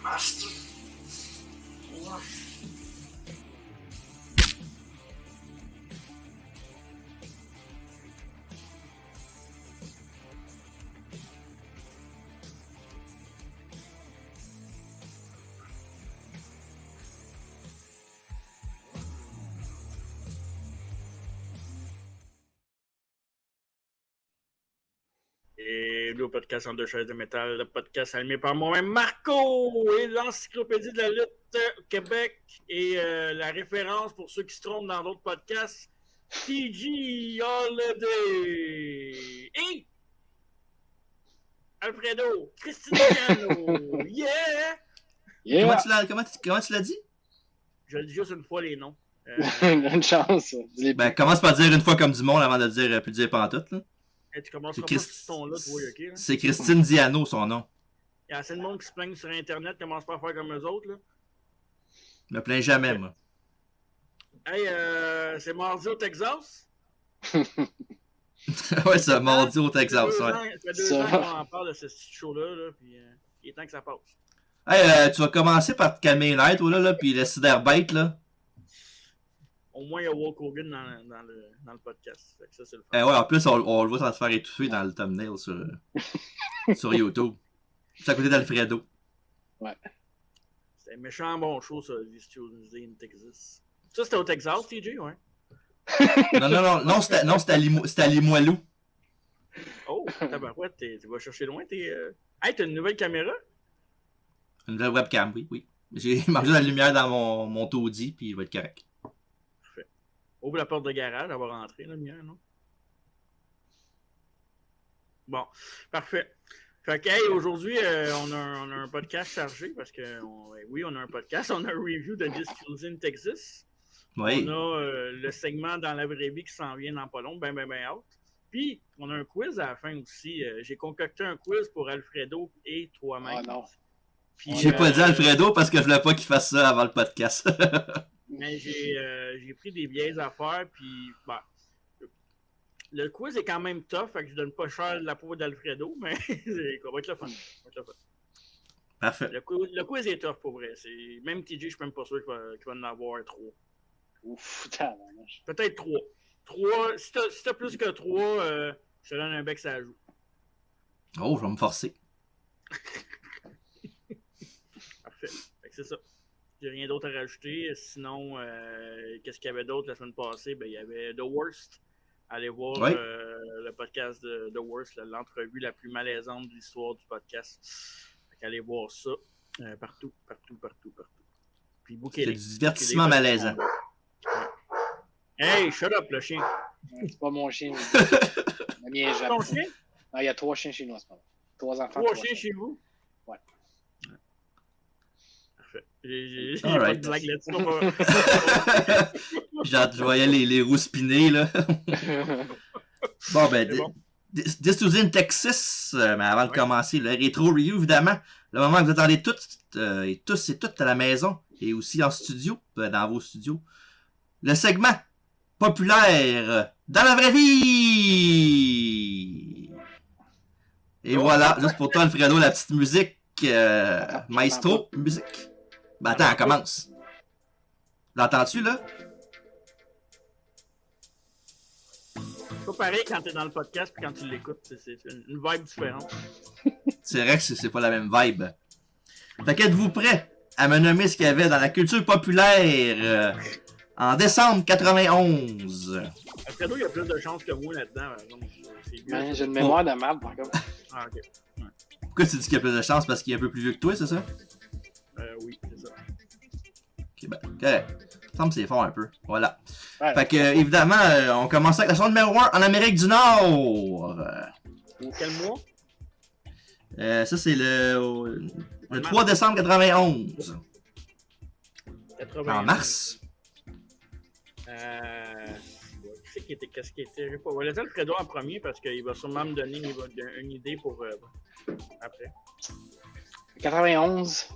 Master. Ouais. Et le podcast en deux chaises de métal, le podcast animé par moi-même, Marco, et l'encyclopédie de la lutte au Québec, et la référence pour ceux qui se trompent dans d'autres podcasts, TG Holiday, et Alfredo, Cristiano, yeah! Yeah! Comment tu l'as dit? Je le dis juste une fois les noms. Une chance. Ben, commence par dire une fois comme du monde avant de dire plus dire pantoute, là. Et tu commenceras pas sur ce ton-là, toi, ok? Là? C'est Christine Diano, son nom. Il y a assez de monde qui se plaigne sur Internet, commence pas à faire comme eux autres, là. Je me plains jamais, moi. Hey, c'est mardi au Texas? Ouais, c'est mardi au Texas, ouais. Ça fait 2 ans qu'on en parle de ce petit show-là, là, puis il est temps que ça passe. Hey, tu vas commencer par te calmer net, là, puis le Ciderbait, là. Au moins, il y a Hulk Hogan dans le podcast. Fait que ça, c'est le fun. Ouais, en plus, on le voit sans se faire étouffer dans le thumbnail sur YouTube. C'est à côté d'Alfredo. Ouais. C'était un méchant bon show, ça, This Tuesday in Texas. Ça, c'était au Texas, TJ, ouais? Non, c'était à Limoilou. Oh, tabarouette, tu vas chercher loin. Hey, t'as une nouvelle caméra? Une nouvelle webcam, oui. J'ai mangé la lumière dans mon taudis, puis il va être correct. Parfait. Ouvre la porte de garage, elle va rentrer, la lumière, non? Bon, parfait. Fait que, hey, aujourd'hui, on a un podcast chargé, parce que, oui, on a un podcast, on a un review de This Tuesday in Texas. Oui. On a le segment dans la vraie vie qui s'en vient dans pas long, ben hâte. Puis, on a un quiz à la fin aussi. J'ai concocté un quiz pour Alfredo et toi-même. Ah non. J'ai pas dit Alfredo parce que je voulais pas qu'il fasse ça avant le podcast. Mais j'ai pris des vieilles affaires, puis bah, le quiz est quand même tough, fait que je donne pas cher la peau d'Alfredo, mais ça va être le fun. Parfait. Le quiz est tough pour vrai. Même TJ, je suis même pas sûr qu'il va en avoir 3. Ouf, peut-être 3. 3, si t'as plus que 3, je te donne un bec ça joue. Oh, je vais me forcer. Parfait. Fait que c'est ça. J'ai rien d'autre à rajouter. Sinon, qu'est-ce qu'il y avait d'autre la semaine passée? Ben, il y avait The Worst. Allez voir le podcast de The Worst, l'entrevue la plus malaisante de l'histoire du podcast. Fait qu'allez voir ça. Partout. Puis c'est du divertissement malaisant. Hey, shut up, le chien. C'est pas mon chien. Le mien est ton chien? Non, il y a 3 chiens chez nous en ce moment. 3 enfants. 3 chiens chez vous? Ouais. Parfait. J'ai pas de blague là-dessus. Je voyais les roues spinner, là. Bon, ben, This Tuesday in Texas, mais avant de commencer, le rétro review, évidemment, le moment que vous attendez tous et toutes à la maison et aussi en studio, dans vos studios, le segment populaire dans la vraie vie. Et voilà, juste pour toi, Alfredo, la petite musique maestro, musique. Ben attends, elle commence. L'entends-tu, là? C'est pas pareil quand t'es dans le podcast et quand tu l'écoutes. C'est une vibe différente. C'est vrai que c'est pas la même vibe. Fait qu'êtes-vous prêts à me nommer ce qu'il y avait dans la culture populaire en décembre 91? Alfredo, il y a plus de chances que moi là-dedans. J'ai une mémoire de merde, par contre. Ah, ok. Ouais. Pourquoi tu dis qu'il y a plus de chances? Parce qu'il est un peu plus vieux que toi, c'est ça? Oui, c'est ça. Ok, ben, correct. Il me semble que c'est fort un peu. Voilà. Ouais, fait que, évidemment, on commence avec la chanson numéro 1 en Amérique du Nord. Quel mois? Ça, c'est le 3 décembre 91. En mars. Qu'est-ce qui était? Je vais laisser Alfredo en premier parce qu'il va sûrement me donner une idée pour après. 91.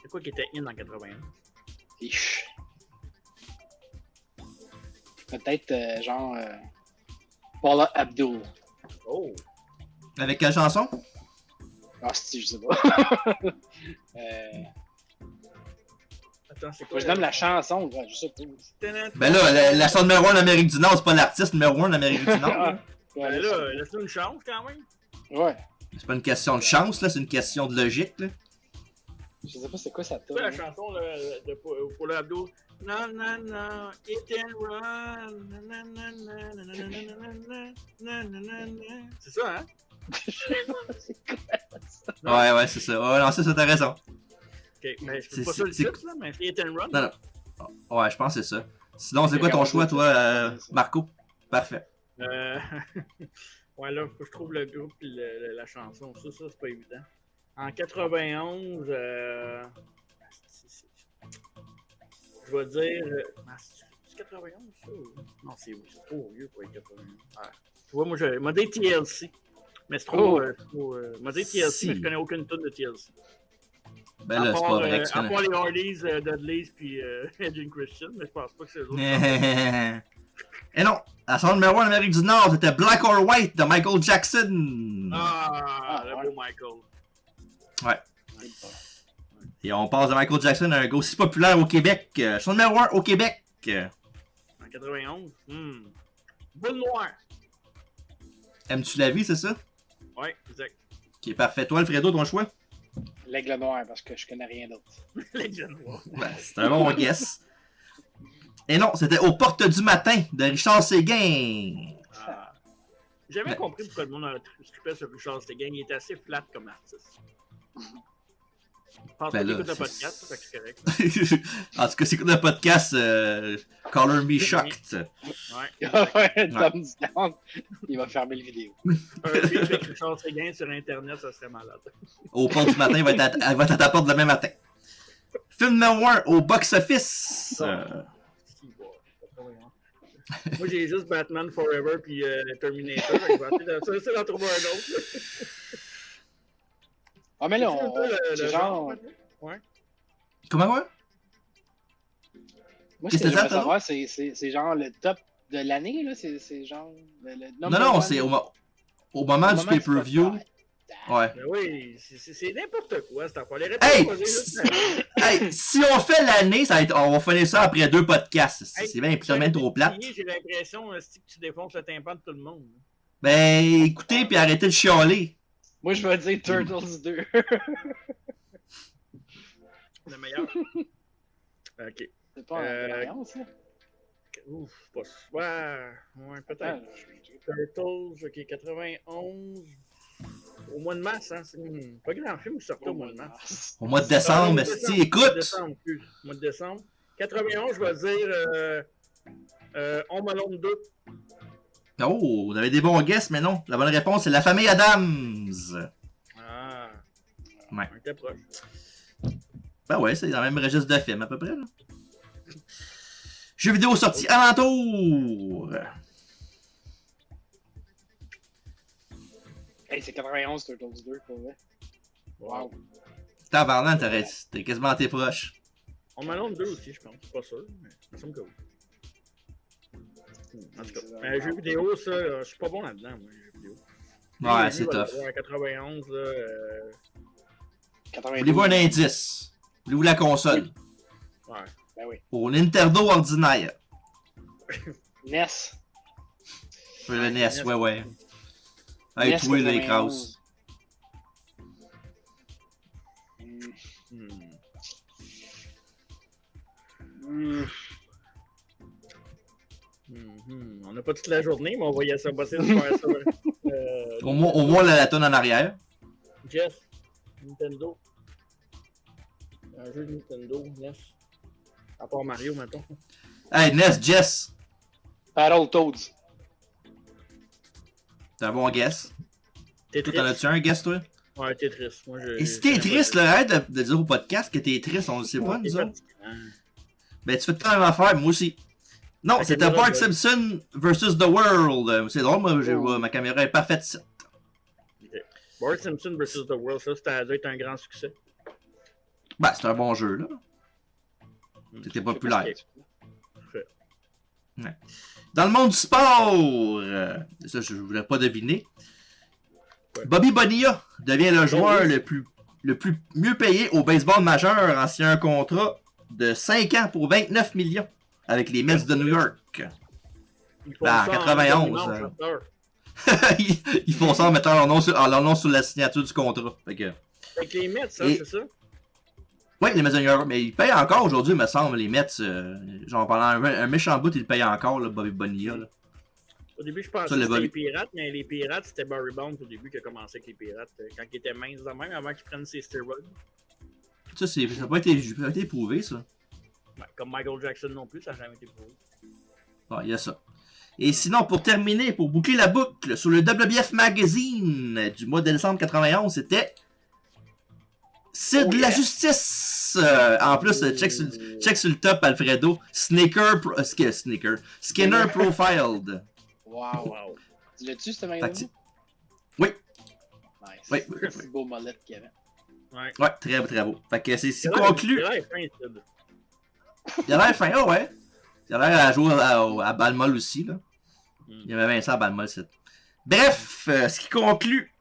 C'est quoi qui était in en 91? Ish. Peut-être genre Paula Abdul. Oh! Avec quelle chanson? Ah, si, je sais pas. Attends, c'est quoi? Moi, je donne la chanson, ouais, je sais pas. Ben là, la chanson numéro 1 d'Amérique du Nord, c'est pas l'artiste numéro 1 d'Amérique du Nord. Ah, Ben ouais, là, laisse-nous une chance quand même. ouais. C'est pas une question de chance, là, c'est une question de logique, là. Je sais pas c'est quoi ça C'est quoi la tonne. chanson là, de Paula Abdul? Non, non, non, it can run. Non, non, non, non, non, non, non, non, non, non, non. C'est ça, hein? C'est quoi ça? Ouais, c'est ça. Ouais, non, c'est ça, t'as raison. Ok, mais C'est- c'est pas ça le c'est- titre, là, mais Hit and Run. Non, non. Ouais, je pense que c'est ça. Sinon, c'est quoi ton choix, toi, Marco? Parfait. Ouais, là, faut que je trouve le groupe et la chanson. Ça, c'est pas évident. En 91, je vais dire. C'est 91, ça? Non, c'est trop vieux pour être 91. Ouais. Tu vois, moi, je m'a dit TLC. Mais c'est trop. M'a dit TLC, Si. mais je connais aucune tune de TLC. Ben là, c'est pas vrai que À part les Hardys, Dudleys puis Edge Christian, mais je pense pas que c'est eux autres. Et non, la chanson numéro 1 d'Amérique du Nord, c'était Black or White de Michael Jackson. Le beau Michael. Ouais. Et on passe de Michael Jackson à un gars aussi populaire au Québec. Chanson numéro 1 au Québec. En 91. Boule noire. Aimes-tu la vie, c'est ça? Ouais, exact. Ok, parfait. Toi, Alfredo, ton choix? L'aigle noir, parce que je connais rien d'autre. L'aigle noir. Ben, c'est un bon guess. Et non, c'était Aux portes du matin de Richard Séguin. J'ai jamais Ben- compris pourquoi le monde trippait sur Richard Séguin. Il était assez flat comme artiste. Je pense pas Ben qu'il là, écoute le c'est- podcast, ça fait que c'est correct. En tout cas, c'est quoi le podcast Color Me Shocked? Ouais. Ouais, thumbs down. Il va fermer le vidéo. Un film avec Richard Séguin sur Internet, ça serait malade. Aux portes du matin, elle va être à ta porte demain matin. Film numéro 1 au box-office. Moi, j'ai juste Batman Forever puis Terminator. Je vais essayer d'en trouver un autre. Ah, mais là, C'est un peu c'est le genre. Ouais. Comment, ouais? Moi, Qu'est-ce ce que que t'as, j'aimerais t'as savoir, c'est genre le top de l'année, là. C'est genre. Non, c'est au moment du pay-per-view. Ouais. Mais oui, c'est n'importe quoi cette affaire. Les Hey! réponses, juste... Hey, si on fait l'année, on va finir ça après 2 podcasts. C'est bien trop plate. J'ai l'impression que tu défonces le tympan de tout le monde. Ben, écoutez, puis arrêtez de chialer. Moi, je vais dire Turtles 2. Le meilleur. Ok. C'est pas un variant, ça? Ouf, pas... Ouais, peut-être. Turtles, ok, 91. Au mois de mars, hein. C'est pas grand film qui sortait au mois de mars. Au mois de décembre, si, écoute! Mois de décembre. 91, je vais dire On Malone 2. Oh, vous avez des bons guesses, mais non. La bonne réponse, c'est La Famille Adams. Ah. Ouais. On était proche. Ben ouais, c'est dans le même registre de film, à peu près, là. Jeux vidéo sorti alentour. Hey, c'est 91 Turtles 2, pour vrai. Wow. Tabarnak, t'es quasiment tes proches. On Malone 2 aussi, je pense. Pas sûr, mais ça me semble que oui. En tout cas, jeux vidéo, ça, je suis pas bon là-dedans, moi, les jeux vidéo. Ouais, c'est tough. Ouais, 91, là. 92. Voulez-vous un indice? Voulez-vous la console? Ouais. Ben oui. Au Nintendo ordinaire. NES. Le NES, ouais. Hey, NES toi, là, 91. écrase. On n'a pas toute la journée, mais on va y essayer de faire ça. Au moins la tonne en arrière. Jeff, Nintendo. Un jeu de Nintendo, NES. À part Mario, maintenant. Hey, NES, Jess. Battletoads. T'as un bon guess. Tetris. T'en as-tu un guess, toi? Ouais, Tetris. Moi, Et si t'es triste, là, arrête de dire au podcast que t'es triste, on le sait pas, nous autres. Ben, tu fais tout la même affaire, moi aussi. Non, La c'était caméra Bart de- Simpson versus The World. C'est drôle, moi, ma caméra est parfaite. Bart Simpson vs. The World, ça, ça a dû être un grand succès. Ben, c'est un bon jeu, là. C'était populaire. Parfait. Dans le monde du sport, ça, je voulais pas deviner. Bobby Bonilla devient le joueur le plus mieux payé au baseball majeur en signant un contrat de 5 ans pour 29 millions avec les Mets de New York. En 91. Ils font ça en mettant leur nom sur la signature du contrat. Avec les Mets, c'est ça? Oui, les Mets de New York. Mais ils payent encore aujourd'hui, me semble, les Mets. Genre pendant un méchant bout, ils payent encore, là, Bobby Bonilla. Là. Au début, je pensais que c'était les Pirates, mais les Pirates, c'était Barry Bonds au début qui a commencé avec les Pirates, quand il était mince de même, avant qu'il prenne ses stéroïdes. Ça n'a pas été prouvé, ça. Ouais, comme Michael Jackson non plus, ça n'a jamais été prouvé. Bon, il y a ça. Et sinon, pour terminer, pour boucler la boucle, sur le WBF Magazine du mois de décembre 91, c'était Sid la Justice. En plus, check sur le top, Alfredo. Skinner Profiled. Wow. Tu l'as-tu, ce magasin? Oui. Nice. Oui. C'est beau molette qu'il y avait. Ouais, très, très beau. Fait que c'est conclu. Il a l'air fin, ouais. Il a l'air à jouer à Balmol aussi, là. Il y avait Vincent à Balmol, c'est. Bref, ce qui conclut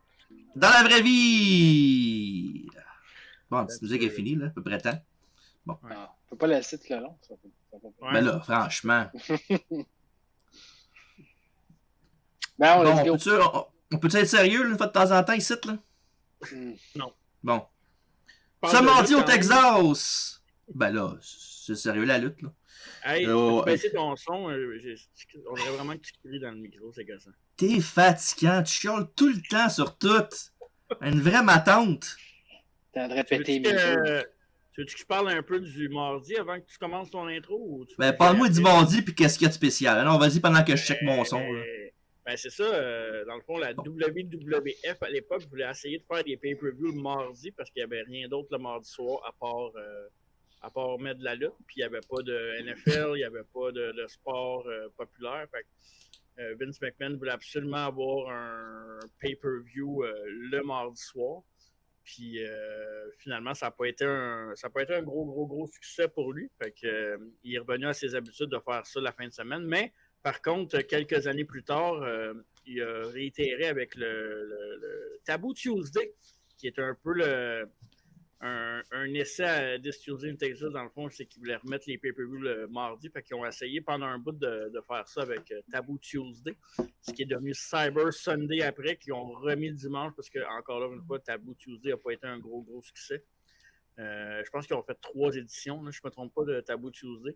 dans la vraie vie. Bon, la petite musique est finie, là, à peu près temps. Bon. Non, on peut pas laisser tout le long. Ça peut ben là, franchement. Ben, on peut-tu être sérieux, là, une fois de temps en temps, ici, là? Non. Bon. Ce mardi au Texas! Ben là, c'est sérieux la lutte, là. Hey, tu peux baisser ton son. On dirait vraiment que tu cries dans le micro, c'est gossant. T'es fatigant, tu chiales tout le temps sur tout. Une vraie matante. T'as de répéter tu veux-tu que je parle un peu du mardi avant que tu commences ton intro? Ou ben, parle-moi du mardi, puis qu'est-ce qu'il y a de spécial. Non, vas-y pendant que je check mon son, là. Ben, c'est ça, dans le fond, la WWF à l'époque voulait essayer de faire des pay-per-view le mardi parce qu'il n'y avait rien d'autre le mardi soir à part mettre de la lutte. Puis il n'y avait pas de NFL, il n'y avait pas de sport populaire. Fait que, Vince McMahon voulait absolument avoir un pay-per-view le mardi soir. Puis finalement, ça n'a pas été un gros succès pour lui. Fait que, il est revenu à ses habitudes de faire ça la fin de semaine. Mais par contre, quelques années plus tard, il a réitéré avec le Taboo Tuesday, qui est un peu un essai à This Tuesday in Texas, dans le fond, c'est qu'ils voulaient remettre les pay-per-view le mardi, fait qu'ils ont essayé pendant un bout de faire ça avec Taboo Tuesday, ce qui est devenu Cyber Sunday après, qu'ils ont remis le dimanche, parce que, encore là, une fois, Taboo Tuesday n'a pas été un gros succès. Je pense qu'ils ont fait 3 éditions, là, je ne me trompe pas, de Taboo Tuesday.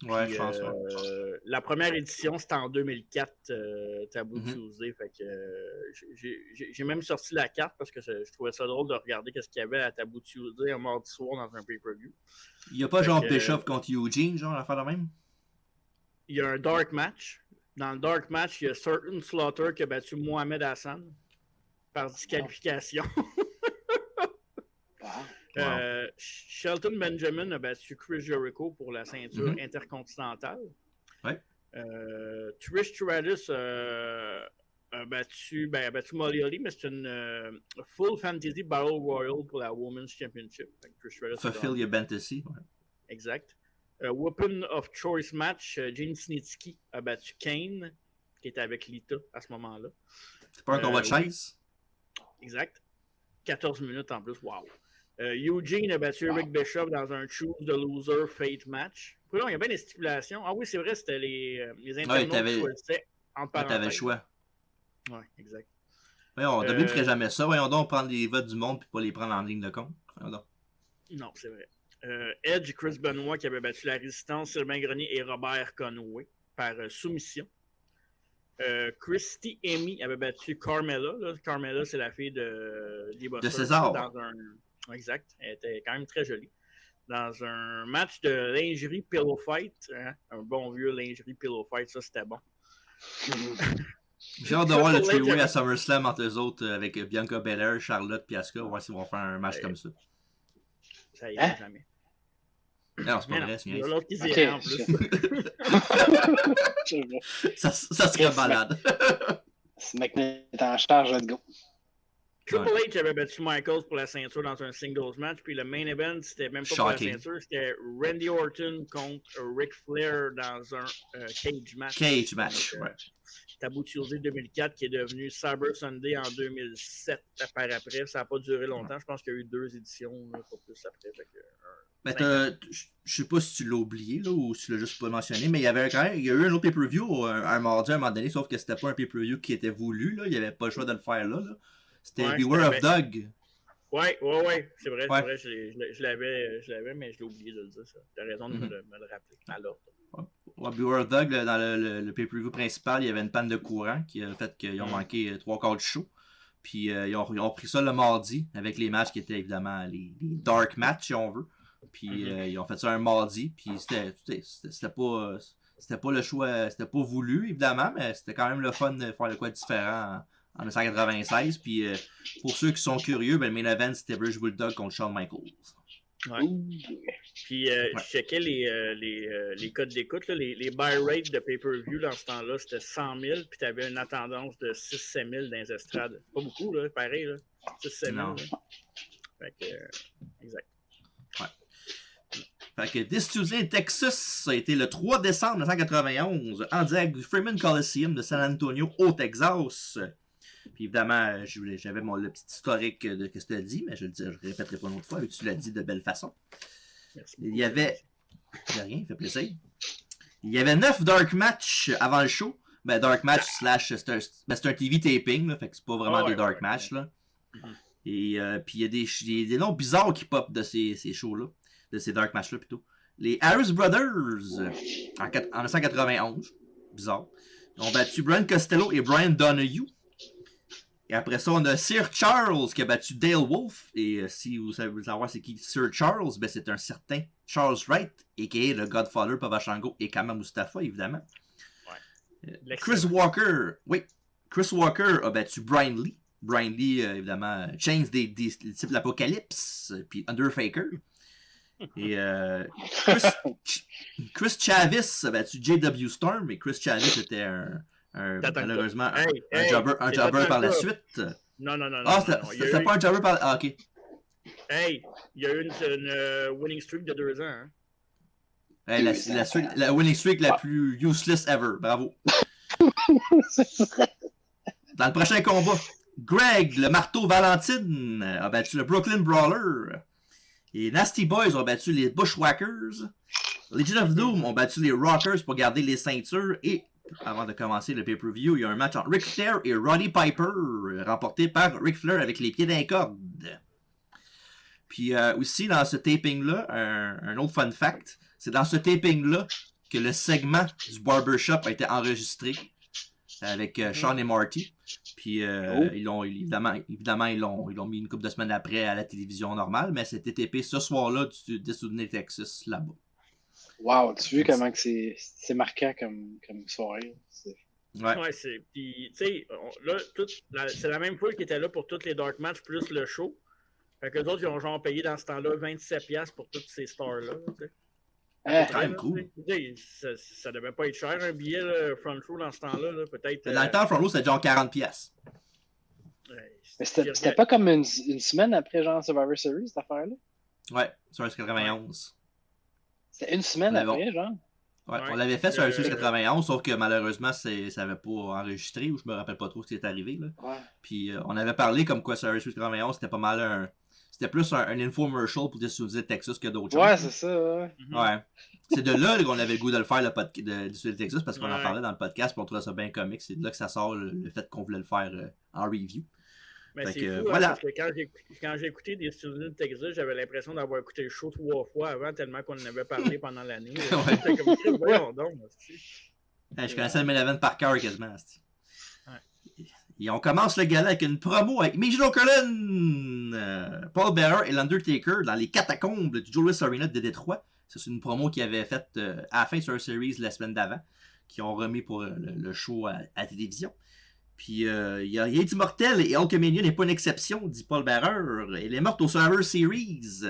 Ouais, je pense. La première édition, c'était en 2004, Taboo Tuesday. Fait que j'ai même sorti la carte parce que je trouvais ça drôle de regarder qu'est-ce qu'il y avait à Taboo Tuesday un mardi soir dans un pay-per-view. Il n'y a pas genre Bishop contre Eugene, genre, l'affaire de même? Il y a un dark match. Dans le dark match, il y a Certain Slaughter qui a battu Mohamed Hassan par disqualification. Wow. Shelton Benjamin a battu Chris Jericho pour la ceinture intercontinentale. Ouais. Trish Stratus a battu Molly Holly, mais c'est une Full Fantasy Battle Royal pour la Women's Championship. Fulfill your fantasy. Ouais. Exact. Weapon of Choice match, Gene Snitsky a battu Kane, qui était avec Lita à ce moment-là. C'est pas un combat de chaise? Exact. 14 minutes en plus. Wow. Eugene a battu Eric Bishop dans un Choose the Loser Fate match. Puis là, il y a bien des stipulations. Ah oui, c'est vrai, c'était les internautes qui choisissaient entre parenthèses. T'avais le choix. Ouais, exact. Voyons, d'habitude, ne ferait jamais ça. Voyons donc prendre les votes du monde puis pas les prendre en ligne de compte. Non, c'est vrai. Edge et Chris Benoit qui avaient battu la Résistance, Sylvain Grenier et Robert Conway par soumission. Christy Amy avait battu Carmella. Là. Carmella, c'est la fille de César. Dans un... Exact. Elle était quand même très jolie. Dans un match de lingerie pillow fight. Hein? Un bon vieux lingerie pillow fight, ça c'était bon. J'ai hâte de voir le three-way à SummerSlam entre eux autres avec Bianca Belair, Charlotte et Asuka. On va voir s'ils vont faire un match comme ça. Ça y est, jamais. Non, c'est pas vrai. Il y a l'autre qui dirait en plus. ça serait malade. Ce mec est en charge, let's go. Triple H avait battu Michaels pour la ceinture dans un singles match, puis le main event, c'était même pas pour la ceinture, c'était Randy Orton contre Ric Flair dans un cage match. Cage match, ouais. Taboo Tuesday 2004 qui est devenu Cyber Sunday en 2007 par après. Ça n'a pas duré longtemps. Je pense qu'il y a eu 2 éditions, là, pas plus après. Je sais pas si tu l'as oublié là, ou si tu l'as juste pas mentionné, mais il y a eu un autre pay-per-view un mardi à un moment donné, sauf que c'était pas un pay-per-view qui était voulu. Là. Il n'y avait pas le choix de le faire là. C'était Beware of Doug. Ouais, c'est vrai, je l'avais, mais je l'ai oublié de le dire, ça. T'as raison de me le rappeler, à l'ordre. Beware of Doug, dans le pay-per-view principal, il y avait une panne de courant qui a fait qu'ils ont manqué 3 quarts du show. Puis ils ont pris ça le mardi, avec les matchs qui étaient évidemment les dark matchs, si on veut. Puis ils ont fait ça un mardi, puis c'était pas le choix, c'était pas voulu, évidemment, mais c'était quand même le fun de faire de quoi différent en 1996. Puis pour ceux qui sont curieux, ben, le main event c'était British Bulldog contre Shawn Michaels. Ouais. Puis je checkais les codes d'écoute, les buy rates de pay-per-view dans ce temps-là, c'était 100 000, puis tu avais une attendance de 6-7 000 dans les estrades. Pas beaucoup, là, pareil, là. 6-7 000. Fait que, exact. Ouais. Fait que This Tuesday Texas, ça a été le 3 décembre 1991, en direct du Freeman Coliseum de San Antonio, au Texas. Puis évidemment, j'avais le petit historique de ce que tu as dit, mais je le répéterai pas une autre fois, vu que tu l'as dit de belle façon. Merci. Il y avait... De rien, ça fait plaisir. Il y avait 9 dark matchs avant le show. Ben, dark match slash... C'est un TV taping, là, fait que c'est pas vraiment des dark matchs, là. Et puis il y a des noms bizarres qui pop de ces shows-là. De ces dark matchs-là, plutôt. Les Harris Brothers, en 1991. Bizarre. Ils ont battu Brian Costello et Brian Donahue. Et après ça, on a Sir Charles qui a battu Dale Wolf. Et si vous savez savoir c'est qui Sir Charles, ben c'est un certain Charles Wright, a.k.a. le Godfather, Papa Shango et Kama Mustafa, évidemment. Ouais. Chris Walker a battu Brian Lee. Brian Lee, évidemment, Chains des types de l'Apocalypse, puis Undertaker. Et Chris Chavis a battu J.W. Storm, et Chris Chavis était malheureusement un jobber par la suite. Non. Ah, c'était pas un jobber par la... Ah, ok. Hey, il y a eu une winning streak de 2 ans. Hein? Hey, la winning streak la plus useless ever. Bravo. Dans le prochain combat, Greg, le marteau Valentine, a battu le Brooklyn Brawler. Les Nasty Boys ont battu les Bushwhackers. Legion of Doom ont battu les Rockers pour garder les ceintures. Et avant de commencer le pay-per-view, il y a un match entre Ric Flair et Roddy Piper, remporté par Ric Flair avec les pieds d'un corde. Puis aussi, dans ce taping-là, un autre fun fact, c'est dans ce taping-là que le segment du barbershop a été enregistré avec Sean et Marty. Puis ils l'ont évidemment ils l'ont mis une couple de semaines après à la télévision normale, mais c'était tapé ce soir-là du Tuesday Texas là-bas. Wow, tu vois comment que c'est marquant comme soirée. Ouais, c'est. Puis, tu sais, là, c'est la même foule qui était là pour tous les dark matchs plus le show. Fait que les autres, ils ont genre payé dans ce temps-là 27$ pour toutes ces stars-là. Quand même cool. Ça devait pas être cher un billet là, front row dans ce temps-là. Là, peut-être. Dans le temps, front row, c'était genre 40$. Mais c'était pas comme une semaine après genre Survivor Series, cette affaire-là? Ouais, sur 91. C'était une semaine après, genre? Ouais, on l'avait fait sur 91, sauf que malheureusement, ça n'avait pas enregistré, ou je me rappelle pas trop ce qui est arrivé. Là. Ouais. Puis on avait parlé comme quoi sur 91, c'était pas mal c'était plus un infomercial pour Tuesday Texas que d'autres choses. Ouais, c'est ça, ouais. Ouais. C'est de là qu'on avait le goût de le faire, le podcast de Tuesday Texas, parce qu'on en parlait dans le podcast, puis on trouvait ça bien comique. C'est de là que ça sort le fait qu'on voulait le faire en review. Mais c'est fou, voilà. Parce que quand j'ai écouté des Tuesday de Texas, j'avais l'impression d'avoir écouté le show 3 fois avant, tellement qu'on en avait parlé pendant l'année. C'était comme ça, voyons donc. Je connaissais le main event par cœur quasiment. Et on commence le gala avec une promo avec Major Cullen, Paul Bearer et l'Undertaker dans les catacombes du Joe Louis Arena de Détroit. C'est une promo qu'ils avaient faite à la fin sur Series la semaine d'avant, qui ont remis pour le show à la télévision. Puis il y a Eddie Mortel et Hulkamania n'est pas une exception, dit Paul Bearer. Elle est morte au Survivor Series.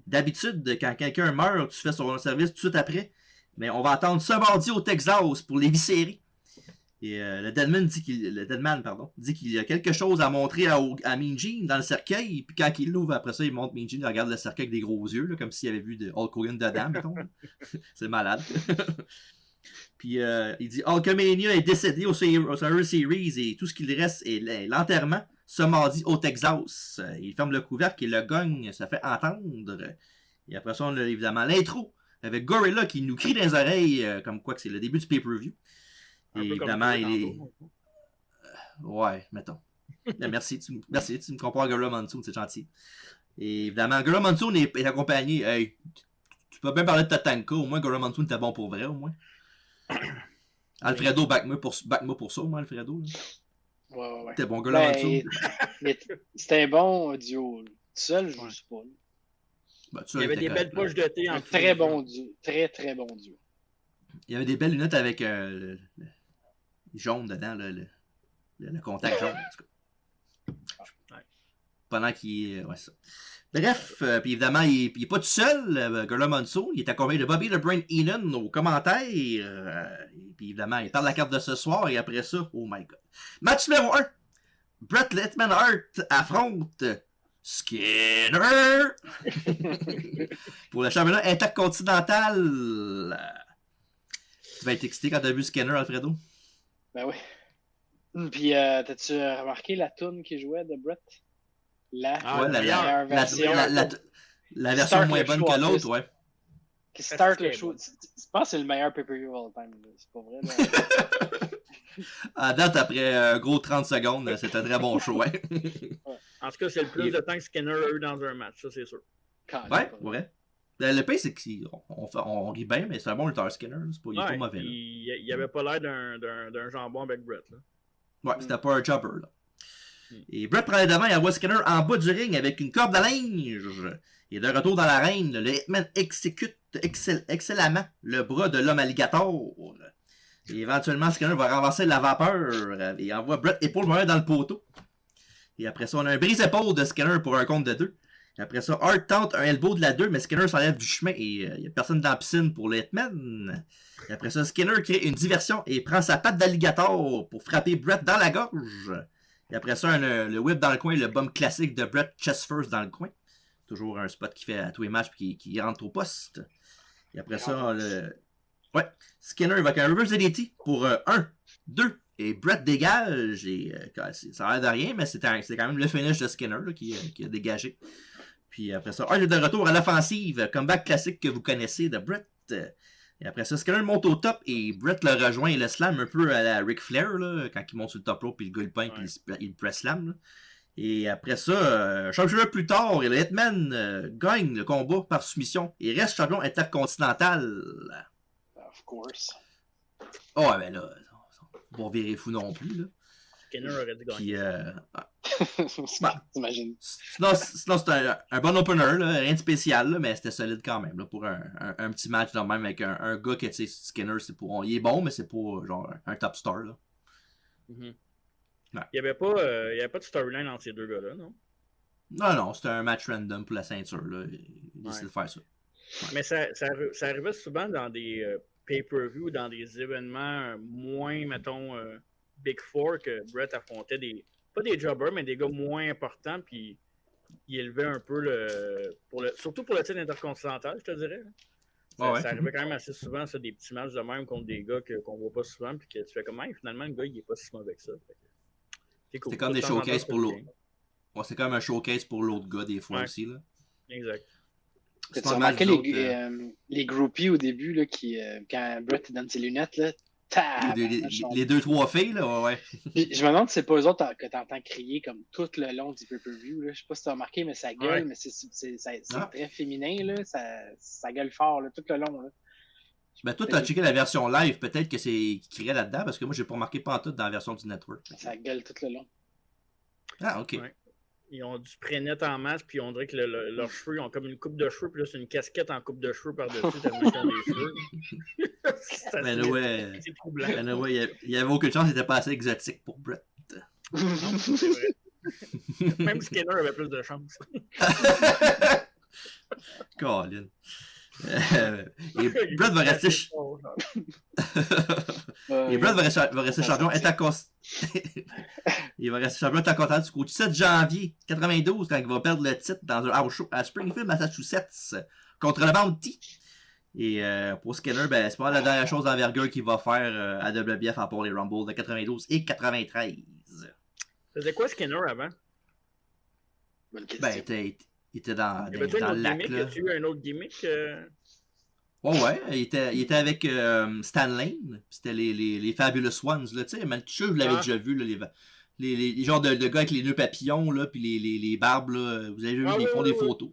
D'habitude, quand quelqu'un meurt, tu fais son service tout de suite après. Mais on va attendre ce mardi au Texas pour les viscérer. Et le Deadman dit qu'il y a quelque chose à montrer à Mean Gene dans le cercueil. Puis quand il l'ouvre, après ça, il montre Mean Gene, il regarde le cercueil avec des gros yeux, là, comme s'il avait vu de Hulk Hogan dedans, mettons. C'est malade. Puis il dit Hulkamania est décédé au Survivor Series et tout ce qu'il reste est l'enterrement ce mardi au Texas. Il ferme le couvercle et le gong se fait entendre. Et après ça, on a évidemment l'intro avec Gorilla qui nous crie dans les oreilles comme quoi que c'est le début du pay-per-view. Et évidemment, il est. Ouais, mettons. Merci, tu me compares à Gorilla Monsoon, c'est gentil. Et évidemment, Gorilla Monsoon est accompagné. Hey, tu peux bien parler de Tatanka, au moins Gorilla Monsoon était bon pour vrai, au moins. Alfredo, back-moi pour ça, au moins, Alfredo. Ouais. T'es bon, Gorilla Monsoon. C'était un bon duo. Tout seul, je ne sais pas. Ben, il y avait des belles poches de thé en très bon duo. Très, très bon duo. Il y avait des belles lunettes avec jaune dedans, le contact jaune, en tout cas. Pendant qu'il... ouais, ça. Bref, puis évidemment, il n'est pas tout seul, Gorilla Monsoon. Il est accompagné de Bobby the Brain Heenan aux commentaires. Puis évidemment, il parle de la carte de ce soir. Et après ça, oh my god. Match numéro 1. Bret the Hitman Hart affronte Skinner pour le championnat intercontinental. Tu vas être excité quand tu as vu Skinner, Alfredo? Ben oui. Puis, t'as-tu remarqué la toune qui jouait de Bret? La version moins bonne que l'autre, ouais. Qui start le show. Je pense que c'est le meilleur pay-per-view all time. C'est pas vrai. À date, après un gros 30 secondes, c'est un très bon show, ouais. En tout cas, c'est le plus de temps que Skinner a eu dans un match, ça c'est sûr. Ouais. Le pire, c'est qu'on rit bien, mais c'est un bon lutteur, Skinner. Il est pas mauvais. Il avait pas l'air d'un jambon avec Bret. Là. Ouais, c'était pas un chopper. Là. Et Bret prend les devants et envoie Skinner en bas du ring avec une corde de linge. Et de retour dans l'arène, le Hitman exécute excellemment le bras de l'homme alligator. Et éventuellement, Skinner va renverser la vapeur et envoie Bret épaule dans le poteau. Et après ça, on a un brise-épaule de Skinner pour un compte de 2. Et après ça, Hart tente un elbow de la 2, mais Skinner s'enlève du chemin et il n'y a personne dans la piscine pour le Hitman. Et après ça, Skinner crée une diversion et prend sa patte d'alligator pour frapper Bret dans la gorge. Et après ça, le whip dans le coin, le bum classique de Bret, chest first dans le coin. Toujours un spot qui fait à tous les matchs et qui rentre au poste. Et après ça, Skinner va avec un reverse DDT pour 1, 2. Et Bret dégage. Et ça a l'air de rien, mais c'est quand même le finish de Skinner là, qui a dégagé. Puis après ça, Hart est de retour à l'offensive. Comeback classique que vous connaissez de Bret. Et après ça, Skinner monte au top et Bret le rejoint et le slam un peu à la Ric Flair là, quand il monte sur le top rope puis le gars le pointe puis il le press slam. Là. Et après ça, championnat plus tard, et le Hitman gagne le combat par soumission et reste champion intercontinental. Of course. Oh ouais, ben là, on va virer fou non plus. Là. Skinner aurait dû gagner. T'imagines. Sinon, c'était un bon opener, là, rien de spécial, là, mais c'était solide quand même là, pour un petit match de même avec un gars que tu sais, Skinner, il est bon, mais c'est pas genre un top star. Là. Mm-hmm. Ouais. Il n'y avait pas de storyline entre ces deux gars-là, non? Non, c'était un match random pour la ceinture. Là. Il décide de faire ça. Ouais. Mais ça arrivait souvent dans des pay-per-view, dans des événements moins, mettons, Big Four, que Bret affrontait pas des jobbers, mais des gars moins importants, puis il élevait un peu surtout pour le titre intercontinental, je te dirais. Ça arrivait quand même assez souvent, ça, des petits matchs de même contre des gars qu'on voit pas souvent, puis que tu fais comme, finalement, le gars, il est pas si mauvais que ça. C'est cool. C'est comme des showcases pour l'autre. Ouais, c'est comme un showcase pour l'autre gars, des fois aussi. Là. Exact. Tu as remarqué les groupies au début, là, quand Bret donne ses lunettes, là, les 2-3 filles, là, ouais. Je me demande si c'est pas eux autres que tu entends crier comme tout le long du pay-per-view. Là. Je sais pas si tu as remarqué, mais ça gueule, mais c'est très féminin, là. Ça gueule fort là, tout le long. Là. Ben, toi, tu as checké la version live, peut-être que c'est qui criait là-dedans, parce que moi, j'ai pas remarqué pantoute dans la version du network. Ça gueule tout le long. Ah, ok. Ouais. Ils ont du spray-net en masse, puis on dirait que leurs cheveux, ils ont comme une coupe de cheveux, puis là, c'est une casquette en coupe de cheveux par-dessus, tellement qu'ils ont des cheveux. C'est troublant. Ben, ouais, il y avait aucune chance, c'était pas assez exotique pour Bret. Non, c'est vrai. Même Skinner avait plus de chance. Colin. Et Bret va rester va rester champion il va rester champion intercontinental jusqu'au 7 janvier 92 quand il va perdre le titre dans un house show à Springfield, Massachusetts contre le Bounty. Et pour Skinner, ben, c'est pas la dernière chose d'envergure qu'il va faire à WBF à part les Rumble de 92 et 93. C'était quoi Skinner avant? Bonne question. Ben, il était dans Tu le lac. Là. As-tu eu un autre gimmick? Ouais, il était avec Stan Lane. C'était les Fabulous Ones. Là, tu sais, je suis sûr que vous l'avez déjà vu. Là, les genres de gars avec les nœuds papillons, là, puis les barbes. Là, vous avez vu, ils font des photos.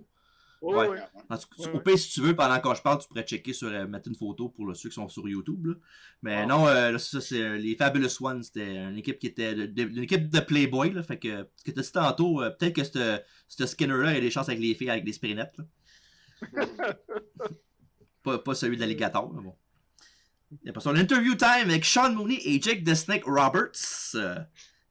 Ouais. En tout cas, au pire, si tu veux, pendant que je parle, tu pourrais checker mettre une photo pour ceux qui sont sur YouTube. Là. Mais non, là, ça, c'est les Fabulous Ones. C'était une équipe qui était une équipe de Playboy. Là, fait que, ce que tu as dit tantôt, peut-être que ce Skinner-là a des chances avec les filles avec des spirinettes. Pas celui d'Alligator. Bon. Il y a pas son interview time avec Sean Mooney et Jake the Snake Roberts.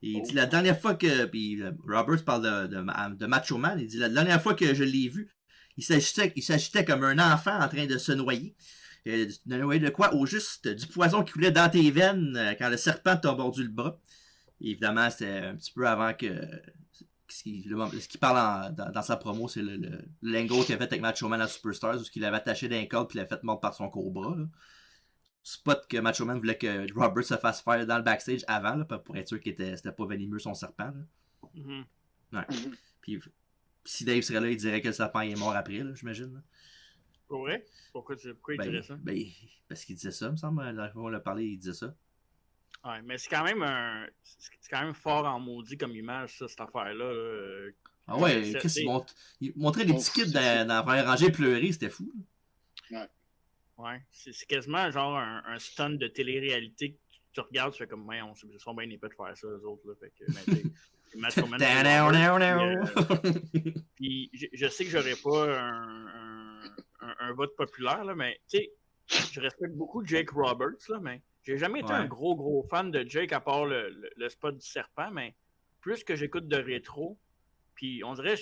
Il dit la dernière fois que. Puis Roberts parle de Macho Man. Il dit la dernière fois que je l'ai vu, il s'agitait comme un enfant en train de se noyer. De noyer de quoi? Au juste du poison qui coulait dans tes veines quand le serpent t'a mordu le bras. Et évidemment, c'était un petit peu avant que. Ce qu'il parle dans sa promo, c'est le lingo qu'il a fait avec Macho Man à Superstars, où il avait attaché d'un corde puis il l'a fait mordre par son cobra. Là. Spot que Macho Man voulait que Robert se fasse faire dans le backstage avant, là, pour être sûr que c'était pas venimeux son serpent. Là. Mm-hmm. Ouais. Puis si Dave serait là, il dirait que le serpent est mort après, j'imagine. Pour vrai? Pourquoi il dirait ça? Ben, parce qu'il disait ça, me semble. La fois où on l'a parlé, il disait ça. Ouais, mais c'est quand même fort en maudit comme image, ça, cette affaire-là. Ah ouais, il montrait des petits kids dans la première rangée pleurer, c'était fou. Là. Ouais, c'est quasiment genre un stun de télé-réalité que tu regardes, tu fais comme, ouais, on sont bien épais de faire ça, eux autres. Là, fait que, Macho Man. Puis je sais que j'aurais pas un vote populaire, là, mais tu sais, je respecte beaucoup Jake Roberts, là, mais j'ai jamais été un gros fan de Jake à part le spot du serpent, mais plus que j'écoute de rétro, puis on dirait,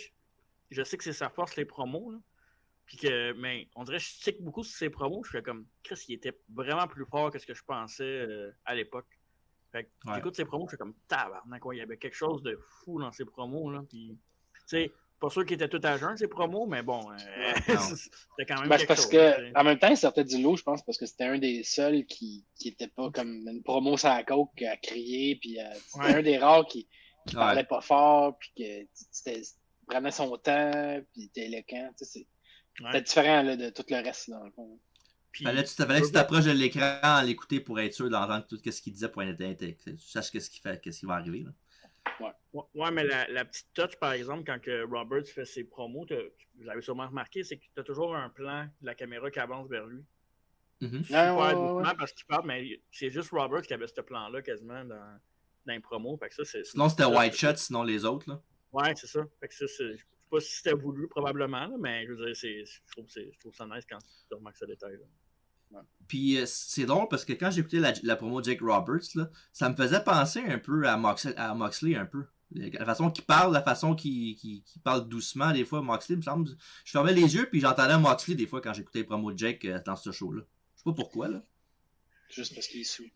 je sais que c'est sa force les promos, là, puis mais on dirait que je stick beaucoup sur ses promos, je fais comme, Chris, il était vraiment plus fort que ce que je pensais à l'époque. Fait que j'écoute ses promos, je fais comme, tabarnak, il y avait quelque chose de fou dans ses promos, là, puis tu sais, pas sûr qu'il était tout à jeun, ses promos, mais bon, c'était quand même quelque parce chose. Que, en même temps, il sortait du lot, je pense, parce que c'était un des seuls qui était pas comme une promo sur la coke à crier, puis c'était un des rares qui parlait pas fort, puis que prenait son temps, puis était éloquent, tu sais, c'était différent là, de tout le reste, dans le fond. Fallait que tu t'approches de l'écran à l'écouter pour être sûr d'entendre tout ce qu'il disait pour être tu saches qu'est-ce qui va arriver. Là. Ouais, mais la petite touch, par exemple, quand que Roberts fait ses promos, vous avez sûrement remarqué, c'est que tu as toujours un plan de la caméra qui avance vers lui. Super doucement parce qu'il parle, mais c'est juste Roberts qui avait ce plan-là quasiment dans les promos. Fait que ça, sinon, c'était White Shot, sinon les autres. Là. Ouais, c'est ça. Fait que ça, je sais pas si c'était voulu, probablement, là, mais je veux dire, je trouve ça nice quand tu remarques ce détail. Là. Ouais. Puis c'est drôle parce que quand j'écoutais la promo de Jake Roberts, là, ça me faisait penser un peu à Moxley un peu. La façon qu'il parle, la façon qu'il parle doucement, des fois, Moxley, me semble. Je fermais les yeux puis j'entendais Moxley des fois quand j'écoutais les promos de Jake dans ce show-là. Je sais pas pourquoi, là. Juste parce qu'il est sous.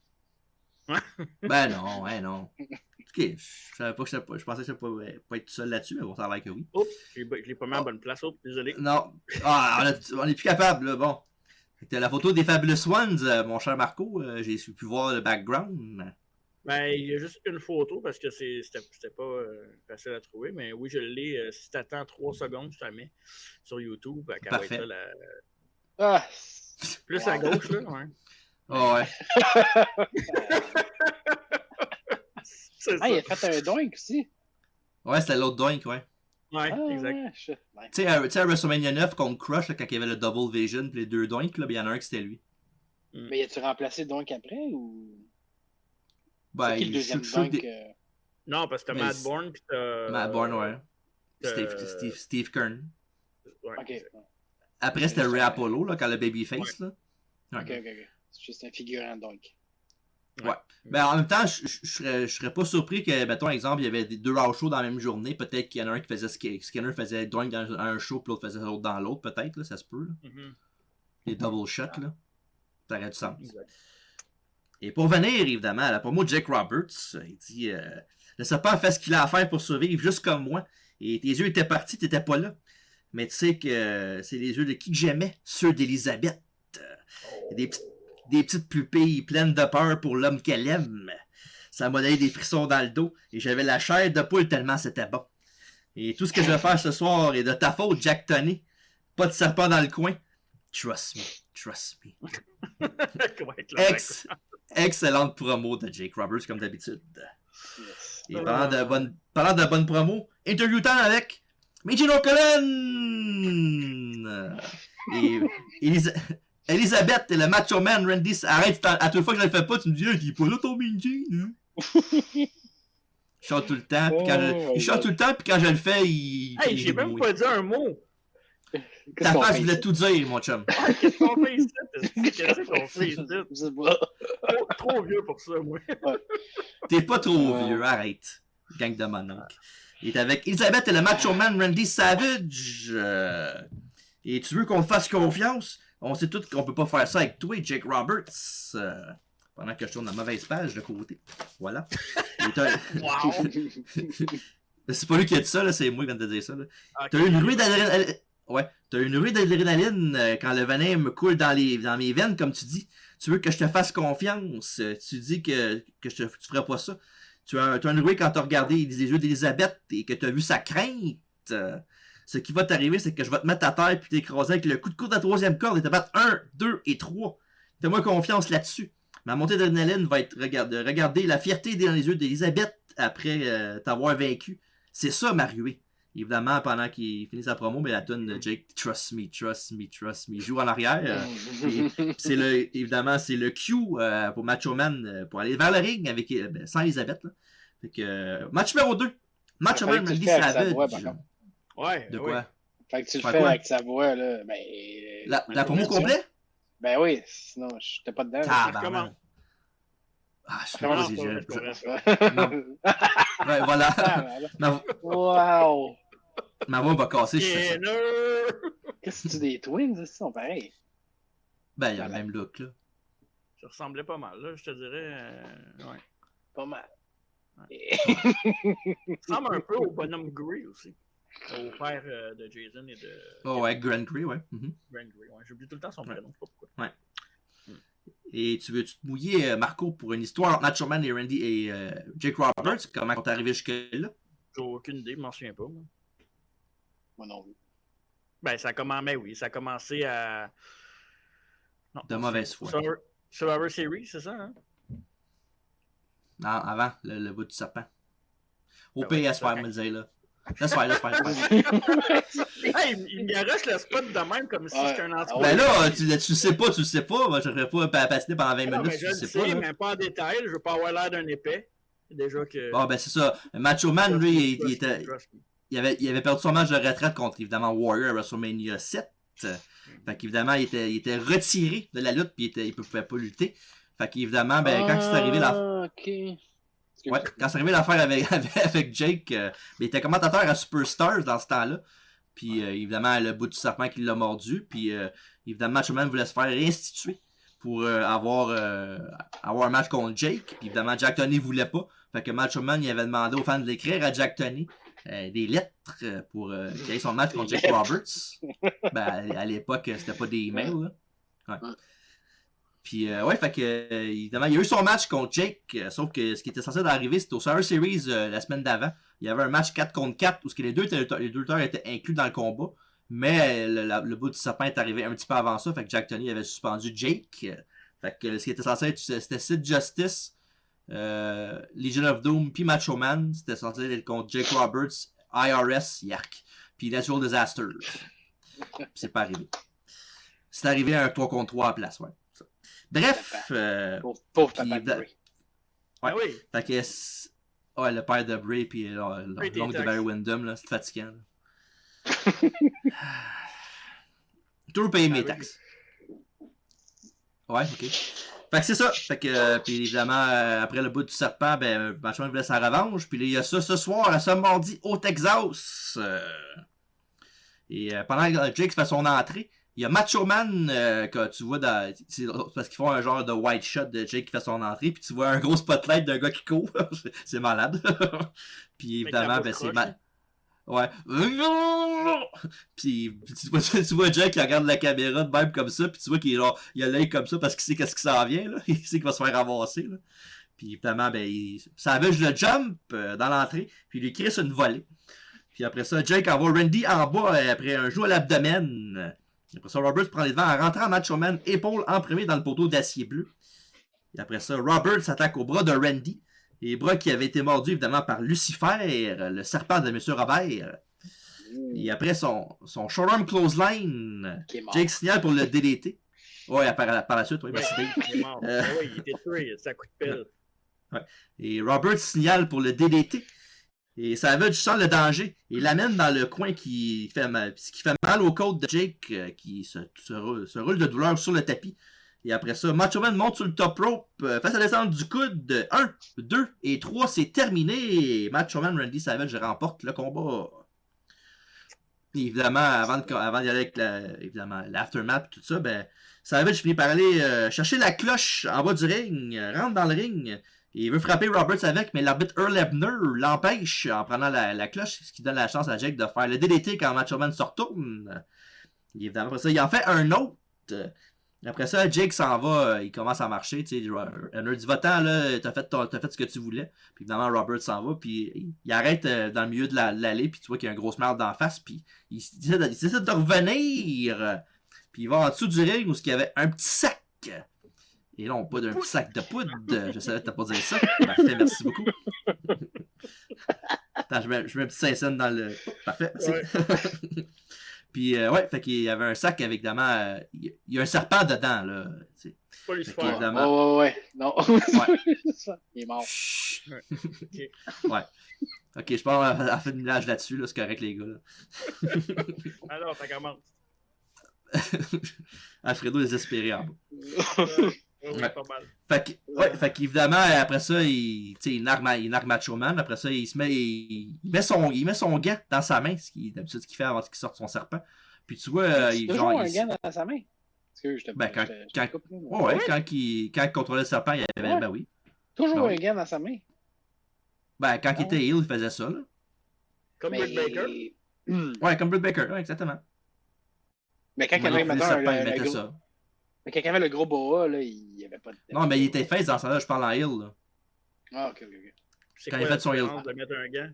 Ben non, non. Ok, je savais pas que je pensais que je pas être tout seul là-dessus, mais bon, ça a l'air que oui. Oups, je l'ai pas mis en bonne place, désolé. Non. On est plus capable, là, bon. C'était la photo des Fabulous Ones, mon cher Marco. J'ai pu voir le background. Ben, il y a juste une photo parce que c'était pas facile à trouver. Mais oui, je l'ai. Si t'attends 3 secondes, je te la mets sur YouTube. Parfait. Plus à gauche, là. Ouais. Oh, ouais. Il a fait un doink aussi. Ouais, c'était l'autre doink, ouais. Ouais, exact. Ouais. Tu sais, à WrestleMania 9 contre Crush, là, quand il y avait le Double Vision puis les deux doinks, il y en a un qui c'était lui. Mais as-tu remplacé Doink après ou. Ben, c'est qui le deuxième Doink Non, parce que t'as Matt Bourne puis t'as. Matt Bourne, ouais. Steve Kern. Ouais, ok. Après, c'était Ray Apollo, là, quand le Babyface. Ouais. Là. Ok. C'est juste un figurant Doink. Ouais. Ben, en même temps, je serais pas surpris que, mettons, exemple, il y avait deux house shows dans la même journée. Peut-être qu'il y en a un qui faisait Skinner faisait Doink dans un show, puis l'autre faisait l'autre dans l'autre, peut-être, là, ça se peut. Là. Les double shots, là. Ça aurait du sens. Exact. Et pour venir, évidemment, à la promo de Jake Roberts, il dit le serpent fait ce qu'il a à faire pour survivre, juste comme moi. Et tes yeux étaient partis, t'étais pas là. Mais tu sais que c'est les yeux de qui que j'aimais, ceux d'Elisabeth. Des petites pupilles pleines de peur pour l'homme qu'elle aime. Ça m'a donné des frissons dans le dos et j'avais la chair de poule tellement c'était bon. Et tout ce que je vais faire ce soir est de ta faute, Jack Tony. Pas de serpent dans le coin. Trust me. Excellente promo de Jake Roberts, comme d'habitude. Yes. Et parlant de bonne promo, interview time avec Mijino Cullen et Elisabeth et le Macho Man Randy. Arrête, à toute fois que je le fais pas, tu me dis, il est pas là ton Minji. Il chante tout le temps, puis quand je le fais, il. Hey, j'ai même pas dit un mot. Ta face voulait tout dire, mon chum. Qu'est-ce qu'on fait ici? Qu'est-ce qu'on fait ici? Trop vieux pour ça, moi. T'es pas trop vieux, arrête. Gang de mononcle. Il est avec Elisabeth et le Macho Man Randy Savage. Et tu veux qu'on te fasse confiance? On sait tous qu'on peut pas faire ça avec toi, Jake Roberts. Pendant que je tourne la mauvaise page de côté. Voilà. Wow! C'est pas lui qui a dit ça, là, c'est moi qui viens de te dire ça. Là. Okay. T'as une ruée d'adrénaline. Ouais, t'as une ruée d'adrénaline quand le venin me coule dans mes veines, comme tu dis. Tu veux que je te fasse confiance. Tu dis que tu ferais pas ça. Tu as une ruée quand t'as regardé les yeux d'Elisabeth et que t'as vu sa crainte. Ce qui va t'arriver, c'est que je vais te mettre à terre puis t'écraser avec le coup de coude de la troisième corde et te battre 1, 2 et 3. Fais-moi confiance là-dessus. Ma montée d'adrénaline va être de regarder la fierté dans les yeux d'Elisabeth après t'avoir vaincu. C'est ça, ma ruée. Évidemment, pendant qu'il finit sa promo, mais la tune Jake, Trust me, joue en arrière. Évidemment, c'est le cue pour Macho Man pour aller vers le ring avec, sans Elisabeth. Là. Fait que, match numéro 2. Macho Man Randy Savage. Ouais. De quoi? Fait que tu le fais avec sa voix, là. Ben, la promo complet? Ben oui, sinon, je n'étais pas dedans. Comment? Ah, je sais pas. Ouais, voilà. Wow! Ma voix va casser. Qu'est-ce que tu dis des Twins, ils sont pareils? Ben, il y a le même look, là. Ça ressemblait pas mal, là, je te dirais. Ouais. Pas mal. Ouais. Ça ressemble un peu au bonhomme Grey aussi. Au père de Jason et de. Oh, ouais, Grant Grey, ouais. Grant Grey, ouais. J'oublie tout le temps son prénom, je sais pas pourquoi. Ouais. Et tu veux-tu te mouiller, Marco, pour une histoire entre Macho Man et Randy et Jake Roberts? Comment on est arrivé jusque-là? J'ai aucune idée, je m'en souviens pas. Moi non plus. Ben, ça a commencé à. Non, de mauvaise foi. Survivor Series, c'est ça, hein? Non, avant, le bout du serpent. Au PS, faire me dire, là. Laisse faire. Hey, il me garoche le spot de même comme si c'était un anti. Ben là, tu sais pas. Moi, je ne pas patiner pendant 20 minutes. Je le sais, mais pas en détail. Je veux pas avoir l'air d'un épais. Déjà que. Bon, ben c'est ça. Macho Man, lui, il avait perdu son match de retraite contre, évidemment, Warrior à WrestleMania 7. Fait qu'évidemment, il était retiré de la lutte, puis il pouvait pas lutter. Fait qu'évidemment, ben, quand c'est arrivé la. Ouais, quand c'est arrivé l'affaire avec Jake, il était commentateur à Superstars dans ce temps-là. Puis évidemment, le bout du serpent qui l'a mordu. Puis évidemment, Macho Man voulait se faire réinstituer pour avoir un match contre Jake. Puis évidemment, Jack Tunney voulait pas. Fait que Macho Man il avait demandé aux fans d'écrire à Jack Tunney des lettres pour qu'il ait son match contre Jake Roberts. Ben, à l'époque, c'était pas des emails. Là. Ouais. Puis, fait que, évidemment, il y a eu son match contre Jake, sauf que ce qui était censé d'arriver, c'était au Survivor Series la semaine d'avant. Il y avait un match 4 contre 4 où les deux lutteurs étaient inclus dans le combat, mais le bout du serpent est arrivé un petit peu avant ça, fait que Jack Tunney avait suspendu Jake. Fait que ce qui était censé être, c'était Sid Justice, Legion of Doom, puis Macho Man. C'était censé être contre Jake Roberts, IRS, Yark, puis Natural Disasters. Puis c'est pas arrivé. C'est arrivé à un 3 contre 3 à la place, ouais. Bref. Pauvre Papa Bray. Ouais. Ah oui. Fait que. Ouais, le père de Bray puis l'oncle de Barry Windham, là, c'est fatigant. Toujours payer mes taxes. Ouais, ok. Fait que c'est ça. Fait que, puis évidemment, après le bout du serpent, ben, Macho Man voulait sa revanche. Puis là, il y a ça ce soir, ce mardi, au Texas. Et pendant que Jake fait son entrée, il y a Macho Man que tu vois c'est parce qu'ils font un genre de white shot de Jake qui fait son entrée, puis tu vois un gros spotlight d'un gars qui court. C'est malade. Puis évidemment, ben c'est Ouais. Puis tu vois Jake qui regarde la caméra de même comme ça, puis tu vois qu'il a l'œil comme ça parce qu'il sait qu'est-ce qui s'en vient, là. Il sait qu'il va se faire ramasser, là. Puis évidemment, Savage le jump dans l'entrée, puis il lui crisse une volée. Puis après ça, Jake envoie Randy en bas après un joue à l'abdomen. Après ça, Roberts prend les devants en rentrant en Macho Man, épaule en premier dans le poteau d'acier bleu. Et après ça, Roberts s'attaque au bras de Randy. Les bras qui avaient été mordus évidemment par Lucifer, le serpent de M. Robert. Et après son short-arm clothesline, Jake signale pour le DDT. Ouais, par la suite, oui, merci Dave. Il est mort. Oui, il était tué, c'est un coup de pelle. Ouais. Et Roberts signale pour le DDT. Et Savage sent le danger. Il l'amène dans le coin qui fait mal aux côtes de Jake, qui se roule de douleur sur le tapis. Et après ça, Macho Man monte sur le top rope, fait sa descente du coude. 1, 2 et 3, c'est terminé. Macho Man Randy Savage remporte le combat. Et évidemment, avant d'y aller avec l'aftermath et tout ça, Savage finit par aller chercher la cloche en bas du ring, rentre dans le ring. Il veut frapper Roberts avec, mais l'arbitre Earl Hebner l'empêche en prenant la cloche, ce qui donne la chance à Jake de faire le DDT quand Macho Man se retourne. Et évidemment, après ça, il en fait un autre. Après ça, Jake s'en va, il commence à marcher. Hebner dit va-t'en, là, t'as fait ce que tu voulais. Puis évidemment, Roberts s'en va, puis il arrête dans le milieu de l'allée, puis tu vois qu'il y a un gros merde d'en face, puis il essaie de revenir. Puis il va en dessous du ring où il y avait un petit sac. Et non, pas d'un petit sac de poudre. Je savais que t'as pas dit ça. Parfait, merci beaucoup. Attends, je mets un petit Saint-Saëns dans le... Parfait, ouais. Puis, ouais, fait qu'il y avait un sac avec, évidemment... il y a un serpent dedans, là. C'est pas Lucifer. Ouais. Non. Ouais. Il est mort. Okay. Ouais. Ok, je pense qu'on a fait une village là-dessus, là. C'est correct, les gars. Là. Alors, ça commence. Alfredo désespéré en bas. Ouais, pas mal. Fait qu'évidemment, après ça, il nargue Macho Man. Après ça, il met son gant dans sa main, d'habitude ce qu'il fait avant qu'il sorte son serpent. Puis tu vois, il toujours un gant dans sa main. Quand il contrôlait le serpent, il y avait, oui. Toujours un gant dans sa main. Quand il était heel, il faisait ça, là. Comme Britt Baker. Ouais, comme Britt Baker, ouais, exactement. Mais quand il avait le gros boa, là, il n'y avait pas de... Non, mais il était face dans ça, là, je parle en heel, là. Ah, ok. C'est quand il fait son heel. De mettre un gant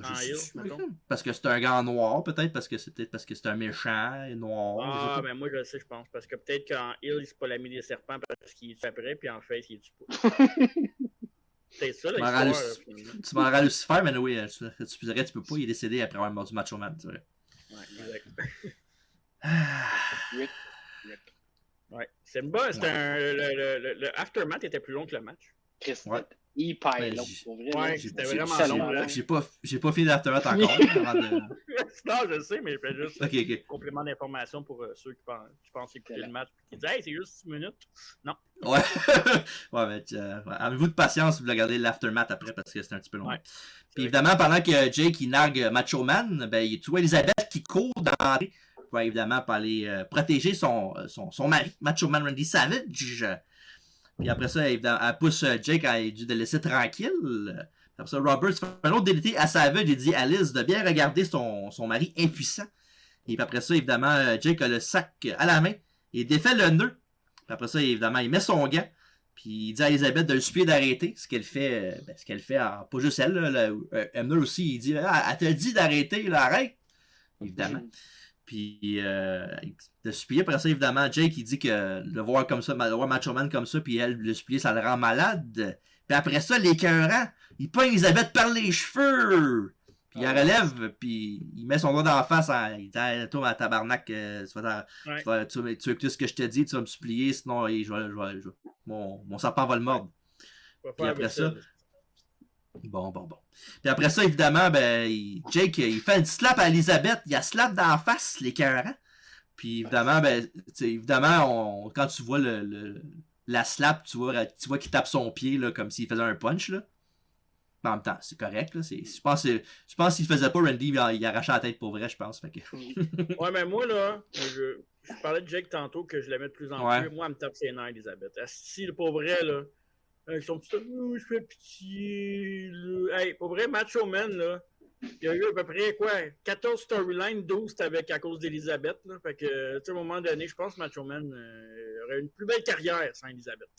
en heel, mettons. Parce que c'est un gant noir, peut-être, parce que c'est un méchant noir. Ah, ben moi, je le sais, je pense. Parce que peut-être qu'en heel, il se pas l'ami des serpents parce qu'il est après, puis en face, il est du pas. C'est ça, là, tu m'en rends Lucifer, mais oui, tu peux pas, il est décédé après avoir mordu Macho Man, c'est vrai. Ouais, exact. Ouais. C'est bon, le aftermath était plus long que le match. Chris, hyper long, pour vrai. Ouais, c'était vraiment long. J'ai pas fini l'aftermath encore. Non, je sais, mais je fais juste un complément d'information pour ceux qui pensent écouter le match et qui disent « Hey, c'est juste 6 minutes. » Non. Ouais. Mais avez-vous de patience, vous regardez l'aftermath après parce que c'est un petit peu long. Ouais. Puis évidemment, pendant que Jake il nargue Macho Man, tu vois Elisabeth qui court dans l'entrée pour évidemment pour aller protéger son mari, Macho Man Randy Savage. Puis après ça, évidemment, elle pousse Jake à lui de le laisser tranquille. Après ça, Roberts fait un autre DDT à Savage et dit à Liz de bien regarder son mari impuissant. Et puis après ça, évidemment, Jake a le sac à la main et défait le nœud. Puis après ça, évidemment, il met son gant. Puis il dit à Elisabeth de le supplier d'arrêter. Ce qu'elle fait, pas juste elle. Emner aussi, il dit elle t'a dit d'arrêter, là, arrête. Évidemment. Puis de supplier, après ça, évidemment, Jake, il dit que le voir comme ça, le voir Macho Man comme ça, puis elle, le supplier, ça le rend malade. Puis après ça, l'écœurant, il pogne Elisabeth par les cheveux. Puis il la relève, puis il met son doigt dans la face. Il dit toi, ma tabarnak, tu vas écouter ce que je te dis, tu vas me supplier, sinon mon serpent va le mordre. Puis après ça. Bon. Puis après ça, évidemment, Jake, il fait une slap à Elisabeth. Il a slap dans la face, l'écœurant. Puis évidemment, quand tu vois la slap, tu vois qu'il tape son pied là, comme s'il faisait un punch. Là. En même temps, c'est correct. Là. Je pense qu'il faisait pas, Randy, il arrachait la tête pour vrai, je pense. Fait que... Ouais, mais moi, là, je parlais de Jake tantôt que je l'aimais de plus en plus. Moi, elle me tape ses nerfs, Elisabeth. Si, pour vrai, là, ils sont petits, je fais pitié. Là. Hey, pour vrai, Macho Man, là, Il y a eu à peu près, 14 storylines, 12 c'était à cause d'Elizabeth. Là. Fait que, tu sais, à un moment donné, je pense que Macho Man aurait une plus belle carrière sans Elizabeth.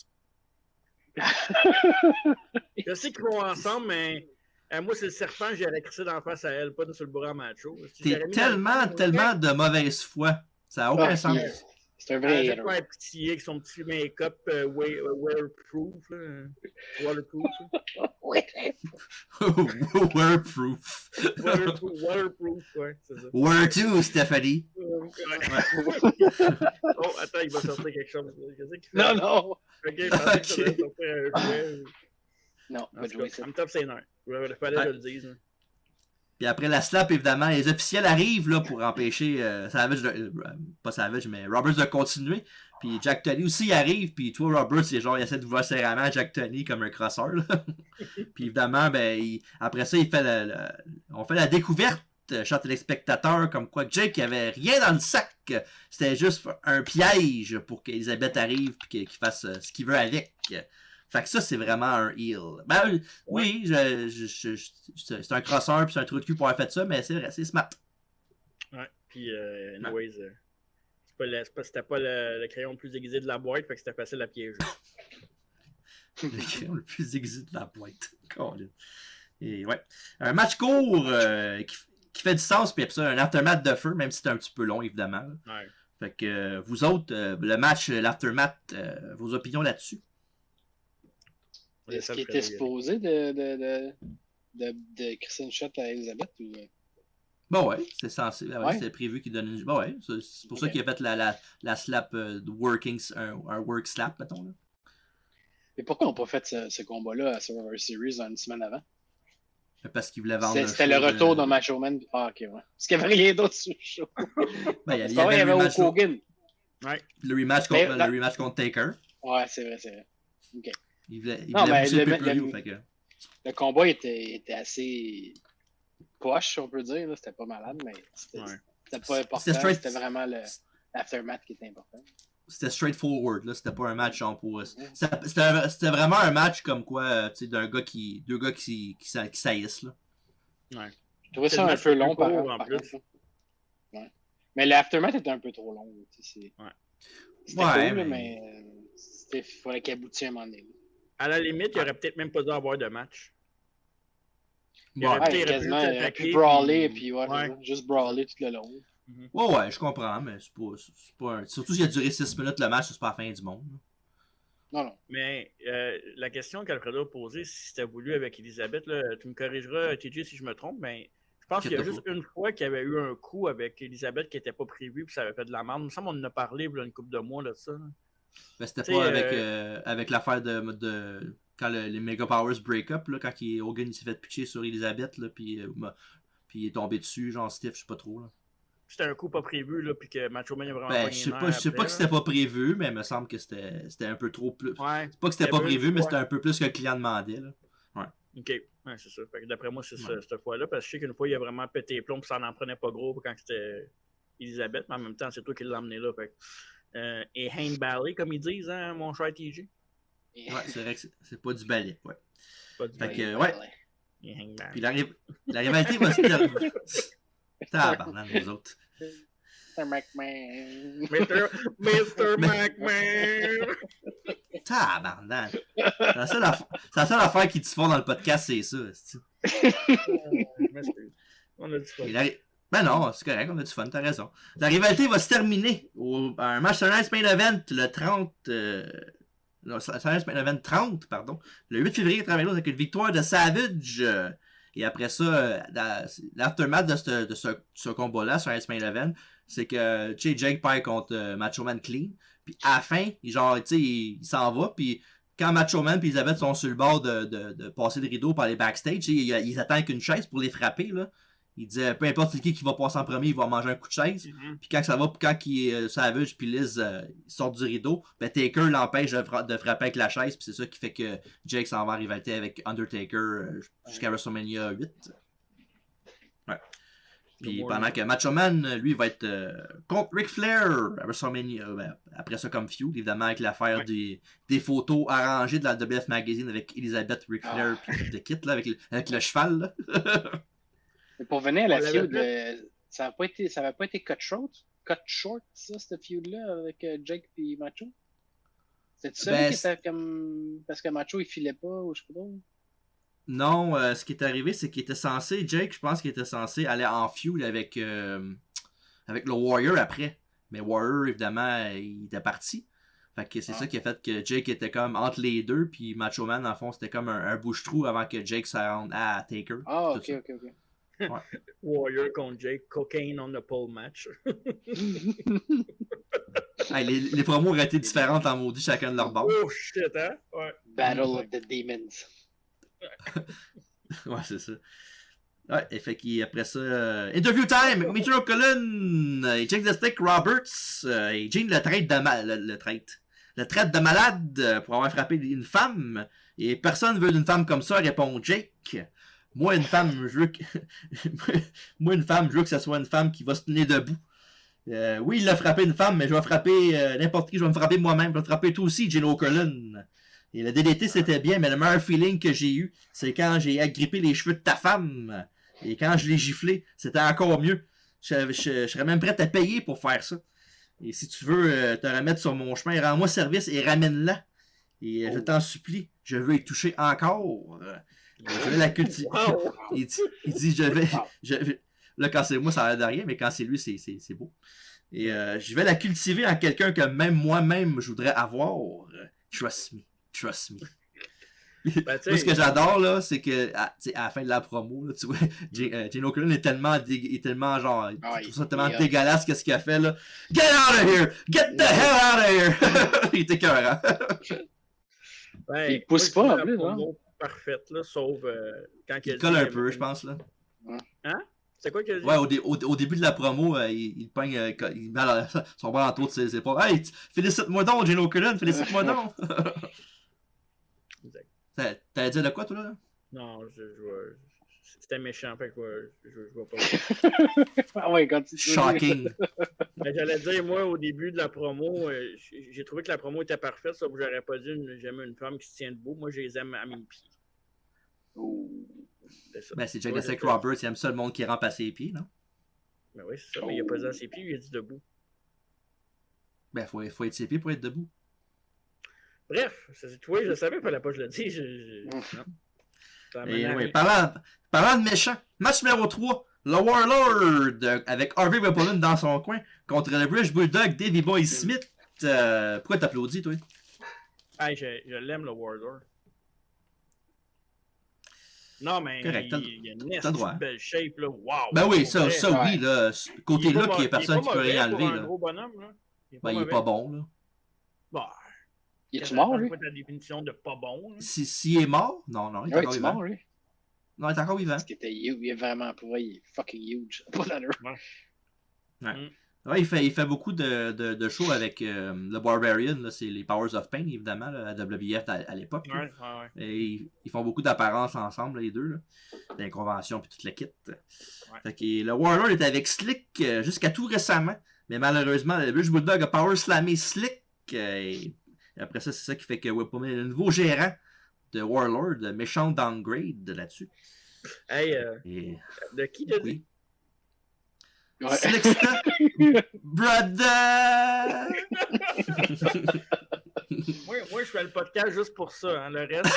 Je sais qu'ils vont ensemble, mais moi, c'est le serpent, j'irais crisser d'en face à elle, pas sur le bras macho. T'es tellement de mauvaise foi. Ça n'a aucun sens. C'est un vrai héros. Un petit avec son petit make-up waterproof. Waterproof. Waterproof. Waterproof, ouais, c'est ça. Where to, Stephanie? Oh, attends, il va sortir quelque chose. Qu'est-ce qu'il fait? Non. Ok, je pensais que ça allait sortir un jouet. Non, pas de jouer ça. I'm top scénaire. Il fallait que je le dise. Puis après la slap, évidemment, les officiels arrivent là, pour empêcher Savage, pas Savage, mais Roberts de continuer. Puis Jack Tunney aussi arrive, puis toi, Roberts, il essaie de voir serrament Jack Tunney comme un crosseur. Puis évidemment, après ça, on fait la découverte, chers téléspectateurs, comme quoi Jake avait rien dans le sac. C'était juste un piège pour qu'Elizabeth arrive et qu'il fasse ce qu'il veut avec. Fait que ça, c'est vraiment un heel. Oui, c'est un crosseur puis c'est un trou de cul pour avoir fait ça, mais c'est vrai, c'est smart. Ouais, puis anyways, c'était pas le crayon le plus aiguisé de la boîte, fait que c'était facile à piéger. Le crayon le plus aiguisé de la boîte. Et ouais. Un match court qui fait du sens, puis ça, un aftermath de feu, même si c'est un petit peu long, évidemment. Ouais. Fait que vous autres, le match, l'aftermath, vos opinions là-dessus? Est-ce qu'il était supposé de Kristen Schott à Elizabeth ou... Bon ouais, c'était censé. C'était prévu qu'il donne une... Bon ouais, c'est pour ça qu'il a fait la slap un work slap, mettons. Là. Mais pourquoi on n'a pas fait ce combat-là à Survivor Series une semaine avant? Parce qu'il voulait vendre C'était le retour de Macho Man. Ah, ok, ouais. Parce qu'il n'y avait rien d'autre sur le show. Il y avait Hulk Hogan. Ouais. Le rematch contre Taker. Ouais, c'est vrai. Ok. Il voulait pousser le pay-per-view. Le combat était assez poche, on peut dire. C'était pas malade, mais c'était pas important. C'était vraiment l'aftermath qui était important. C'était straightforward, là. C'était pas un match pour. C'était vraiment un match comme quoi, tu sais, deux gars qui saillissent, là. Ouais. Je trouvais ça un peu long par contre. Ouais. Mais l'aftermath était un peu trop long. C'était cool, mais il fallait qu'il aboutisse à un moment donné. À la limite, il aurait peut-être même pas dû avoir de match. Il aurait quasiment pu brawler, puis juste brawler tout le long. Ouais, je comprends, mais c'est pas surtout s'il a duré 6 minutes le match, c'est pas la fin du monde. Non. Mais la question qu'Alfredo a posée, si c'était voulu avec Elizabeth, là, tu me corrigeras, TJ, si je me trompe, mais je pense qu'il y a juste une fois qu'il y avait eu un coup avec Elizabeth qui n'était pas prévu, puis ça avait fait de la merde. Il me semble qu'on en a parlé une couple de mois là, de ça. Ben, c'était pas avec l'affaire de quand les Mega Powers break up, là, quand Hogan s'est fait pitcher sur Elizabeth, là, puis il est tombé dessus, genre Steve, je sais pas trop. Là. C'était un coup pas prévu, là, puis que Macho Man a vraiment je sais pas que c'était pas prévu, mais il me semble que c'était un peu trop plus. Ouais, c'est pas que c'était pas prévu, mais c'était un peu plus que le client demandait. Là. Ouais. Ok, ouais, c'est ça. Fait que d'après moi, c'est cette fois-là, parce que je sais qu'une fois, il a vraiment pété les plombs, puis ça n'en prenait pas gros quand c'était Elizabeth, mais en même temps, c'est toi qui l'as emmené là. Fait et Hand Ballet, comme ils disent, hein, mon cher TJ. Ouais, c'est vrai que c'est pas du ballet. Ouais. Pas du ballet. Fait que, ouais. Puis la rivalité va se terminer. Tabarnak, nous autres. Mr. McMahon. Mr. McMahon. Tabarnak. C'est la seule affaire qui te font dans le podcast, c'est ça. On a du fun. Ben non, c'est correct, on a du fun, t'as raison. La rivalité va se terminer un match Sunrise Main Event le 30. Sunrise Main Event 30, pardon. Le 8 février 92 avec une victoire de Savage. Et après ça, l'aftermath de ce combat-là, Sunrise Main Event, c'est que Jake perd contre Macho Man Clean. Puis à la fin, il s'en va. Puis quand Macho Man et Elizabeth sont sur le bord de passer le rideau par les backstage, ils attendent qu'une chaise pour les frapper, là. Il disait, peu importe qui va passer en premier, il va manger un coup de chaise. Puis quand ça va, Savage puis Liz sortent du rideau, Taker l'empêche de frapper avec la chaise. Puis c'est ça qui fait que Jake s'en va en rivalité avec Undertaker jusqu'à WrestleMania 8. Ouais. Puis pendant que Macho Man, lui, va être contre Ric Flair à WrestleMania. Après ça, comme feud, évidemment, avec l'affaire des photos arrangées de la WF Magazine avec Elizabeth, Ric Flair, puis The Kit, là, avec le cheval. Là. Mais pour venir à la feud, ça n'avait pas été cut short, ça, cette feud-là, avec Jake et Macho? C'était ça qui était comme... Parce que Macho, il filait pas, ou je sais pas. Non, ce qui est arrivé, c'est qu'il était censé... Jake, je pense qu'il était censé aller en feud avec le Warrior après. Mais Warrior, évidemment, il était parti. Fait que c'est ça qui a fait que Jake était comme entre les deux, puis Macho Man, en fond, c'était comme un bouche-trou avant que Jake se rende à Taker. Ah, ok. Ouais. Warrior contre Jake, cocaine on the pole match. Hey, les promos auraient été différentes en maudit chacun de leur bord. Oh shit, hein? Ouais. Battle of the Demons. Ouais, c'est ça. Ouais, et fait qu'après ça, interview time! Mitchell Cullen, Jake the Stick Roberts, et Gene le traite de malade pour avoir frappé une femme. Et personne veut d'une femme comme ça, répond Jake. Moi, une femme, je veux que ce soit une femme qui va se tenir debout. Oui, il a frappé une femme, mais je vais frapper n'importe qui. Je vais me frapper moi-même. Je vais te frapper toi aussi, Gene Cullen. Et le DDT, c'était bien, mais le meilleur feeling que j'ai eu, c'est quand j'ai agrippé les cheveux de ta femme. Et quand je l'ai giflé, c'était encore mieux. Je serais même prêt à payer pour faire ça. Et si tu veux te remettre sur mon chemin, rends-moi service et ramène-la. Et je t'en supplie, je veux y toucher encore. Je vais la cultiver. Il dit, je vais... Là, quand c'est moi, ça a l'air de rien, mais quand c'est lui, c'est beau. Et je vais la cultiver en quelqu'un que même moi-même, je voudrais avoir. Trust me. Ben, moi, ce que j'adore, là, c'est que à la fin de la promo, là, tu vois, Gene Cullen est tellement genre, il trouve ça tellement dégueulasse qu'est-ce qu'il a fait, là. Get out of here! Get the hell out of here! Il était écœurant. Ben, il pousse pas, en plus, non? Parfaite, là, sauf quand il colle un peu, je pense, là. Hein? C'est quoi qu'il a dit? Ouais, au début de la promo, il pogne, il met son bras autour de ses épaules. Hey, félicite-moi donc, Gene Cullen, félicite-moi donc! T'allais dire de quoi, toi, là? Non, c'était méchant, fait que je vois pas. Ah ouais, quand tu Shocking! Mais j'allais dire, moi, au début de la promo, j'ai trouvé que la promo était parfaite, sauf que j'aurais pas dit j'aime une femme qui se tient debout. Moi, je les aime à mes pieds. Ben, c'est Jake the Stick Roberts, il aime ça le monde qui rampe à ses pieds, non? Ben oui, c'est ça, mais il a pas dit à ses pieds, il a dit debout. Ben, faut être ses pieds pour être debout. Bref, tu vois, je savais qu'il fallait pas que je le dise. Oui, parlant de méchant, match numéro 3, le Warlord avec Harvey Webber dans son coin contre le British Bulldog Davey Boy Smith. Pourquoi t'applaudis, toi? Hey, je l'aime, le Warlord. Non, mais correct, il y a une belle shape, là. Wow! Ben oui, ça oui, là. Côté-là, qu'il y a personne qui peut rien enlever. Là. Gros bonhomme, là. Il est pas bon, là. Bah. Il est mort, lui? C'est ta définition de pas bon? S'il est mort? Non, il est encore vivant. Mort, lui? Non, il est encore vivant. Parce qu'il était huge, il est vraiment pour vrai, il est fucking huge. Pas d'allure. Ouais, il fait beaucoup de shows avec le Barbarian, là, c'est les Powers of Pain, évidemment, là, à WWF à l'époque. Ouais. Et ils font beaucoup d'apparences ensemble, les deux, là, dans les conventions puis toute la kit. Fait que le Warlord était avec Slick jusqu'à tout récemment, mais malheureusement, le British Bulldog a power slammé Slick. Et après ça, c'est ça qui fait que le nouveau gérant de Warlord, le méchant downgrade là-dessus. Hey, de qui t'as dit? Ouais. Slickster, brother! moi, je fais le podcast juste pour ça, hein, le reste.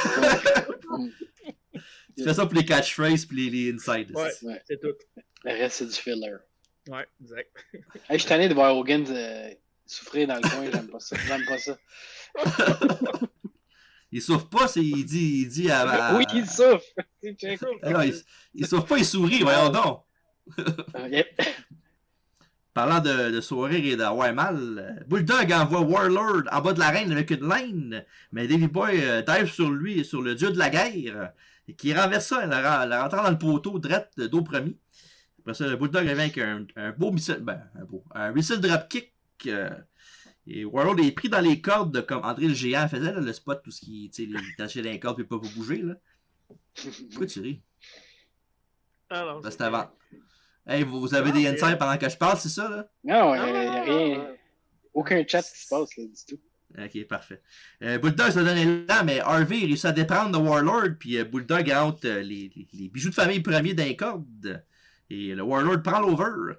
Tu fais ça pour les catchphrases et les insides. Ouais, c'est tout. Le reste, c'est du filler. Ouais, exact. Hey, je suis tanné de voir Hogan souffrir dans le coin, j'aime pas ça. Il souffre pas, il dit à... Oui, il souffre! Non, il souffre pas, il sourit, voyons donc! Parlant de sourire et d'avoir mal, Bulldog envoie Warlord en bas de l'arène avec une laine, mais Davey Boy dive sur lui, sur le dieu de la guerre, et qui renverse ça, la rentrant dans le poteau, drette dos premier. Après ça, le Bulldog revient avec un beau missile, un missile dropkick, et Warlord est pris dans les cordes comme André le Géant faisait, là, le spot, tout ce qui, tu sais, il tâchait dans les cordes et pas bouger, là. Pourquoi tu ris? Alors, c'était avant. Hey, vous avez des insights pendant que je parle, c'est ça, là? Non, il n'y a rien. Aucun chat qui se passe, là, du tout. Ok, parfait. Bulldog se donne là, mais Harvey réussit à déprendre le Warlord, puis Bulldog rentre les bijoux de famille premiers d'un corde. Et le Warlord prend l'over.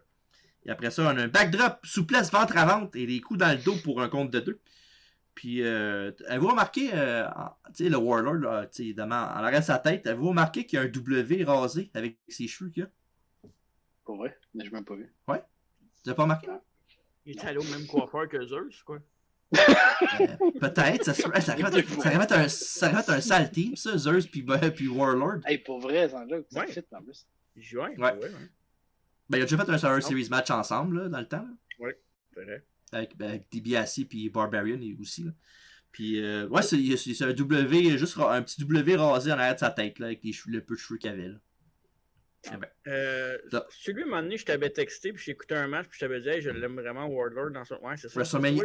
Et après ça, on a un backdrop, souplesse, ventre à ventre et des coups dans le dos pour un compte de 2. Puis, avez-vous remarqué, tu sais, le Warlord, là, évidemment, en arrière de sa tête, avez-vous remarqué qu'il y a un W rasé avec ses cheveux qu'il y a? Pour vrai? Mais je m'ai pas vu. Ouais. Tu l'as pas remarqué? Il est allé au même coiffeur que Zeus, quoi. Peut-être, ça aurait être un sale team, ça, Zeus puis Warlord. Hey, pour vrai, sans joke, ça Ouais. fit en plus. Juin, Ouais. ouais. Ben, ils ont déjà fait un Survivor Series match ensemble, là, dans le temps. Là. Ouais, c'est vrai. Avec DiBiase puis Barbarian aussi. Là. Puis, ouais, c'est un W, juste un petit W rasé en arrière de sa tête, là, avec le peu de cheveux qu'il avait. Là. Celui, à un moment donné, je t'avais texté, puis j'ai écouté un match, puis je t'avais dit, hey, je l'aime vraiment, Warlord, dans son. Ouais, c'est ça. WrestleMania,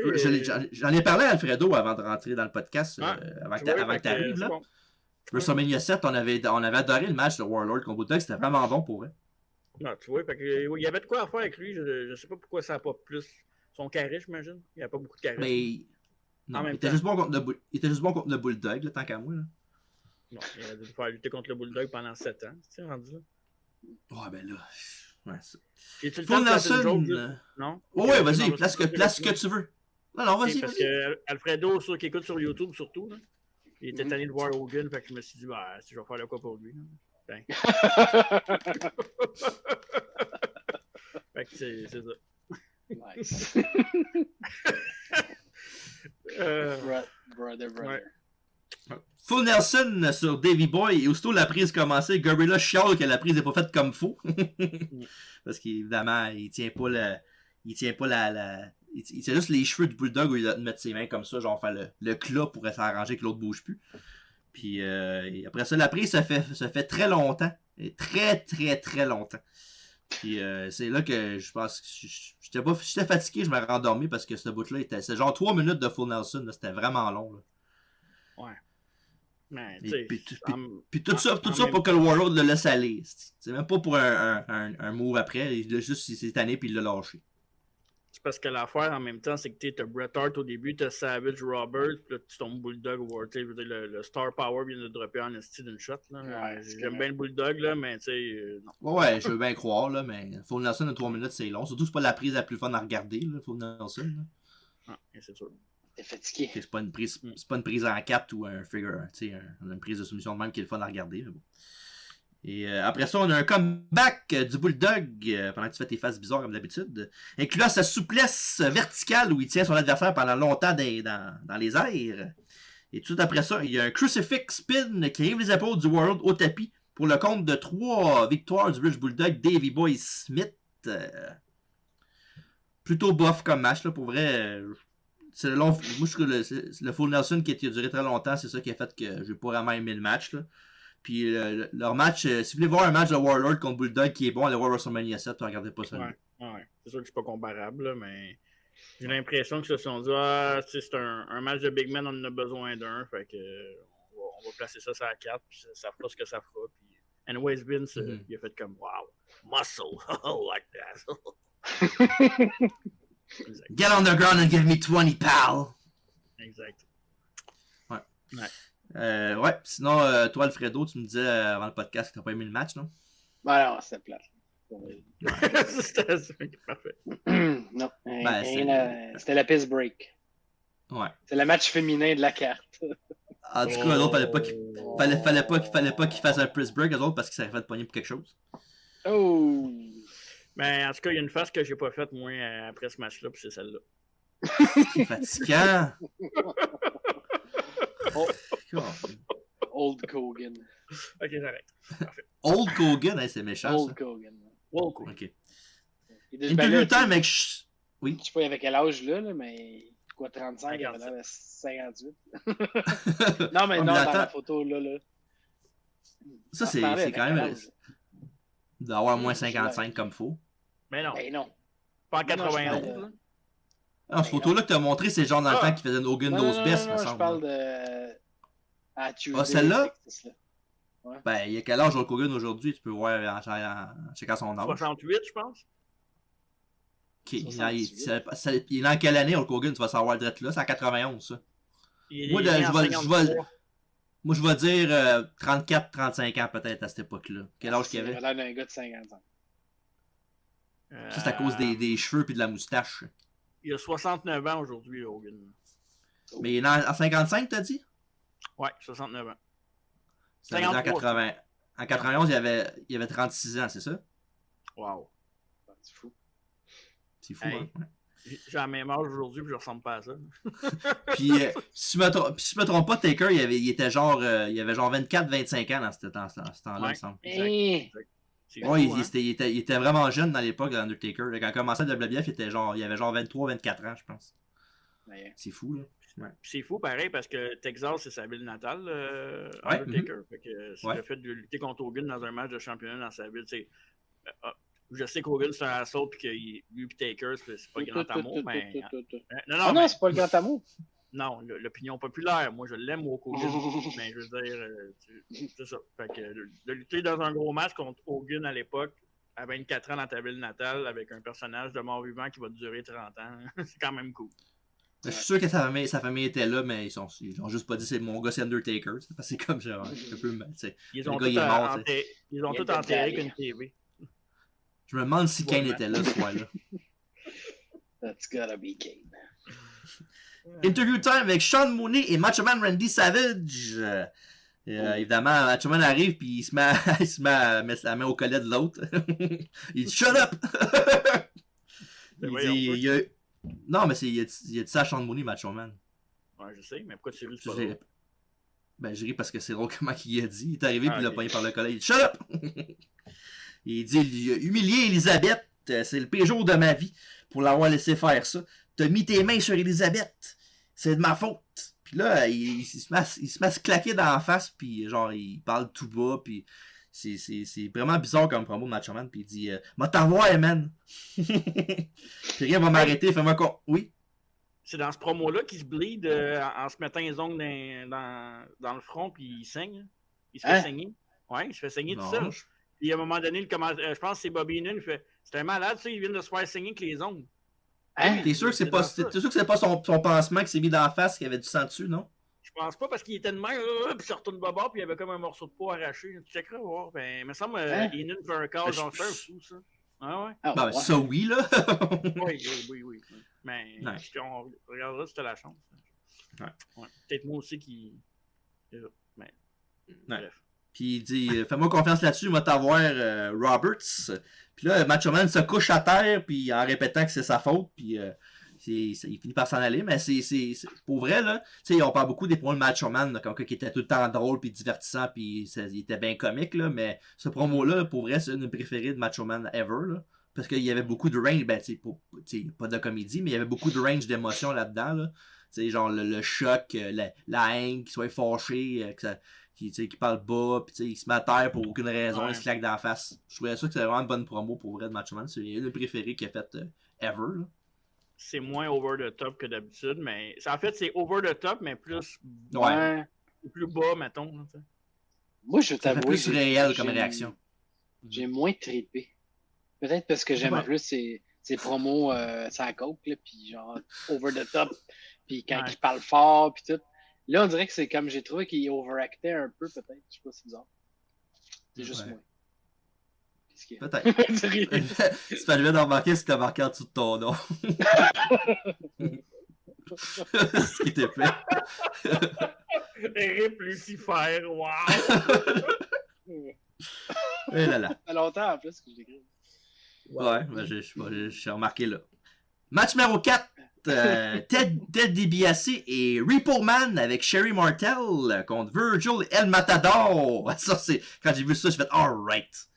j'en ai parlé à Alfredo avant de rentrer dans le podcast, avant que tu arrives. Là. Bon. WrestleMania 7, on avait adoré le match de Warlord contre Bulldog, c'était vraiment bon pour eux. Non, tu vois, il y avait de quoi à faire avec lui, je sais pas pourquoi ça n'a pas plus. Son charisme, j'imagine. Il n'y a pas beaucoup de charisme. Mais. Non, il était juste bon contre le Bulldog, là, tant qu'à moi. Là. Non, il a dû faire lutter contre le Bulldog pendant 7 ans, tu sais, rendu là. Ouais, ben là. Ouais, ça. Paul Nelson. Non? Ouais, vas-y, place ce que tu veux. Non, vas-y. Parce que Alfredo, ceux qui écoutent sur YouTube surtout, là, il était tanné de voir Hogan, fait que je me suis dit, bah, si je vais faire le quoi pour lui. Ben. Fait que c'est ça. Nice. Brother. Ouais. Full Nelson sur Davey Boy, et aussitôt la prise commençait, Gorilla chiale que la prise n'est pas faite comme faux. Parce qu'évidemment, il tient pas il tient juste les cheveux du Bulldog où il va mettre ses mains comme ça, genre faire le clat pour s'arranger que l'autre bouge plus. Puis après ça, la prise ça fait très longtemps. Et très, très, très longtemps. Puis c'est là que je pense que j'étais fatigué, je me rendormi parce que ce bout-là c'est genre 3 minutes de Full Nelson, là, c'était vraiment long. Là. Ouais. Mais, puis tout ça pour que le Warlord le laisse aller. C'est même pas pour un move après, il a juste s'est tanné puis il l'a lâché. C'est parce que l'affaire en même temps, c'est que t'as Bret Hart au début, t'as Savage Roberts, puis là tu tombes Bulldog ou le Star Power vient de dropper en esti d'une shot. Là. Ouais, j'aime bien le Bulldog, là, mais tu sais. Non. Ouais, je veux bien croire, là, mais Full Nelson de 3 minutes, c'est long. Surtout, c'est pas la prise la plus fun à regarder, là, Full Nelson. Là. Ah, c'est sûr. T'es fatigué. C'est pas une prise en 4 ou un figure, tu sais, une prise de soumission de même qui est le fun à regarder. Mais bon. Et après ça, on a un comeback du Bulldog pendant que tu fais tes faces bizarres comme d'habitude, incluant sa souplesse verticale où il tient son adversaire pendant longtemps dans les airs. Et tout après ça, il y a un crucifix spin qui arrive les épaules du World au tapis pour le compte de 3 victoires du British Bulldog Davey Boy Smith. Plutôt bof comme match, là, pour vrai. C'est long. Moi, je trouve le Full Nelson qui a duré très longtemps, c'est ça qui a fait que j'ai pas vraiment aimé le match. Là. Puis leur match, si vous voulez voir un match de Warlord contre Bulldog qui est bon, allez voir WrestleMania 7, regardez pas ça. Ouais. C'est sûr que c'est pas comparable, là, mais j'ai l'impression que se sont dit, c'est un match de Big Man, on en a besoin d'un, fait que on va placer ça sur la carte, puis ça fera ce que ça fera. Puis anyways, Vince, il a fait comme, wow, muscle, like that. Get on the ground and give me 20, pal. Exact. Ouais, sinon, toi, Alfredo, tu me disais avant le podcast que t'as pas aimé le match, non? Ben non, c'était plate. C'était parfait. Non, c'était la piss break. Ouais. C'est le match féminin de la carte. Ah, du coup, eux autres, fallait pas qu'ils fassent un piss break, eux autres, parce qu'ils s'auraient fait pogner pour quelque chose. Oh! Ben, en tout cas, il y a une phase que j'ai pas faite, moi, après ce match-là, puis c'est celle-là. C'est fatigant. Old Kogan. Ok, j'arrête. Parfait. Old Kogan, hein, c'est méchant. Old ça. Kogan. Old Kogan. Ok. Interview time avec. Oui. Je sais pas, il avait quel âge là, mais. Quoi, 35, il avait 58. Non, mais non, dans la photo là. Ça, c'est quand même. D'avoir moins 55 comme faux. Mais non. Ben non. Pas en 91, là. Ah, cette photo-là que tu as montré, c'est le genre dans le temps qui faisait une Hogan Nose Best, me semble. Je parle de. Ah, celle-là? Ouais. Ben, il y a quel âge Hulk Hogan aujourd'hui? Tu peux voir en checkant son âge. 68, je pense. Ok, il est dans quelle année Hulk Hogan? Tu vas savoir le direct là. C'est en 91, ça. Moi, je vais dire 34-35 ans peut-être à cette époque-là. Quel âge qu'il avait? Il avait l'air d'un gars de 50 ans. Ça, c'est à cause des cheveux et de la moustache. Il a 69 ans aujourd'hui, Hogan. Mais il est en 55, t'as dit? Ouais, 69 ans. Ça veut dire en 80. En 91, il avait 36 ans, c'est ça? Wow. C'est fou. C'est fou, hein? J'ai la même âge aujourd'hui et je ressemble pas à ça. Puis, si je me trompe pas, Taker, il avait genre 24-25 ans dans ce temps-là, il me semble. Ouais, il était vraiment jeune dans l'époque de l'Undertaker. Quand il commençait à WWF, il avait genre 23-24 ans, je pense. Ouais. C'est fou, là. Ouais. C'est fou, pareil, parce que Texas, c'est sa ville natale, Undertaker. Fait que le fait de lutter contre Hogan dans un match de championnat dans sa ville, je sais qu'Hogan, c'est un assaut, puis que lui et Taker, c'est pas le grand amour, mais... Non, c'est pas le grand amour. Non, l'opinion populaire, moi je l'aime au Hogan, mais je veux dire, c'est ça. Fait que de lutter dans un gros match contre Hogan à l'époque, à 24 ans dans ta ville natale, avec un personnage de mort-vivant qui va durer 30 ans, c'est quand même cool. Je suis sûr que sa famille était là, mais ils ont juste pas dit c'est mon gars, c'est Undertaker. C'est comme genre un peu. Ils ont tout enterré avec une TV. Je me demande si Kane était là ce soir-là. That's gotta be Kane. Interview time avec Sean Mooney et Macho Man Randy Savage. Évidemment, Macho Man arrive puis il se met à mettre la main au collet de l'autre. Il dit Shut up! Il dit non, mais il a dit ça à Sean Mooney, Macho Man. Ouais, je sais, mais pourquoi tu ris pas? Ben, je ris parce que c'est drôle comment il a dit. Il est arrivé puis il l'a pogné par le collet. Il dit Shut up! Il dit il a humilié Elisabeth. C'est le pire jour de ma vie pour l'avoir laissé faire ça. T'as mis tes mains sur Elisabeth. C'est de ma faute. Puis là, il se met à se claquer dans la face, puis genre, il parle tout bas, puis c'est vraiment bizarre comme promo de Macho Man, puis il dit « Va t'avoir, man! » Puis rien va m'arrêter, fais-moi quoi. Oui? C'est dans ce promo-là qu'il se bleed en se mettant les ongles dans le front, puis il saigne. Il se fait saigner. Ouais, il se fait saigner tout seul. Puis à un moment donné, je pense que c'est Bobby Heenan, il fait « C'est un malade, ça, il vient de se faire saigner avec les ongles. » T'es sûr que c'est pas son pansement qui s'est mis dans la face qui avait du sang dessus, non? Je pense pas parce qu'il était de même, puis ça retourne de bord, puis il y avait comme un morceau de peau arraché. Tu checkeras voir. Ben, il me semble Heenan fait un cas dans le fou, ça. Ah ouais? Ben, ça oui, là. Oui. Mais si on regardera si t'as la chance. Ouais. Peut-être moi aussi qui. Mais. Bref. Puis il dit fais-moi confiance là-dessus, moi t'avoir Roberts. Puis là, Macho Man se couche à terre, puis en répétant que c'est sa faute, puis il finit par s'en aller. Mais c'est pour vrai, là, tu sais, on parle beaucoup des promos de Macho Man, là, comme quoi qui était tout le temps drôle, puis divertissant, puis il était bien comique, là. Mais ce promo-là, pour vrai, c'est une des préférées de Macho Man ever, là. Parce qu'il y avait beaucoup de range, ben, tu sais, pas de comédie, mais il y avait beaucoup de range d'émotion là-dedans, là. Tu sais, genre le choc, la haine, qu'il soit fâché, qui parle bas, puis il se met à terre pour aucune raison, il se claque dans la face. Je trouvais ça que c'était vraiment une bonne promo pour vrai de Macho Man. C'est le préféré qu'il a fait ever. Là. C'est moins over the top que d'habitude, mais en fait, c'est over the top, mais plus plus bas, mettons. Là, moi, je t'avoue. C'est plus réel comme réaction. J'ai moins trippé. Peut-être parce que j'aime plus ces promos ça coke, là, puis genre over the top, puis quand il parle fort, puis tout. Là, on dirait que c'est comme j'ai trouvé qu'il overactait un peu, peut-être. Je sais pas si c'est bizarre. C'est juste moi. Peut-être. C'est pas le de remarquer ce que t'as marqué en dessous de ton nom. Ce qui était fait. Rip Lucifer, wow! Et là là. Ça fait longtemps en plus que je l'écris. Ouais, ben, j'ai remarqué là. Match numéro 4. Ted DiBiase et Repo Man avec Sherry Martel contre Virgil et El Matador. Ça, c'est quand j'ai vu ça, j'ai fait alright.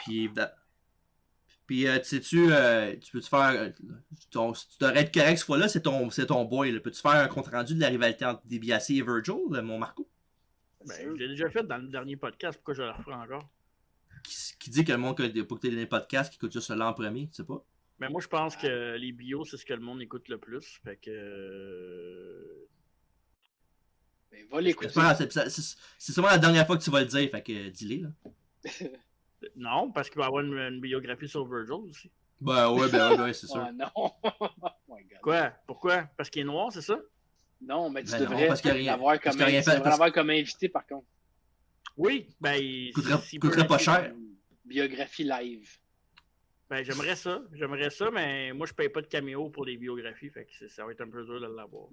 Puis tu peux-tu faire si tu devrais être correct cette fois-là, c'est ton boy. Là. Peux-tu faire un compte rendu de la rivalité entre DiBiase et Virgil, mon Marco? Ben, je l'ai déjà fait dans le dernier podcast, pourquoi je le referai encore? Qui dit que le monde qui n'a pas écouté les podcasts qui écoute juste l'an premier, tu sais pas? Mais moi, je pense que les bios, c'est ce que le monde écoute le plus. Fait que. Ben, va l'écouter. C'est sûrement la dernière fois que tu vas le dire, fait que dis-les, là. Non, parce qu'il va y avoir une biographie sur Virgil aussi. Ben ouais, c'est sûr. Oh non! Oh my God. Quoi? Pourquoi? Parce qu'il est noir, c'est ça? Non, mais tu devrais l'avoir comme invité, par contre. Oui, ben... Coûterait pas cher. Biographie live. Ben, j'aimerais ça, mais moi, je paye pas de caméo pour les biographies, fait que ça va être un peu dur de l'avoir.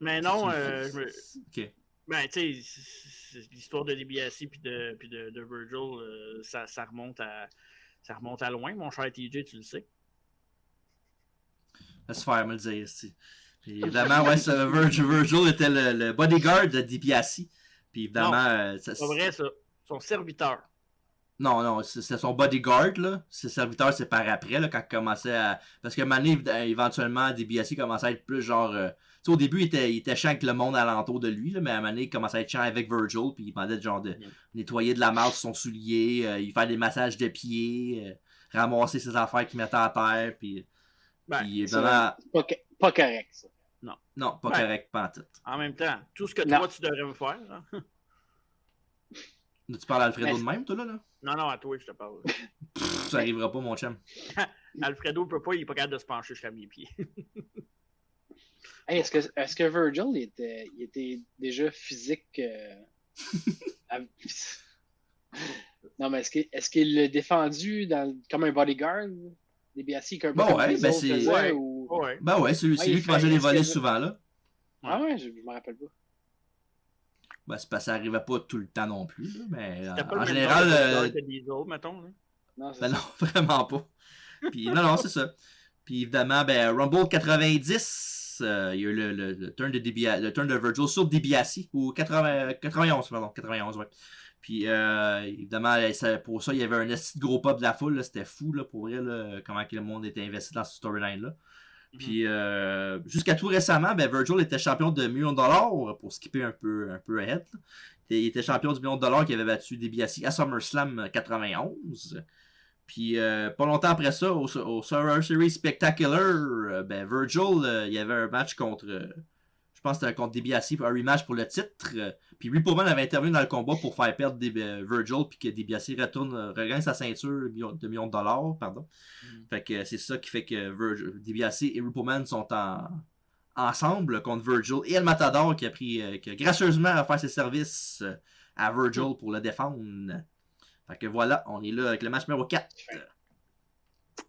Mais non, Ok. ben, tu sais, l'histoire de DiBiase puis de Virgil, ça remonte à loin, mon cher TJ, tu le sais. Laisse faire, me le dire ici. Puis évidemment, ouais, Virgil était le bodyguard de DiBiase. Puis évidemment... c'est pas vrai, ça. Son serviteur. Non, c'est son bodyguard, là. Ses serviteurs, c'est par après, là, quand il commençait à... Parce que Mané, éventuellement, DiBiase commençait à être plus genre... Tu sais, au début, il était chiant avec le monde alentour de lui, là, mais à Mané, il commençait à être chiant avec Virgil, puis il demandait genre de nettoyer de la marde sur son soulier, il faire des massages de pieds, ramasser ses affaires qu'il mettait à terre, puis... puis évidemment... Pas correct, ça. Non, pas correct, pas en tout. En même temps, tout ce que toi, tu devrais me faire, là. Tu parles à Alfredo de même, toi, là? Non, à toi, je te parle. Ça arrivera pas, mon chum. Alfredo peut pas, il est pas capable de se pencher jusqu'à mes pieds. Hey, est-ce que Virgil il était déjà physique Non, mais est-ce qu'il l'a défendu comme un bodyguard? DiBiase comme ouais, ben c'est... Ben ouais, c'est lui qui mangeait les volets souvent, là. Ah ouais, je me rappelle pas. Ben, c'est parce que ça arrivait pas tout le temps non plus, là, mais en général... Non, ben non, vraiment pas. Puis non, c'est ça. Puis évidemment, ben Rumble 90, il y a eu le turn de Virgil sur DiBiase, ou 91, pardon, 91, ouais. Puis évidemment, pour ça, il y avait un gros pop de la foule, c'était fou, là, pour vrai, là, comment que le monde était investi dans ce storyline-là. Puis jusqu'à tout récemment, ben Virgil était champion de $1 million pour skipper un peu ahead. Là. Il était champion du $1 million qui avait battu DiBiase à SummerSlam 91. Puis pas longtemps après ça, au Survivor Series Spectacular, ben Virgil, il y avait un match contre, je pense que c'était contre DiBiase, un rematch pour le titre. Puis Repoman avait intervenu dans le combat pour faire perdre Virgil, puis que DiBiase regagne sa ceinture de $1 million, pardon. Fait que c'est ça qui fait que DiBiase et Repoman sont ensemble contre Virgil et El Matador qui a gracieusement offert ses services à Virgil pour le défendre. Fait que voilà, on est là avec le match numéro 4.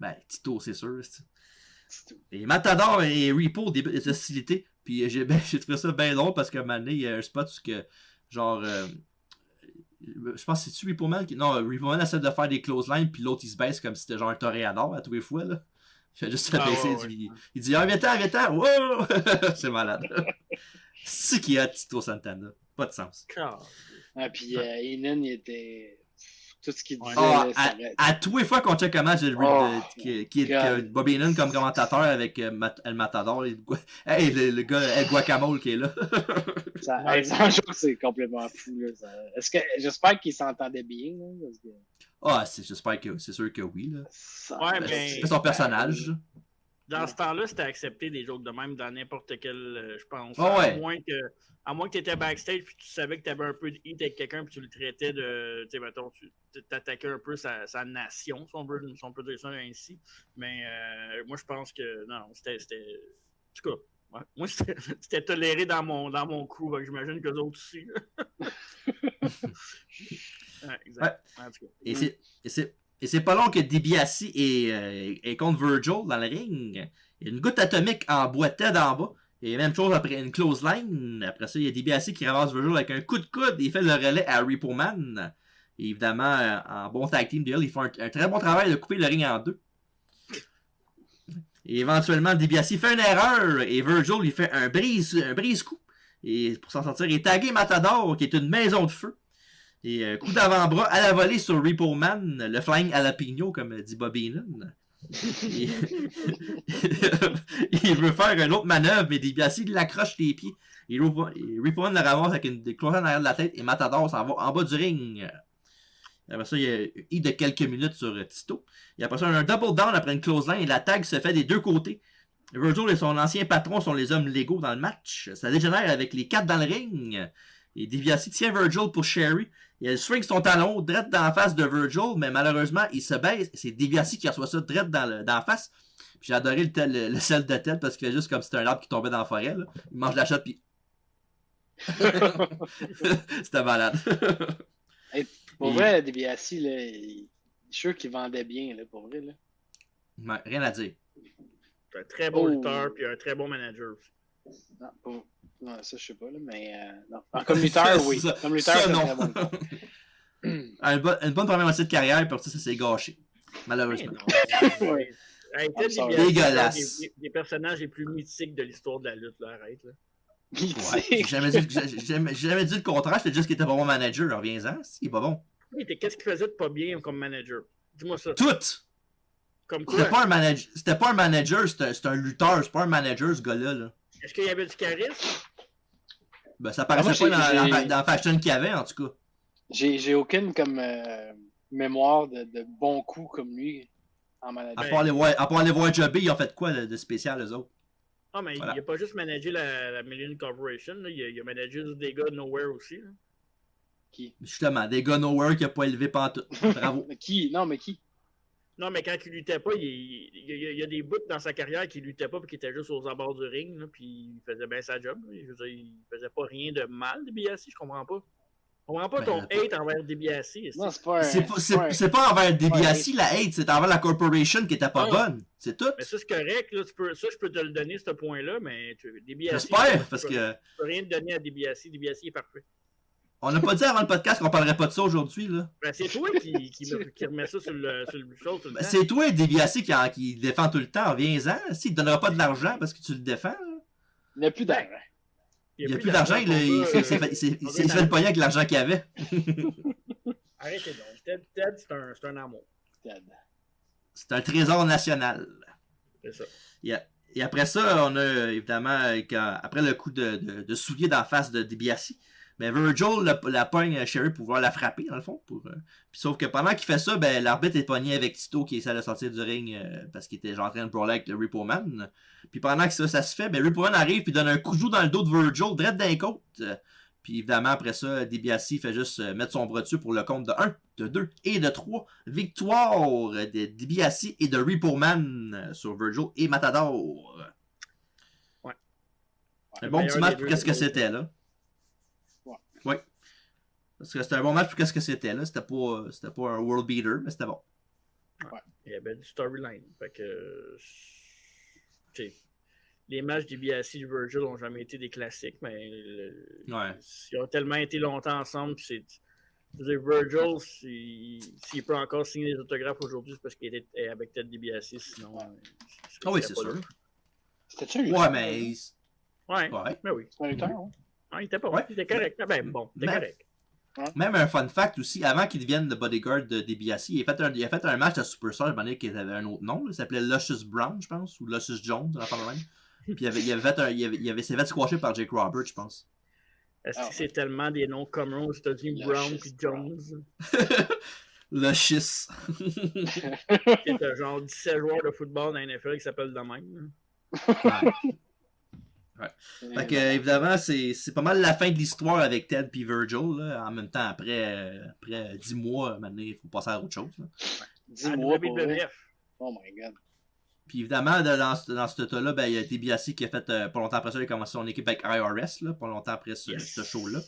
Ben, Tito, c'est sûr. Et Matador et Repo, des hostilités. Puis j'ai trouvé ça bien drôle parce qu'à un moment donné, il y a un spot où que, genre, je pense que c'est-tu Repoman qui... Non, Repoman essaie de faire des clotheslines, puis l'autre il se baisse comme si c'était genre un toréador à tous les fois, là. Il fait juste se baisser. Il dit, viens-t'en, wow! C'est malade. C'est qui a Tito Santana. Pas de sens. Ah, puis Heenan, il était... Tout ce qu'il disait. À tous les fois qu'on check un match que Bobby Heenan comme commentateur avec El Matador, le gars El Guacamole qui est là. C'est complètement fou. J'espère qu'il s'entendait bien. Là, c'est sûr que oui. Là. C'est son personnage. Dans ce temps-là, c'était accepté des jokes de même dans n'importe quel, je pense. À moins que tu étais backstage et tu savais que tu avais un peu de hit avec quelqu'un et tu le traitais de. Tu sais, mettons, tu t'attaquais un peu sa nation, si on peut dire ça ainsi. Mais moi, je pense que. Non, c'était. En tout cas, ouais, moi, c'était toléré dans mon crew. J'imagine que les autres aussi. Exact. Ouais. En tout cas. Et c'est pas long que DiBiase est contre Virgil dans le ring. Il y a une goutte atomique en boitait d'en bas. Et même chose après une close line. Après ça, il y a DiBiase qui ramasse Virgil avec un coup de coude et il fait le relais à Repoman. Et évidemment, en bon tag team deal, ils font un très bon travail de couper le ring en deux. Et éventuellement, DiBiase fait une erreur et Virgil lui fait un brise-coup. Et pour s'en sortir, il est tagué Matador, qui est une maison de feu. Et coup d'avant-bras à la volée sur Repoman, le flying jalapeno, comme dit Bobby Heenan. Il veut faire une autre manœuvre, mais DiBiase l'accroche les pieds. Et Repoman le ramasse avec des cloisons derrière de la tête et Matador s'en va en bas du ring. Après ça, il y a un hit de quelques minutes sur Tito. Et après ça, un double down après une close line et la tag se fait des deux côtés. Virgil et son ancien patron sont les hommes légaux dans le match. Ça dégénère avec les 4 dans le ring. Et DiBiase tient Virgil pour Sherry. Et elle swing son talon direct dans la face de Virgil, mais malheureusement, il se baisse. C'est DiBiase qui reçoit ça direct dans la face. Puis j'ai adoré le sel de tête parce qu'il fait juste comme si c'était un arbre qui tombait dans la forêt. Là. Il mange la chatte, puis... C'était malade. Pour vrai, DiBiase, là, je suis sûr qu'il vendait bien, là, pour vrai. Là. Ouais, rien à dire. C'est un très bon lutteur puis un très bon manager aussi. Non, ça, je sais pas, là, mais non. Comme lutteur, oui. Comme lutteur, c'est un très bon lutteur. Une bonne première moitié de carrière, puis ça s'est gâché. Malheureusement. Ouais. Hey, dégueulasse. Des personnages les plus mythiques de l'histoire de la lutte, là, arrête. Là. Ouais, j'ai jamais dit le contraire, c'était juste qu'il était pas bon manager. Reviens-en, il est pas bon. Oui, qu'est-ce qu'il faisait de pas bien comme manager? Dis-moi ça. Tout! Comme quoi? C'était pas un manager, c'était un lutteur, c'est pas un manager, ce gars-là. Là. Est-ce qu'il y avait du charisme? Ben, ça paraissait pas dans la fashion qu'il y avait, en tout cas. J'ai aucune comme mémoire de bons coups comme lui en manager. À part aller voir Jobby, ils ont fait quoi de spécial, eux autres? Ah, mais voilà. Il a pas juste managé la Million Corporation, là. Il a managé des gars de Nowhere aussi. Là. Qui? Justement, des gars Nowhere qui n'a pas élevé pantoute. Bravo. Qui? Non, mais qui? Non, mais quand il luttait pas, il y a des bouts dans sa carrière qui luttait pas et qui était juste aux abords du ring, là, puis il faisait bien sa job. Là. Je veux dire, il faisait pas rien de mal, DiBiase, je comprends pas. Je comprends pas ton hate envers DiBiase. Non, c'est pas envers DiBiase la hate, c'est envers la corporation qui était pas bonne. C'est tout. Mais ça, c'est correct. Là, ça, je peux te le donner, ce point-là, mais DiBiase. J'espère, parce que. Je peux rien te donner à DiBiase. DiBiase est parfait. On n'a pas dit avant le podcast qu'on parlerait pas de ça aujourd'hui, là. Ben, c'est toi qui remet ça sur le show tout le temps. C'est toi, DiBiase, qui défend tout le temps. Viens-en. S'il ne donnera pas de l'argent parce que tu le défends. Là. Il n'y a plus d'argent. Il n'y a plus d'argent. Il s'est fait le pognon avec l'argent qu'il avait. Arrêtez donc. Ted, c'est un amour. Ted. C'est un trésor national. C'est ça. Et après ça, on a évidemment, après le coup de soulier d'en face de DiBiase, ben Virgil la pogne Sherry pour pouvoir la frapper, dans le fond. Puis, sauf que pendant qu'il fait ça, ben l'arbitre est pogné avec Tito qui essaie de sortir du ring parce qu'il était genre en train de brawler avec le Repo Man. Puis pendant que ça se fait, ben Repo Man arrive et donne un coup de joue dans le dos de Virgil, direct dans les côtes. Puis évidemment, après ça, DiBiase fait juste mettre son bras dessus pour le compte de 1, de 2 et de 3. Victoire de DiBiase et de Repo Man sur Virgil et Matador. Ouais. Un bon petit match pour qu'est-ce que c'était, là. Oui. Parce que c'était un bon match pour qu'est-ce que c'était, là. C'était pas un world beater, mais c'était bon. Ouais. Il y avait du storyline. Fait que. Les matchs DiBiase et Virgil n'ont jamais été des classiques, mais ils ont tellement été longtemps ensemble. Virgil, s'il peut encore signer des autographes aujourd'hui, c'est parce qu'il était avec Ted DiBiase, sinon. Ah oui, c'est sûr. C'était-tu un lutteur? Ouais, mais. Mais oui. C'est un lutteur, hein? Il était pas bon. Il était correct. Ben bon, il était correct. Même un fun fact aussi, avant qu'il devienne le bodyguard de DiBiase, il a fait un match à Superstar, je me souviens qu'il avait un autre nom, il s'appelait Lucius Brown, je pense, ou Lucius Jones, la même. Puis il avait s'est fait squasher par Jake Roberts, je pense. Est-ce que c'est tellement des noms communs aux États-Unis, Brown puis Jones? Lucius. C'est un genre 17 joueurs de football dans la NFL qui s'appellent de même. Ouais. Fait que, évidemment, c'est pas mal la fin de l'histoire avec Ted et Virgil. Là. En même temps, après 10 mois, maintenant, il faut passer à autre chose. Là. 10 mois pour Oh my god. Puis évidemment, dans ce tas-là, ben, il y a DiBiase qui a fait, pas longtemps après ça, il a commencé son équipe avec IRS, là, pas longtemps après ce show-là.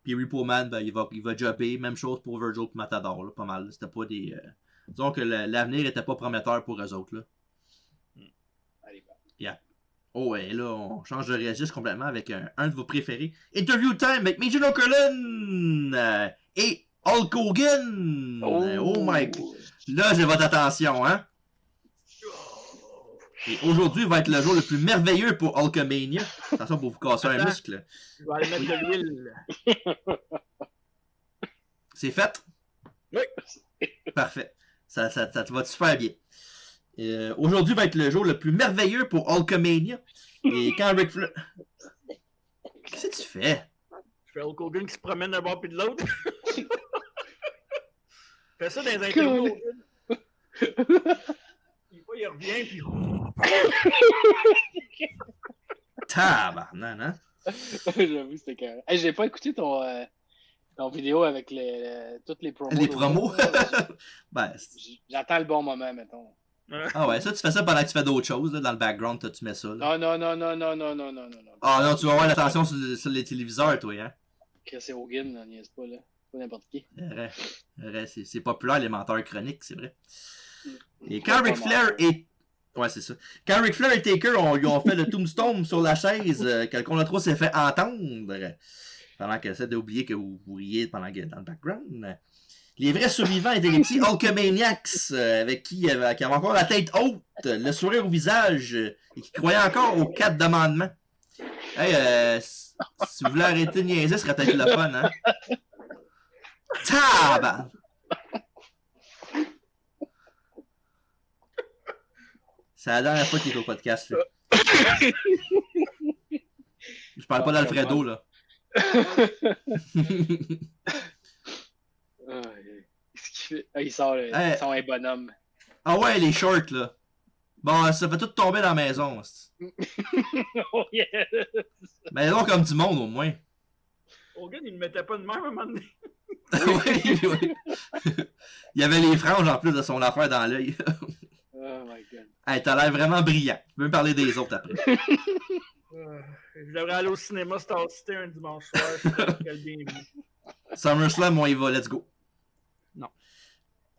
Puis Repo Man, ben, il va jobber. Même chose pour Virgil et Matador, là, pas mal. C'était pas des... Disons que l'avenir n'était pas prometteur pour eux autres. Là. Allez, yeah. Oh, et là, on change de registre complètement avec un de vos préférés. Interview time avec Major Okerlund et Hulk Hogan. Oh my God. Là, j'ai votre attention, hein. Et aujourd'hui va être le jour le plus merveilleux pour Hulkamania. Attention pour vous casser un muscle. Je vais aller mettre de l'huile. C'est fait? Oui. Parfait. Ça te va super bien. Aujourd'hui va être le jour le plus merveilleux pour Hulkamania. Et quand Ric Flair... Qu'est-ce que tu fais? Je fais Hulk Hogan qui se promène d'un bord puis de l'autre. Fais ça dans les interviews. Il revient puis... Tabarnan, hein? J'avoue, c'était carré. Hey, j'ai pas écouté ton vidéo avec toutes les promos. Les promos? Ben, j'attends le bon moment, mettons. Ah ouais, ça, tu fais ça pendant que tu fais d'autres choses, là, dans le background, tu mets ça. Là. Non. Ah non, tu vas avoir l'attention sur les téléviseurs, toi, hein? Chris et Hogan, on n'y est pas, là. Pas n'importe qui. C'est populaire, les menteurs chroniques, c'est vrai. Et quand Ric Flair et... Ouais, c'est ça. Quand Ric Flair et Taker lui ont fait le tombstone sur la chaise, quand le Contre 3 s'est fait entendre, pendant qu'elle essaie d'oublier que vous riez pendant que dans le background. Les vrais survivants étaient les petits Hulkamaniacs, avec qui avaient encore la tête haute, le sourire au visage, et qui croyaient encore aux 4 commandements. Hey, si vous voulez arrêter de niaiser, ce serait peut-être le fun, hein? Tabarnak! C'est la dernière fois qu'il est au podcast, là. Je parle pas d'Alfredo, là. Qu'est-ce qu'il fait? Il sort un bonhomme. Ah ouais, les shorts, là. Bon, ça fait tout tomber dans la maison. Oh yeah. Maison comme du monde, au moins. Hogan, il ne mettait pas de même à un moment donné. Oui. Il y avait les franges en plus de son affaire dans l'œil. Oh my god. Hey, t'as l'air vraiment brillant. Tu peux me parler des autres après. Je devrais aller au cinéma Star City un dimanche soir. Je serais le bienvenu. SummerSlam, on y va, let's go. Non.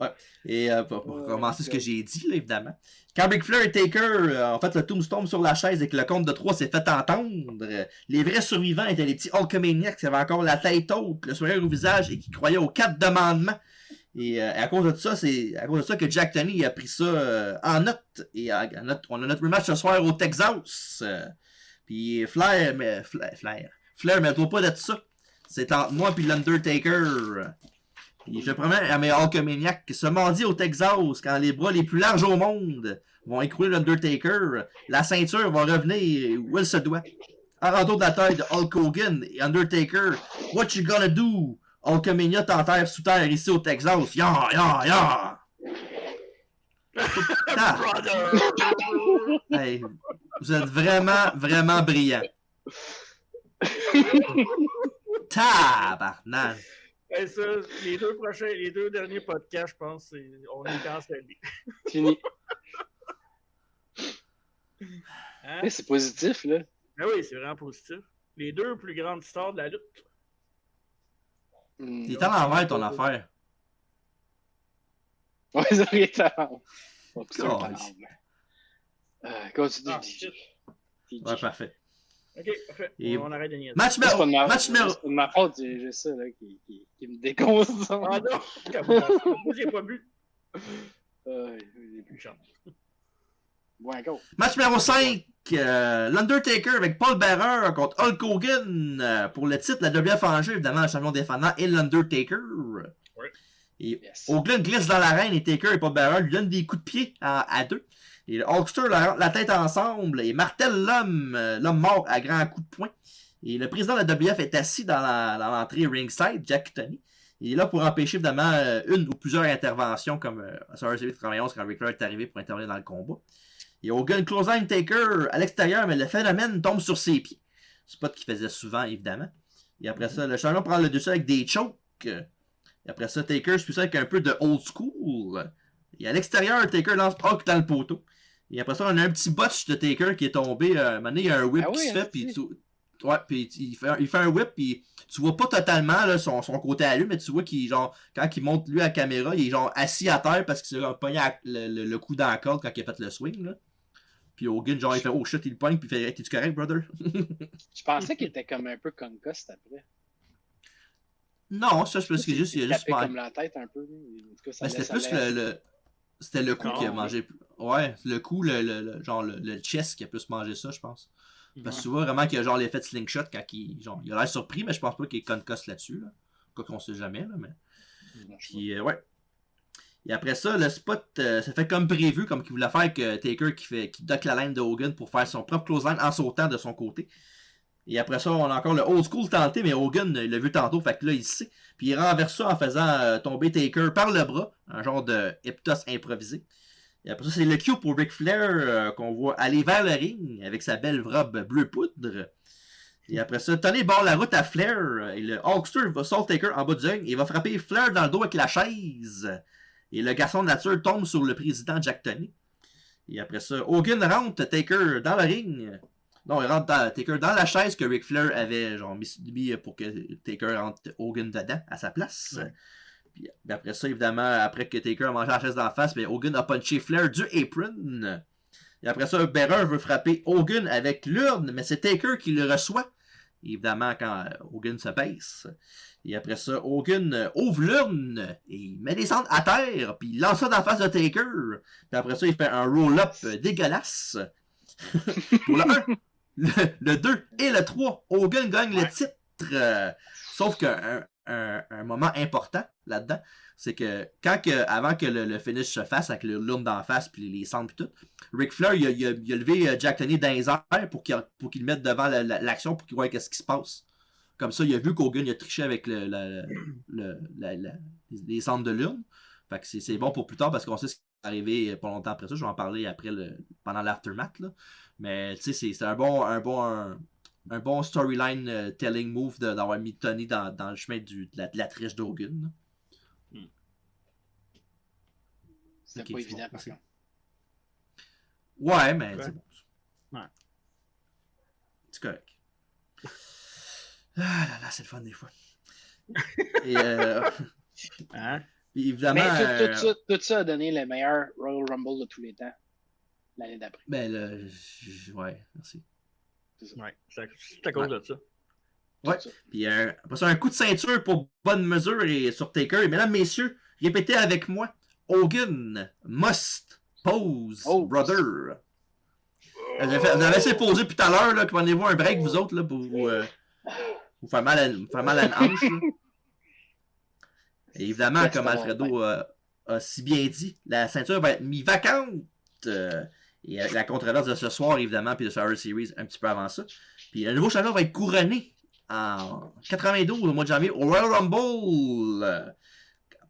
Ouais. Et pour commencer ce que j'ai dit, là, évidemment. Quand Ric Flair et Taker ont fait le tombstone sur la chaise et que le compte de 3 s'est fait entendre, les vrais survivants étaient les petits Hulkamaniacs qui avaient encore la tête haute, le sourire au visage et qui croyaient aux 4 commandements. Et à cause de ça, c'est à cause de ça que Jack Tunney a pris ça en note. Et on a notre rematch ce soir au Texas. Puis Flair, mais toi pas d'être ça. C'est entre moi et l'Undertaker. Et je promets à mes Hulkamaniacs que ce mardi au Texas, quand les bras les plus larges au monde vont écrouler l'Undertaker, la ceinture va revenir où elle se doit. En retour de la taille de Hulk Hogan et Undertaker, what you gonna do? Hulkamania t'enterre sous terre ici au Texas. Ya! Hey, vous êtes vraiment, vraiment brillants. Tabarnak! Et ça, les deux derniers podcasts, je pense, on est cancellés. Fini. Hein? Mais c'est positif, là. Ben oui, c'est vraiment positif. Les deux plus grandes stars de la lutte. Il est à l'envers ton affaire. Ouais, ça est à continue. Ouais, parfait. Ok, parfait. On arrête de niaiser. Match numéro. C'est de ma faute, j'ai juste ça là, qui me déconcentre. Ah non, moi j'ai pas bu. J'ai plus chance. Bon, encore. Match numéro 5. L'Undertaker avec Paul Bearer contre Hulk Hogan pour le titre. La WF en jeu, évidemment, le champion défendant et l'Undertaker. Ouais. Et Hogan glisse dans l'arène et Taker et Paul Bearer lui donnent des coups de pied à deux. Et le Hulkster la tête ensemble et martèle l'homme mort à grands coups de poing. Et le président de la WF est assis dans l'entrée ringside, Jack Tunney. Il est là pour empêcher évidemment une ou plusieurs interventions comme à SummerSlam 91 quand Ric Flair est arrivé pour intervenir dans le combat. Et Hogan clothesline Taker à l'extérieur, mais le phénomène tombe sur ses pieds. Spot qu'il faisait souvent, évidemment. Et après ça, le champion prend le dessus avec des chokes. Et après ça, Taker suit ça avec un peu de old school. Et à l'extérieur, Taker lance Hulk dans le poteau. Et après ça, on a un petit botch de Taker qui est tombé. Maintenant, il y a un whip qui se fait. Puis il fait un whip. Puis tu vois pas totalement là, son côté à lui, mais tu vois qu'il genre quand il monte lui à la caméra, il est genre assis à terre parce qu'il s'est pogné le coup dans la corde quand il a fait le swing. Là. Puis Hogan, genre, il fait oh shit, il le pogne. Puis il fait t'es-tu correct, brother? Je pensais qu'il était comme un peu concussed après. Non, ça, je pense qu'il il a juste comme la tête un peu. En tout cas, ça c'était plus c'était le coup qui a mangé. Ouais, le coup, genre le chest qui a plus mangé ça, je pense. Parce que tu vois vraiment qu'il a genre l'effet de slingshot quand il a l'air surpris, mais je pense pas qu'il est concussed là-dessus. Là. Quoi qu'on sait jamais, là, mais. Puis, ouais. Et après ça, le spot, ça fait comme prévu, comme qu'il voulait faire que Taker qui duck la laine de Hogan pour faire son propre clothesline en sautant de son côté. Et après ça, on a encore le old school tenté, mais Hogan, il l'a vu tantôt, fait que là, il sait. Puis il renverse ça en faisant tomber Taker par le bras, un genre de Eptos improvisé. Et après ça, c'est le cue pour Ric Flair qu'on voit aller vers le ring avec sa belle robe bleu poudre. Et après ça, Tony barre la route à Flair. Et le Hulkster va sauter Taker en bas du ring et va frapper Flair dans le dos avec la chaise. Et le garçon de nature tombe sur le président Jack Tunney. Et après ça, Hogan rentre Taker dans le ring. Non, il rentre Taker dans la chaise que Ric Flair avait genre mis pour que Taker rentre Hogan dedans, à sa place. Ouais. Puis après ça, évidemment, après que Taker a mangé la chaise d'en face, Hogan a punché Flair du apron. Et après ça, Bearer veut frapper Hogan avec l'urne, mais c'est Taker qui le reçoit. Évidemment, quand Hogan se baisse. Et après ça, Hogan ouvre l'urne et il met les cendres à terre, puis il lance ça dans la face de Taker. Puis après ça, il fait un roll-up dégueulasse. Pour le 1, le 2 et le 3, Hogan gagne le titre. Sauf qu'un moment important là-dedans, c'est que avant que le finish se fasse avec l'urne d'en face puis les cendres puis tout, Ric Flair il a levé Jack Tunney dans les airs pour qu'il le mette devant l'action pour qu'il voie qu'est-ce qui se passe. Comme ça, il a vu qu'Hogan a triché avec les cendres de l'urne. Fait que c'est bon pour plus tard parce qu'on sait ce qui est arrivé pas longtemps après ça. Je vais en parler après pendant l'aftermath. Là. Mais tu sais, c'est un bon storyline telling move d'avoir mis Tony dans le chemin de la triche d'Hogan. C'était pas évident, par contre. Ouais, mais c'est bon. Ouais. C'est correct. Ah là là, c'est le fun des fois. Et hein? évidemment. Mais tout ça a donné le meilleur Royal Rumble de tous les temps l'année d'après. Ben ouais, merci. Ouais, c'est à cause de ça. Ouais. Puis après ça, un coup de ceinture pour bonne mesure et sur Taker. Et mesdames, messieurs, répétez avec moi. Hogan must pose brother. Vous avez essayé de poser tout à l'heure, là, prenez-vous un break, vous autres, là, pour vous faire mal à une hanche. Et évidemment, comme Alfredo a si bien dit, la ceinture va être mise vacante. Et la controverse de ce soir, évidemment, puis de Survivor Series un petit peu avant ça. Puis le nouveau champion va être couronné en 92, au mois de janvier, au Royal Rumble.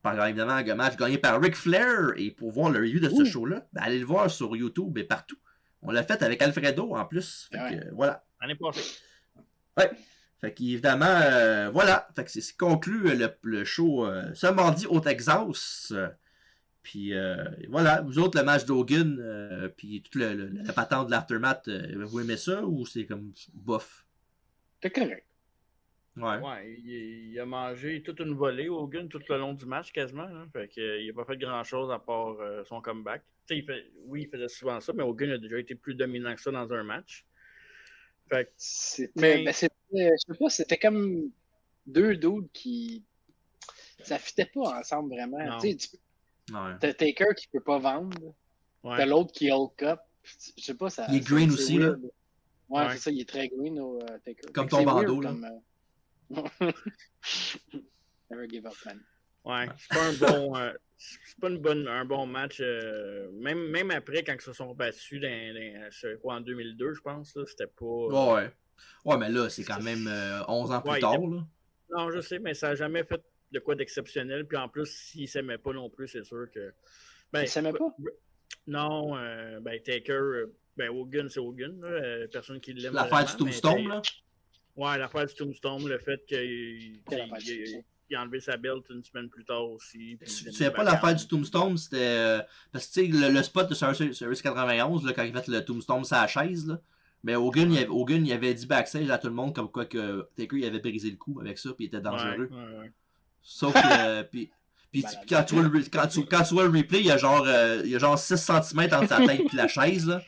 Par évidemment, un match gagné par Ric Flair. Et pour voir le review de ce show-là, allez le voir sur YouTube et partout. On l'a fait avec Alfredo en plus. Fait que, voilà. L'année passée. Ouais. Fait qu'évidemment, voilà. Fait que c'est conclu le show ce mardi au Texas. Puis voilà. Vous autres, le match d'Hogan, puis toute la patente de l'aftermath, vous aimez ça ou c'est comme bof? C'est correct. Ouais, il a mangé toute une volée, Hogan, tout le long du match quasiment. Hein. Fait qu'il n'a pas fait grand-chose à part son comeback. Il faisait souvent ça, mais Hogan a déjà été plus dominant que ça dans un match. Fait que, je sais pas, c'était comme deux dudes qui... Ça fitait pas ensemble vraiment. T'as Taker qui peut pas vendre. Ouais. T'as l'autre qui Hulk up. Je sais pas, ça... Il est green aussi, là. Ouais, c'est ça, il est très green au Taker. Comme ton bandeau, là. Never give up, man. Ouais, c'est pas un bon match. Même après, quand ils se sont battus en 2002, je pense, là, c'était pas... Ouais, mais là, c'est quand même 11 ans plus tard, là. Non, je sais, mais ça n'a jamais fait de quoi d'exceptionnel. Puis en plus, s'ils ne s'aimaient pas non plus, c'est sûr que... Ils ne s'aimaient pas? Non, Taker... Hogan, c'est Hogan, là, personne qui l'aime. L'affaire du Tombstone, là? Ouais, l'affaire du Tombstone, le fait qu'il a enlevé sa belt une semaine plus tard aussi. Tu sais pas l'affaire du Tombstone, c'était... parce que tu sais, le spot de Service 91, là, quand il a fait le Tombstone sur la chaise, là, mais Hogan, il avait dit backstage à tout le monde comme quoi que Taker il avait brisé le cou avec ça, puis il était dangereux. Ouais. Sauf que... puis quand tu vois le replay, il y a genre 6 cm entre sa tête et la chaise, là.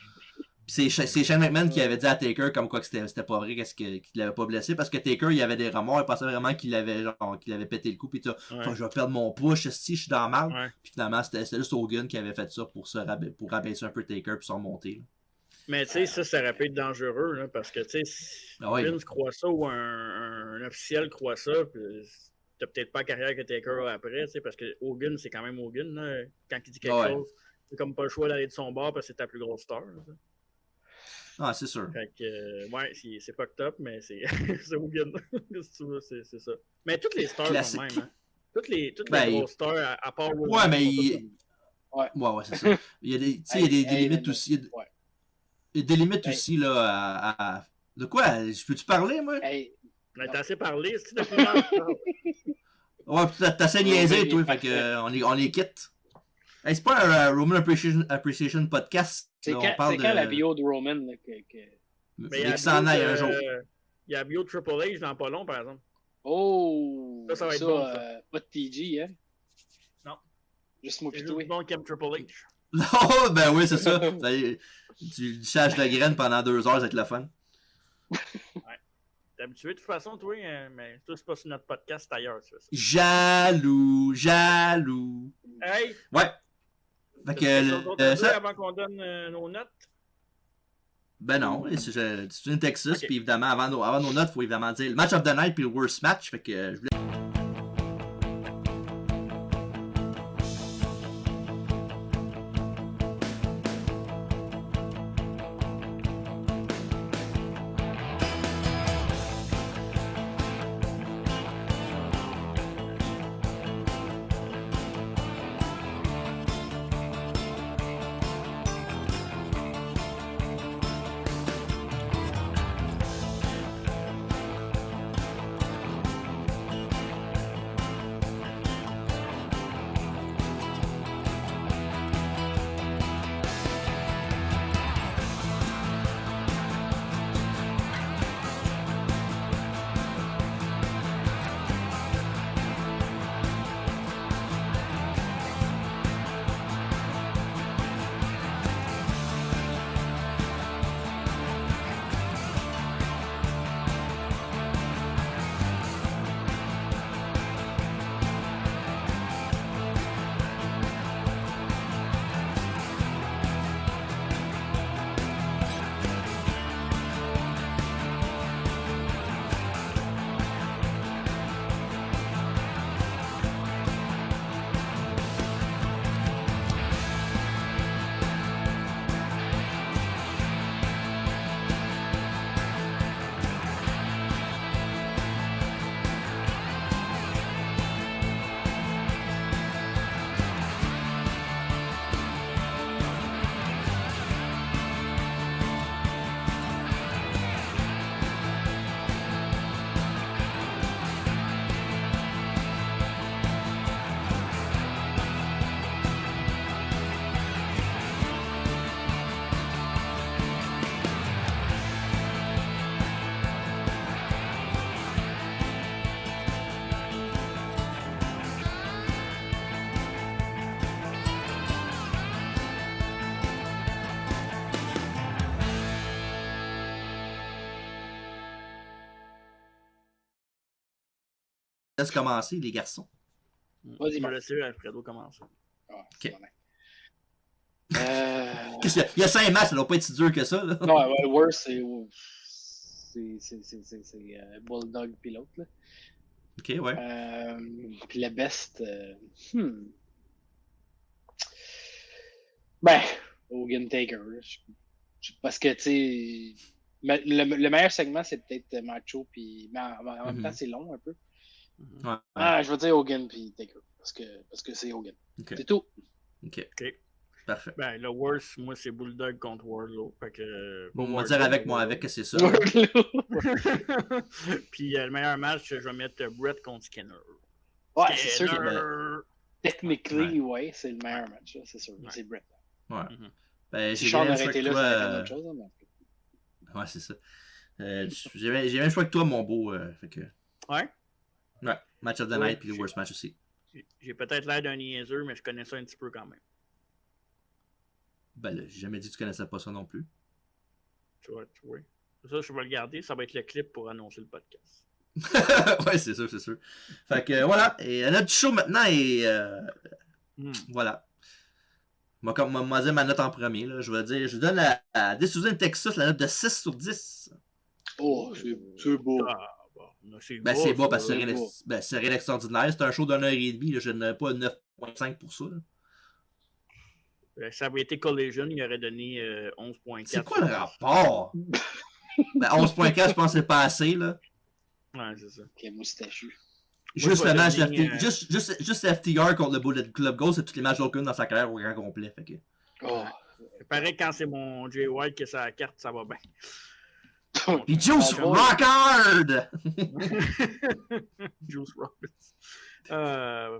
C'est Shane McMahon qui avait dit à Taker comme quoi que c'était pas vrai, qu'il l'avait pas blessé, parce que Taker il avait des remords, il pensait vraiment qu'il avait pété le coup, puis je vais perdre mon push, si je suis dans la merde. Puis finalement c'était juste Hogan qui avait fait ça pour rabaisser un peu Taker puis se remonter. Là. Mais tu sais, ça aurait pu être dangereux, là, parce que tu sais, si Vince croit ça ou un officiel croit ça, t'as peut-être pas la carrière que Taker a après, parce que Hogan c'est quand même Hogan, là, quand il dit quelque chose, c'est comme pas le choix d'aller de son bord parce que c'est ta plus grosse star. Là. Ah, c'est sûr. Fait que, c'est pas top, mais c'est Hogan. Si tu veux, c'est ça. Mais toutes les stars sont même. Hein. Toutes les grosses stars, à part Hogan. Ouais, mais ouais, c'est ça. Il y a des limites aussi. Il y a des limites aussi, là, De quoi? Peux-tu parler, moi? T'as assez parlé, c'est-tu depuis longtemps? Ouais, t'as assez niaisé, toi, fait que on les quitte. C'est pas un Roman Appreciation Podcast. C'est quand la bio de Roman? Mais il s'en aille un jour. Il y a Bio Triple H dans pas long, par exemple. Oh! Ça va être bon, ça. Pas de TG, hein? Non. Juste moi C'est pis juste toi. bon qui aime Triple H. Oh, ben oui, c'est ça. Tu charges de graines pendant 2 heures, c'est le fun. Ouais. T'es habitué de toute façon, toi, mais toi, c'est pas sur notre podcast, c'est ailleurs, tu fais ça. Jaloux. Hey! Ouais. Fait que ça... avant qu'on donne nos notes? Ben non, c'est une Texas, puis évidemment, avant nos notes, il faut évidemment dire le match of the night puis le worst match. Fait que je voulais... Laisse commencer, les garçons. Vas-y, je vais laisser Alfredo commencer. Ok. Il y a 5 matchs, ça doit pas être si dur que ça. Là. Non, le worst, c'est Bulldog pilote. Là. Ok, ouais. Puis le best, ben, Hogan Taker. Parce que, tu sais, le meilleur segment, c'est peut-être Macho, puis mais en même temps, c'est long un peu. Ouais. Je vais dire Hogan puis Taker, parce que c'est Hogan. Okay. C'est tout. Ok. Parfait. Ben, le worst, moi, c'est Bulldog contre Wardlow. Fait que. Bon, on va dire avec moi, que c'est ça. Puis le meilleur match, je vais mettre Brett contre Skinner. Ouais, c'est sûr que technically, ouais, c'est le meilleur match, là, c'est sûr. Ouais. C'est Brett. Ouais. Ben, si Sean aurait été là, ça aurait été autre chose. Mais... Ouais, c'est ça. J'ai même choix que toi, mon beau. Fait que... Ouais. Ouais, match of the night, puis le worst match aussi. J'ai peut-être l'air d'un niaiseux, mais je connais ça un petit peu quand même. Ben là, j'ai jamais dit que tu connaissais pas ça non plus. Tu vois. Ça, je vais le garder. Ça va être le clip pour annoncer le podcast. Ouais, c'est sûr. Fait que voilà. Et notre show maintenant est... Voilà. Moi, comme on m'a dit ma note en premier, là, je donne à This Is in Texas la note de 6 sur 10. Oh, c'est beau. C'est beau parce que c'est rien d'extraordinaire. C'est un show d'1 heure et demie. Là, je n'aurais pas 9.5 pour ça. Là. Ça avait été Collision, il aurait donné 11.4. C'est quoi le rapport? 11.4, je pense que c'est pas assez. Là. Ouais, c'est ça. Quel moustachu. Juste le match juste FTR contre le Bullet Club Gold, c'est tous les matchs d'Hogan dans sa carrière au grand complet. Fait que... Il paraît que quand c'est mon Jay White qui a sa carte, ça va bien. Puis Juice Rock Hard! Juice Roberts.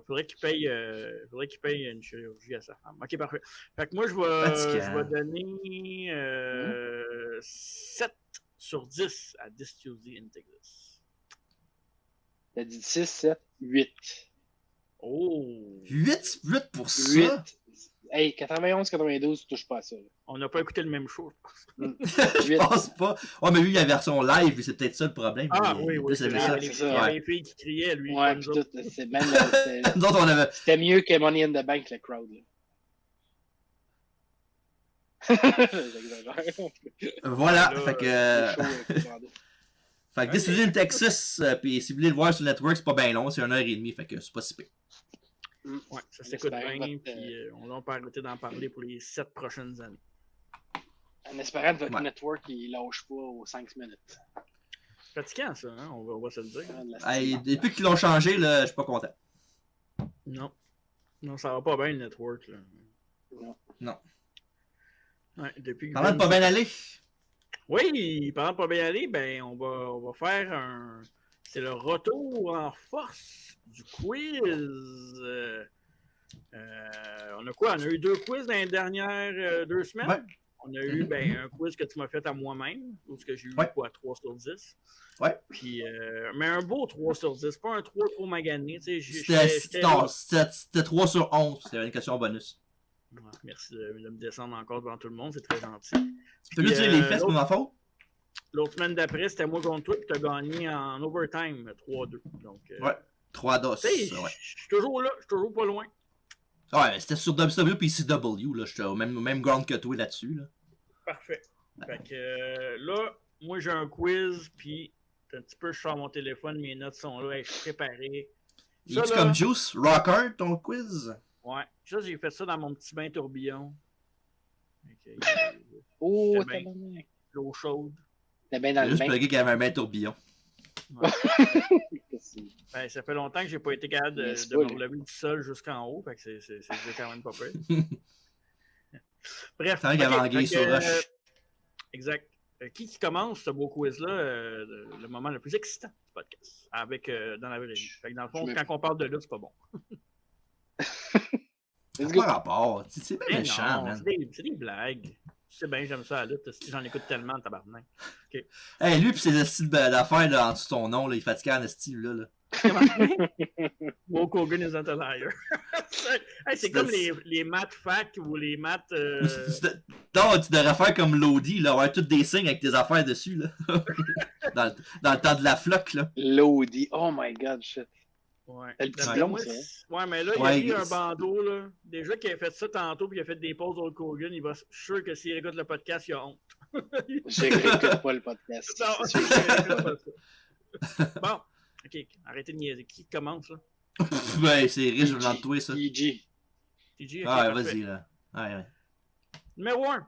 Faudrait qu'il paye une chirurgie à sa femme. Ok, parfait. Fait que moi, je vais donner 7 sur 10 à This Tuesday in Texas? T'as dit 6, 7, 8. Oh! 8 pour ça? 8. Hey, 91-92, tu touches pas à ça. Là. On n'a pas écouté le même show, je pense. Je pense pas. Ouais, mais lui, il y a la version live, c'est peut-être ça le problème. Ah oui, c'est ça. Il y avait les filles qui criaient, lui. Ouais, puis tout, c'est même... Nous autres, on avait... C'était mieux que Money in the Bank, le crowd. J'exagère. Voilà, là, fait que... Fait que This Tuesday in Texas, puis si vous voulez le voir sur le network, c'est pas bien long, c'est 1h30, fait que c'est pas si pire. Ouais, ça s'écoute bien, puis on va pas arrêter d'en parler pour les 7 prochaines années. En espérant que votre network, il lâche pas aux 5 minutes. Fatigant, ça, hein? On va se le dire. Hey, depuis qu'ils l'ont changé, là, je suis pas content. Non. Non, ça va pas bien, le network, là. Non. Ouais, depuis parlant de pas bien aller. Oui, parlant de pas bien aller, ben, on va faire un... C'est le retour en force du quiz. On a quoi? On a eu 2 quiz dans les dernières 2 semaines. Ouais. On a eu un quiz que tu m'as fait à moi-même, ou ce que j'ai eu quoi, 3 sur 10. Ouais. Puis, mais un beau 3 sur 10, pas un 3 trop magané. C'était 3 sur 11, c'est une question bonus. Ouais, merci de me descendre encore devant tout le monde, c'est très gentil. Tu peux lui dire les faits, c'est ma faute? L'autre semaine d'après, c'était moi contre toi, puis tu as gagné en overtime 3-2. Donc, ouais, 3-2. Je suis toujours là, je suis toujours pas loin. Ouais, c'était sur WCW puis CW, là, j'étais au même ground que toi là-dessus. Là. Parfait. Fait que là, moi j'ai un quiz, puis un petit peu, je sors mon téléphone, mes notes sont là, je suis préparé. Il est comme Juice, Rocker, ton quiz? Ouais, ça j'ai fait ça dans mon petit bain tourbillon. Okay. Oh, t'es bien. L'eau chaude. T'es bien dans le bain. Juste pour le gars qui avait un bain tourbillon. Ouais. Ben, ça fait longtemps que j'ai pas été capable de me relever du sol jusqu'en haut, fait que c'est quand même pas peur. Bref. Okay, sur roche. Exact. Qui commence ce beau quiz-là, le moment le plus excitant du podcast, avec dans la vraie vie. Fait que dans le fond, quand on parle de lutte, c'est pas bon. C'est pas rapport. C'est bien méchant, man. C'est des blagues. Tu sais bien, j'aime ça à la lutte. J'en écoute tellement, tabarnak. Okay. Hey, lui pis ses styles d'affaires en dessous de ton nom, là, il fatigue en style là. Hulk Hogan isn't a liar. Hey, c'est comme les maths fac ou les maths. Non, tu devrais faire comme Lodi, là, avoir toutes des signes avec tes affaires dessus, là. dans le temps de la floc, là. Lodi, oh my god, shit. Ouais. Le petit blond, ça. Ouais, mais là, il a mis un bandeau, là. Déjà qu'il a fait ça tantôt, puis il a fait des pauses Hulk Hogan, il va. Je suis sûr que s'il écoute le podcast, il a honte. J'écoute pas le podcast. Non, j'écoute pas ça. Bon. Ok, arrêtez de niaiser. Qui commence, là? Ben, c'est riche devant toi, ça. TG. TG, ah, ouais, vas-y, là. Ouais. Numéro 1.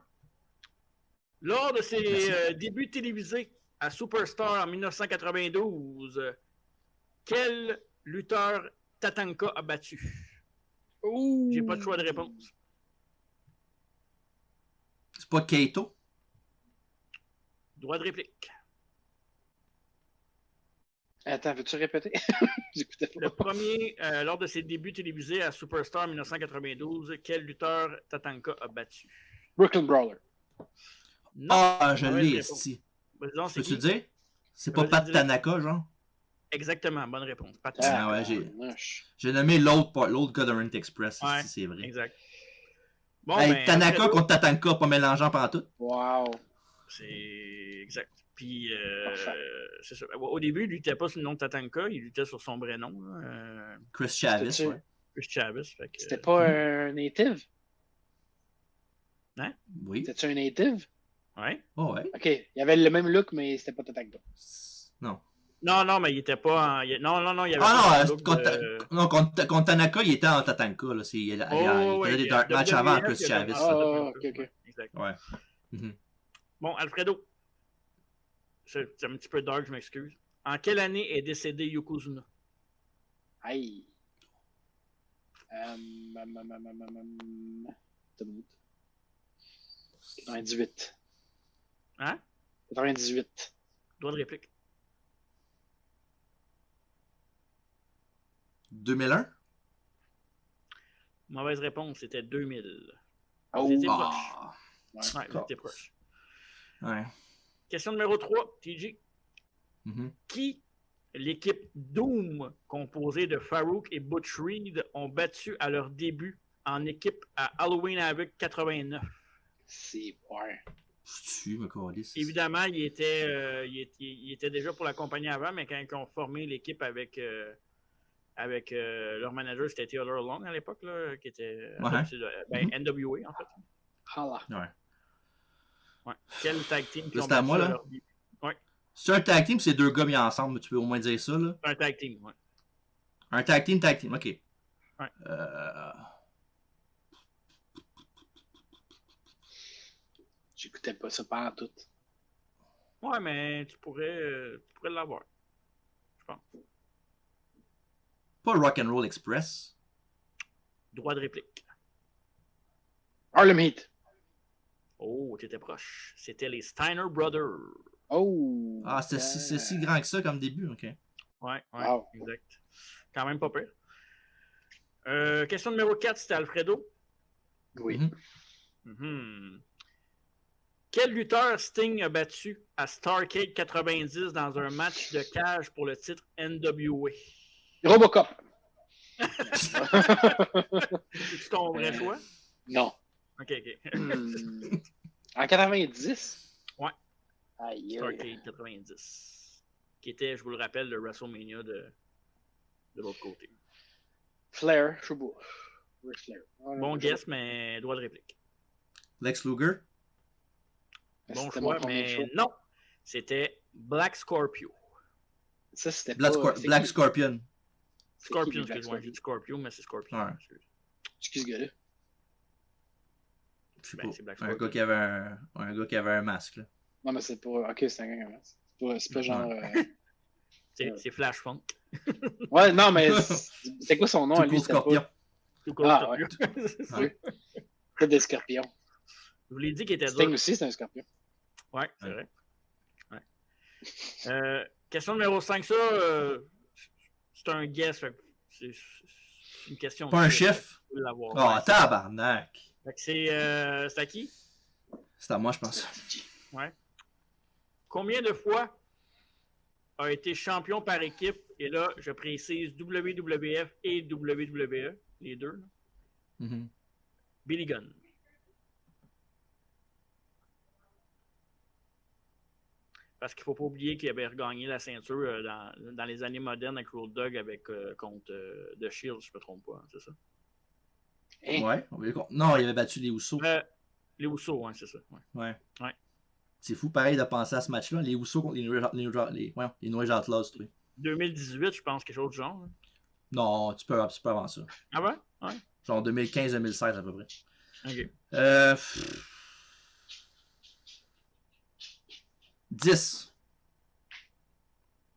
Lors de ses débuts télévisés à Superstar en 1992, quel lutteur Tatanka a battu? J'ai pas de choix de réponse. C'est pas Kaito? Droit de réplique. Attends, veux-tu répéter? J'écoutais pas. Le premier, lors de ses débuts télévisés à Superstar en 1992, quel lutteur Tatanka a battu? Brooklyn Brawler. Non, ah, je l'ai ici. Peux-tu le dire? C'est pas Pat Tanaka, genre? Exactement, bonne réponse. Pat Tanaka. Ah ouais, j'ai nommé l'autre gars d'Orient Express, ouais, ici, c'est vrai. Exact. Bon, hey, Tanaka contre Tatanka, pas mélangeant pendant tout. Wow. C'est exact. Puis, c'est ça. Au début, il luttait pas sur le nom de Tatanka, il luttait sur son vrai nom. Chris Chavis, ouais. Chris Chavis. C'était pas un native? Hein? Oui. C'était-tu un native? Ouais. Oh, ouais. Ok, il avait le même look, mais c'était pas Tatanka. Non. Non, mais il était pas en... Non, il avait pas non, contre Tanaka, il était en Tatanka. Là. Il faisait des dark matchs avant Chris Chavis. Ok. Exact. Ouais. Bon, Alfredo. C'est un petit peu dark, je m'excuse. En quelle année est décédé Yokozuna? Aïe. 98. Hein? 98. Droit de réplique. 2001? Mauvaise réponse, c'était 2000. Oh, J'étais proche. Ouais, j'étais proche. Ouais. Question numéro 3, TG. Mm-hmm. Qui l'équipe Doom, composée de Farouk et Butch Reed, ont battu à leur début en équipe à Halloween Havoc 89? C'est ouais. Évidemment, il était déjà pour la compagnie avant, mais quand ils ont formé l'équipe avec leur manager, c'était Theodore Long à l'époque, là, qui était NWA en fait. Ah là. Ouais. Quel tag team qui ont battu à leur début? Ouais. C'est un tag team, c'est deux gars mis ensemble, tu peux au moins dire ça. Là. C'est un tag team, ouais. Un tag team, ok. Ouais. J'écoutais pas ça pendant tout. Ouais, mais tu pourrais l'avoir. Je pense. Pas Rock'n'Roll Express. Droit de réplique. Harlem Heat. Oh, t'étais proche. C'était les Steiner Brothers. Oh! Ah, c'est si grand que ça comme début, ok. Ouais, wow. Exact. Quand même pas pire. Question numéro 4, c'était Alfredo. Oui. Mm-hmm. Quel lutteur Sting a battu à Starrcade 90 dans un match de cage pour le titre NWA? Robocop. C'est-tu ton vrai choix? Non. Ok. En 90? Ouais. Aïe. Starrcade 90. Qui était, je vous le rappelle, le WrestleMania de l'autre côté. Flair, je sais pas. Flair. Bon guess, mais droit de réplique. Lex Luger? Bon choix, mais non. C'était Black Scorpio. Ça, c'était Black Scorpion. Scorpion, excuse-moi. J'ai dit Scorpio, mais c'est Scorpion. Ouais. Excuse gars-là. C'est un gars qui avait un masque. Là. Non, mais c'est pas... Ok, c'est un gars qui a un masque. C'est pas genre... C'est Flash Funk. Ouais, non, mais c'est quoi son nom à lui? Scorpion. Ah, ouais. Tête de scorpion. Je vous l'ai dit qu'il était Sting aussi, c'est un scorpion. Ouais, c'est vrai. Ouais. Question numéro 5, ça, c'est un guess. C'est une question. Pas un chiffre? Oh, tabarnak! C'est à qui? C'est à moi, je pense. Ouais. Combien de fois a été champion par équipe, et là, je précise WWF et WWE, les deux, Mm-hmm. Billy Gunn? Parce qu'il ne faut pas oublier qu'il avait regagné la ceinture dans les années modernes avec Road Dogg contre The Shield, je ne me trompe pas, hein, c'est ça? Ouais. Non, il avait battu les Usos. Les Usos, c'est ça. Ouais. C'est fou, pareil, de penser à ce match-là. Les Usos contre les Noise Outlaws, tu vois. 2018, je pense, quelque chose du genre. Hein. Non, tu peux avant ça. Ah ouais? Ouais. Genre 2015-2016 à peu près. OK. 10.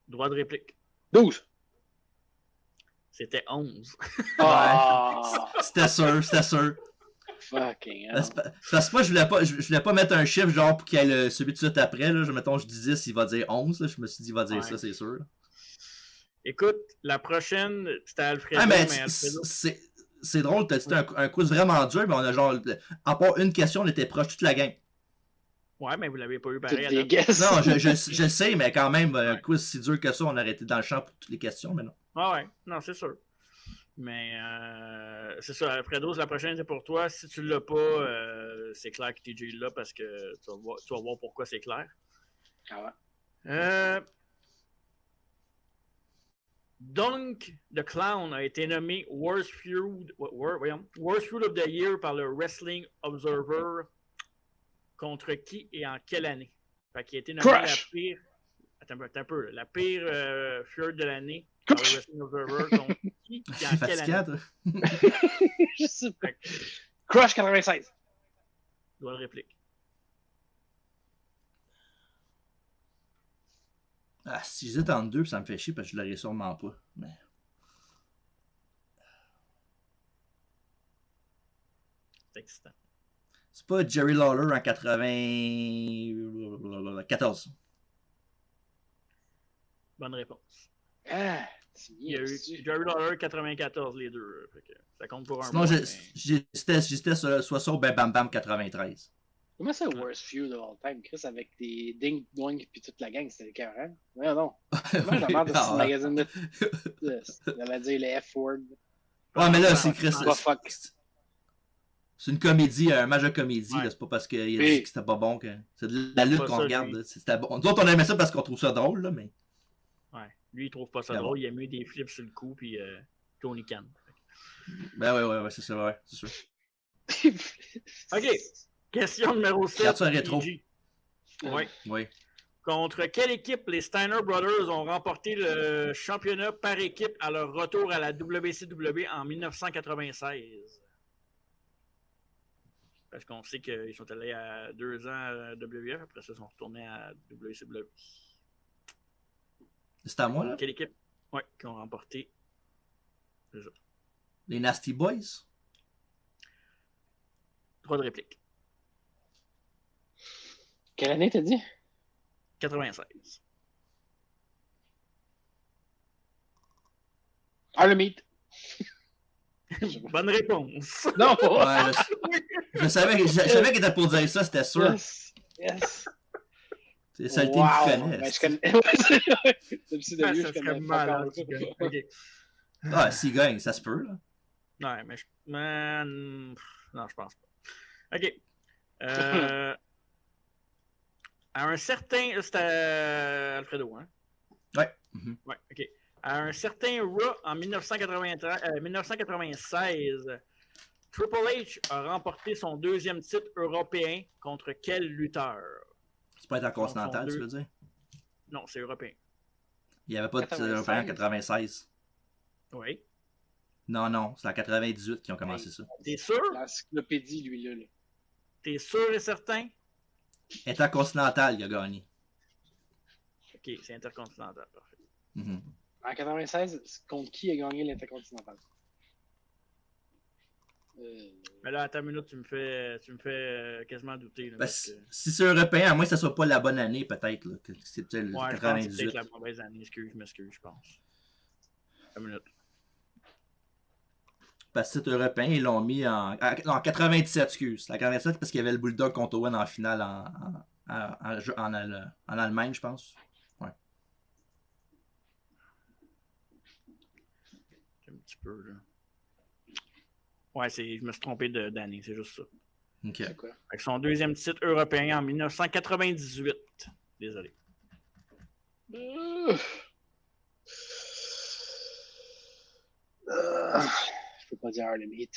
Droit de réplique. 12. C'était 11. Ouais. C'était sûr. Fucking hell. Parce que moi, je voulais pas mettre un chiffre genre pour qu'il y ait celui de suite après. Là. Mettons, je dis 10, il va dire 11. Là. Je me suis dit, il va dire ça, c'est sûr. Là. Écoute, la prochaine, c'était Alfredo. Ah, mais Alfredo... c'est drôle, c'était un quiz vraiment dur, mais on a genre, à part une question, on était proche toute la gang. Ouais, mais vous l'avez pas eu pareil. Non, je sais, mais quand même, un quiz si dur que ça, on aurait été dans le champ pour toutes les questions, mais non. Ah ouais, non, c'est sûr. Mais c'est ça, Alfredo, la prochaine c'est pour toi. Si tu l'as pas, c'est clair que TJ l'a parce que tu vas voir pourquoi c'est clair. Ah ouais. Donc, The Clown a été nommé Worst Feud of the Year par le Wrestling Observer. Contre qui et en quelle année? Fait qu'il a été nommé la pire... Attends un peu. La pire feud de l'année par le Wrestling Observer. Contre qui et en quelle année? Je sais pas. Crush 96. Doigt de réplique. Ah, si j'hésite entre deux, ça me fait chier parce que je l'aurais sûrement pas. Mais... C'est excitant. C'est pas Jerry Lawler en 94. Bonne réponse. Ah, il y a eu Jerry Lawler 94, les deux. Fait que ça compte pour un. Sinon, j'étais soit sur Bam Bam 93. Comment c'est le worst feud of all time, Chris, avec des Ding Dong puis toute la gang, c'était écœurant. Ouais, non. Comment la merde de ce magazine-là? J'allais dire les F-word. Ouais, mais là, c'est Chris. C'est une comédie, un match de comédie. Ouais. Là, c'est pas parce qu'il a dit que c'était pas bon que. C'est de la lutte qu'on regarde. Là, c'était bon. Nous autres, on aimait ça parce qu'on trouve ça drôle, là, mais. Ouais. Lui, il trouve pas ça drôle. Il a mis des flips sur le coup, puis Tony Khan. Ben ouais, c'est ça, ouais, c'est sûr. Ok. Question numéro 7. Regarde ça rétro. Oui. Contre quelle équipe les Steiner Brothers ont remporté le championnat par équipe à leur retour à la WCW en 1996? Parce qu'on sait qu'ils sont allés à 2 ans à WF, après ça, ils sont retournés à WCW. C'est à moi, là? Quelle équipe? Oui, qui ont remporté. C'est ça. Les Nasty Boys? 3 de répliques. Quelle année t'as dit? 96. Harlem Heat. Bonne réponse. Non! Ouais, je savais qu'il était pour dire ça, c'était sûr. Yes. C'est le seul team que je connais. Ben, je connais. WCW, Ça serait malade. Okay. Ah, s'il gagne, ça se peut, là. Ouais, mais non, je pense pas. OK. À un certain... C'était Alfredo, hein? Ouais. Ouais, OK. À un certain Raw en 1996, Triple H a remporté son 2e titre européen contre quel lutteur? C'est pas intercontinental, tu veux dire? Non, c'est européen. Il n'y avait pas de titre européen en 96. Oui. Non, c'est en 98 qu'ils ont commencé ça. T'es sûr? L'encyclopédie, lui, là. T'es sûr et certain? Intercontinental, il a gagné. Ok, c'est intercontinental, parfait. En 96, contre qui a gagné l'Intercontinental? Mais là, à ta minute, tu me fais quasiment douter. Là, parce que... Si c'est européen, à moins que ce soit pas la bonne année, peut-être. Là, que c'est peut-être le 98. C'est peut-être la mauvaise année, je pense. Une minute. Parce que c'est européen, ils l'ont mis en 97, excuse. La 97, parce qu'il y avait le Bulldog contre Owen en finale en Allemagne, je pense. Ouais. Un petit peu, là. Ouais, je me suis trompé d'année, c'est juste ça. Ok. Avec son 2e titre européen en 1998. Désolé. Je peux pas dire Harlem Heat.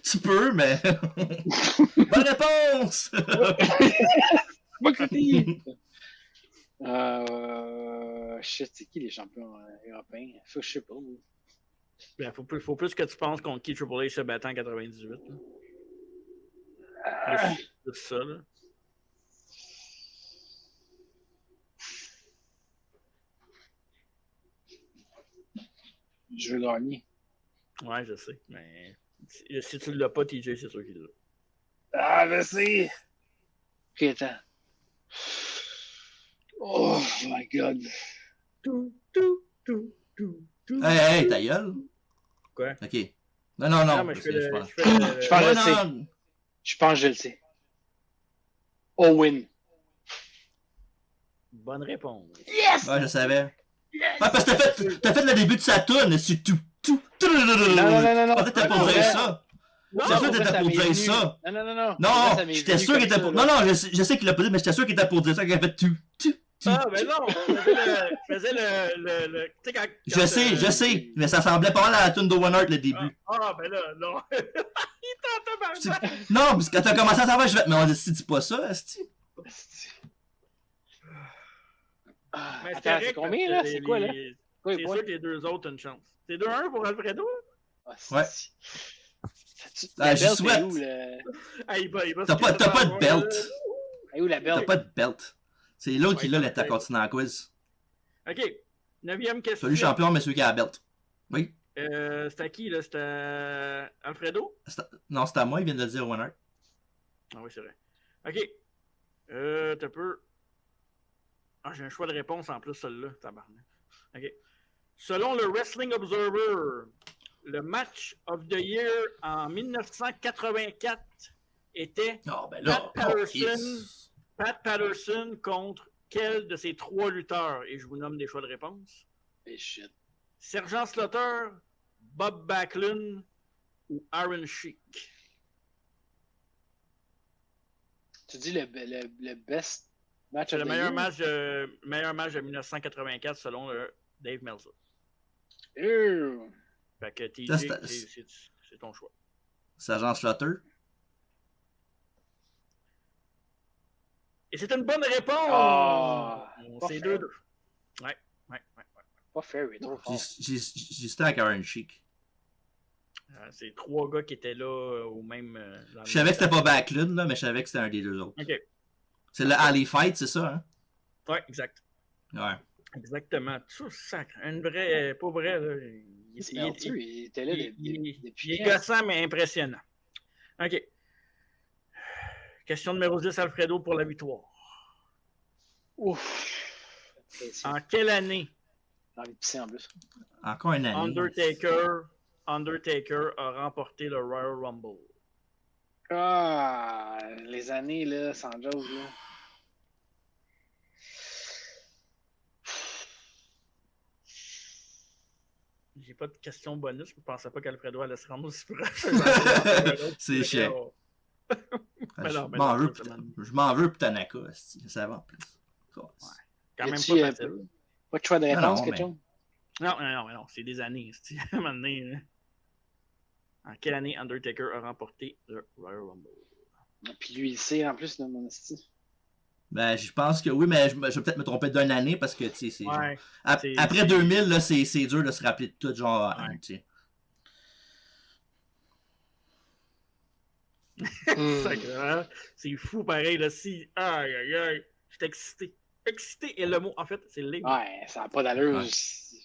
tu peux, mais. Bonne réponse! Shit, c'est qui les champions européens? Je sais pas. Ben, faut plus que tu penses contre qui Triple H se battait en 98. C'est ça, là. Je veux gagner. Ouais, je sais, mais si tu l'as pas, TJ, c'est sûr qu'il l'a. Ah, je sais! Ok, attends. Oh my god. Hey, ta gueule! Quoi? Ok. Non, mais je pense que je le sais. Owen. Bonne réponse. Yes! Ouais, je savais. Yes! Ouais, parce que t'as fait le début de sa toune, c'est tout. Non. Peut-être t'as pour dire ça. J'étais sûr que t'étais pour dire ça. Non, j'étais sûr qu'il était pour. Non, je sais qu'il l'a pas dit, mais j'étais sûr qu'il était pour dire ça, qu'il a fait tout. Ah, mais non! Je faisais le. Je sais, mais ça semblait pas mal à la tune d'Owen Hart le début. Ah, ben là, non. Il t'entend mal. Non, parce que quand t'as commencé à savoir, je vais. Mais on dit pas ça, Esti. Attends, c'est combien là? C'est quoi là? C'est sûr que les deux autres ont une chance. C'est 2-1 pour Alfredo? Ouais. Je souhaite. T'as pas de belt. Où la belt? T'as pas de belt. C'est l'autre qui l'a l'Intercontinental Quiz. Ok. 9e question. Celui champion, mais celui qui a la belt. Oui. C'était à qui là? C'était Alfredo? Non, c'était à moi, il vient de le dire, Winner. Ah oui, c'est vrai. Ok. T'as peu. Ah, j'ai un choix de réponse en plus, celle-là. Tabarnak. Ok. Selon le Wrestling Observer, le match of the year en 1984 était ben là, Pat Patterson contre quel de ces 3 lutteurs? Et je vous nomme des choix de réponse. Et shit. Sergent Slaughter, Bob Backlund ou Iron Sheik? Tu dis le best match C'est of le the meilleur match de 1984 selon Dave Meltzer. Fait que TJ, c'est ton choix. Sergent Slaughter. Et c'est une bonne réponse! C'est 2-2. Ouais. Pas fair, il est trop fort. J'étais avec Iron Sheik. C'est 3 gars qui étaient là au même... je savais que c'était pas Backlund, là, mais je savais que c'était un des 2 autres. OK. C'est le Alley Fight, c'est ça, hein? Ouais, exact. Ouais. Exactement. Tout sacre. Une vraie... Pas vrai, là. Il était là depuis... Il est gossant, mais impressionnant. OK. Question numéro 10, Alfredo, pour la victoire. Ouf. En quelle année? J'ai envie de pisser en plus. Encore une année. Undertaker a remporté le Royal Rumble. Les années, là, sans joke, là. C'est pas de question bonus. Je ne pensais pas qu'Alfredo allait se rendre aussi proche. C'est chiant. Je m'en veux pour Tanaka. Ça va en plus. Ouais. Quand même pas facile. Pas de choix de réponse, quelque chose? Non, c'est des années. À un moment donné, là. En quelle année Undertaker a remporté le Royal Rumble? Puis lui, il sait en plus, là, mon style. Ben, je pense que oui, mais je vais peut-être me tromper d'une année parce que, tu sais, c'est ouais, genre... Après 2000, là, c'est dur de se rappeler de tout, genre, ouais. tu sais. C'est fou, pareil, là, si... Aïe, je suis excité. Excité, et le mot, en fait, c'est le livre. Ouais, ça n'a pas d'allure. Ouais.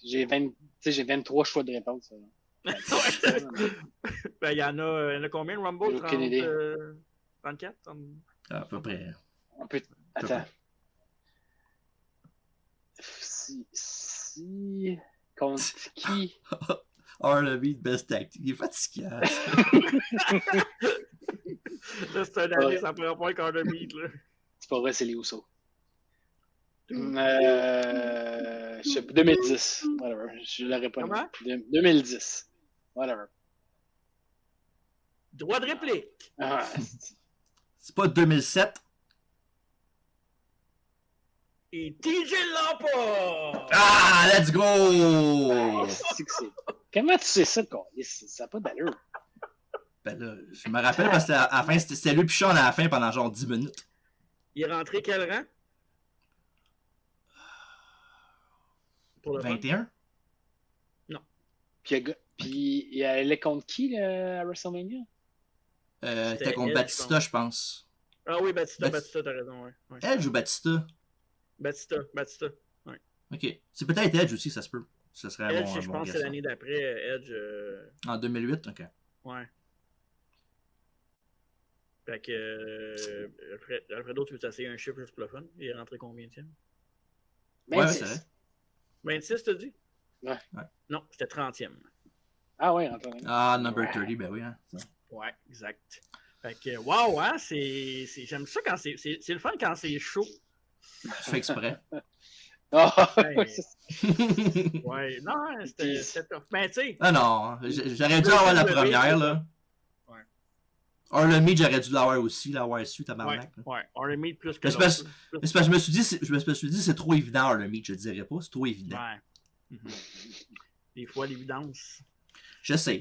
J'ai 23 choix de réponse. Ben, il y en a combien, le Rumble? 34? À peu près. On peut... Attends. Si... Contre qui? Harley Best Tactic. Il est fatiguant. Là, c'est un année, ça prend pas qu'Harley Beat, là. C'est pas vrai, c'est les Usos. 2010. Whatever. Je l'aurais pas. Comment? 2010. Whatever. Droit de réplique. C'est pas 2007? Et TJ l'emporte! Ah, let's go! Comment tu sais ça, quoi? Ça n'a pas d'allure. Ben là, je me rappelle parce que à la fin, c'était lui Pichon à la fin pendant genre 10 minutes. Il est rentré quel rang? Pour 21? Non. Puis il allait contre qui à WrestleMania? C'était contre Batista, je pense. Ah oui, Batista, t'as raison, ouais. Edge ou Batista? Batista, ouais. Ok. C'est peut-être Edge aussi, ça se peut. Ça serait Edge, je pense que c'est l'année d'après, Edge. En 2008, ok. Ouais. Fait que Alfredo, tu veux t'essayer un chiffre juste pour le fun? Il est rentré combienième? 26. Ouais, c'est vrai. 26, t'as dit? Ouais. Non, c'était 30e. Ah ouais, Antoine. Ah, number 30, ben oui. Hein. Ouais, exact. Fait que, wow, hein, j'aime ça quand c'est le fun quand c'est chaud. Je fais exprès. Ouais, non, c'était tough. Mais tu sais. Ah non, j'aurais dû avoir la première, là. Ouais. Harley Mead, j'aurais dû l'avoir aussi, l'avoir su, tabarnak. Ouais, Harley Mead plus que c'est parce que je me suis dit, c'est trop évident, Harley Mead, je le dirais pas, c'est trop évident. Ouais. Des fois, l'évidence. Je sais.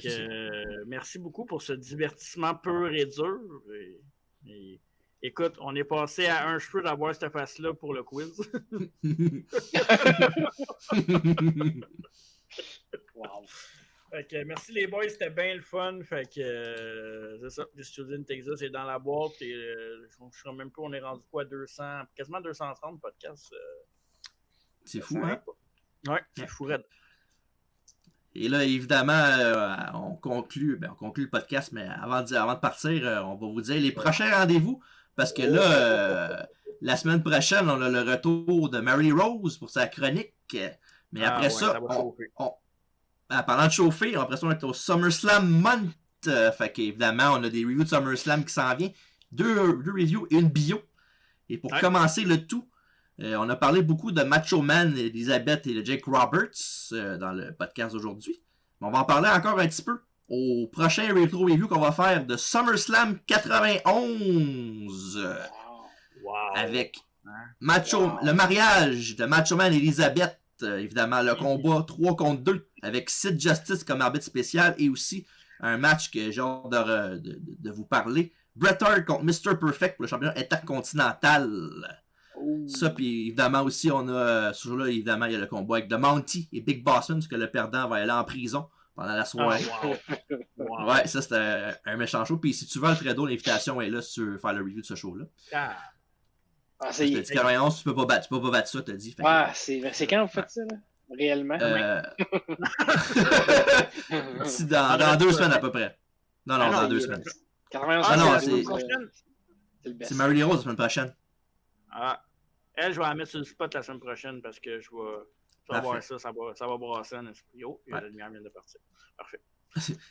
Merci beaucoup pour ce divertissement pur et dur. Écoute, on est passé à un cheveu d'avoir cette face-là pour le quiz. Wow. Fait que, merci les boys, c'était bien le fun. Fait que c'est ça, Discussion Texas est dans la boîte. Et, je ne sais même pas, on est rendu quoi, 200, quasiment 230 podcasts. C'est fou, hein? Ouais, c'est fou, raide. Et là, évidemment, on conclut le podcast, mais avant de partir, on va vous dire les prochains rendez-vous. Parce que là, la semaine prochaine, on a le retour de Mary Rose pour sa chronique. Mais après ça parlant de chauffer, après ça, on est au SummerSlam Month. Fait qu'évidemment, on a des reviews de SummerSlam qui s'en viennent. deux reviews et une bio. Et pour commencer le tout, on a parlé beaucoup de Macho Man, Elizabeth et de Jake Roberts dans le podcast d'aujourd'hui. Mais on va en parler encore un petit peu au prochain Retro Review qu'on va faire de SummerSlam 91. Wow. Avec le mariage de Macho Man et Elizabeth. Évidemment, le combat 3 contre 2 avec Sid Justice comme arbitre spécial et aussi un match que j'ai hâte de vous parler. Bret Hart contre Mr. Perfect pour le championnat intercontinental. Ça, puis évidemment aussi, on a ce jour-là, évidemment, il y a le combat avec The Mountie et Big Bossman, parce que le perdant va aller en prison pendant la soirée. Wow. Ouais, ça c'était un méchant show. Puis si tu veux, Alfredo, l'invitation est là si tu veux faire le review de ce show-là. C'est 91, tu peux pas battre ça, t'as dit. C'est quand vous faites ça, là? Réellement? Dans 2 semaines à peu près. Non, dans 2 semaines. 91, c'est Marie Rose la semaine prochaine. Elle, je vais la mettre sur le spot la semaine prochaine parce que je vais voir ça va brasser un esprit. Oh, la lumière vient de partir. Parfait.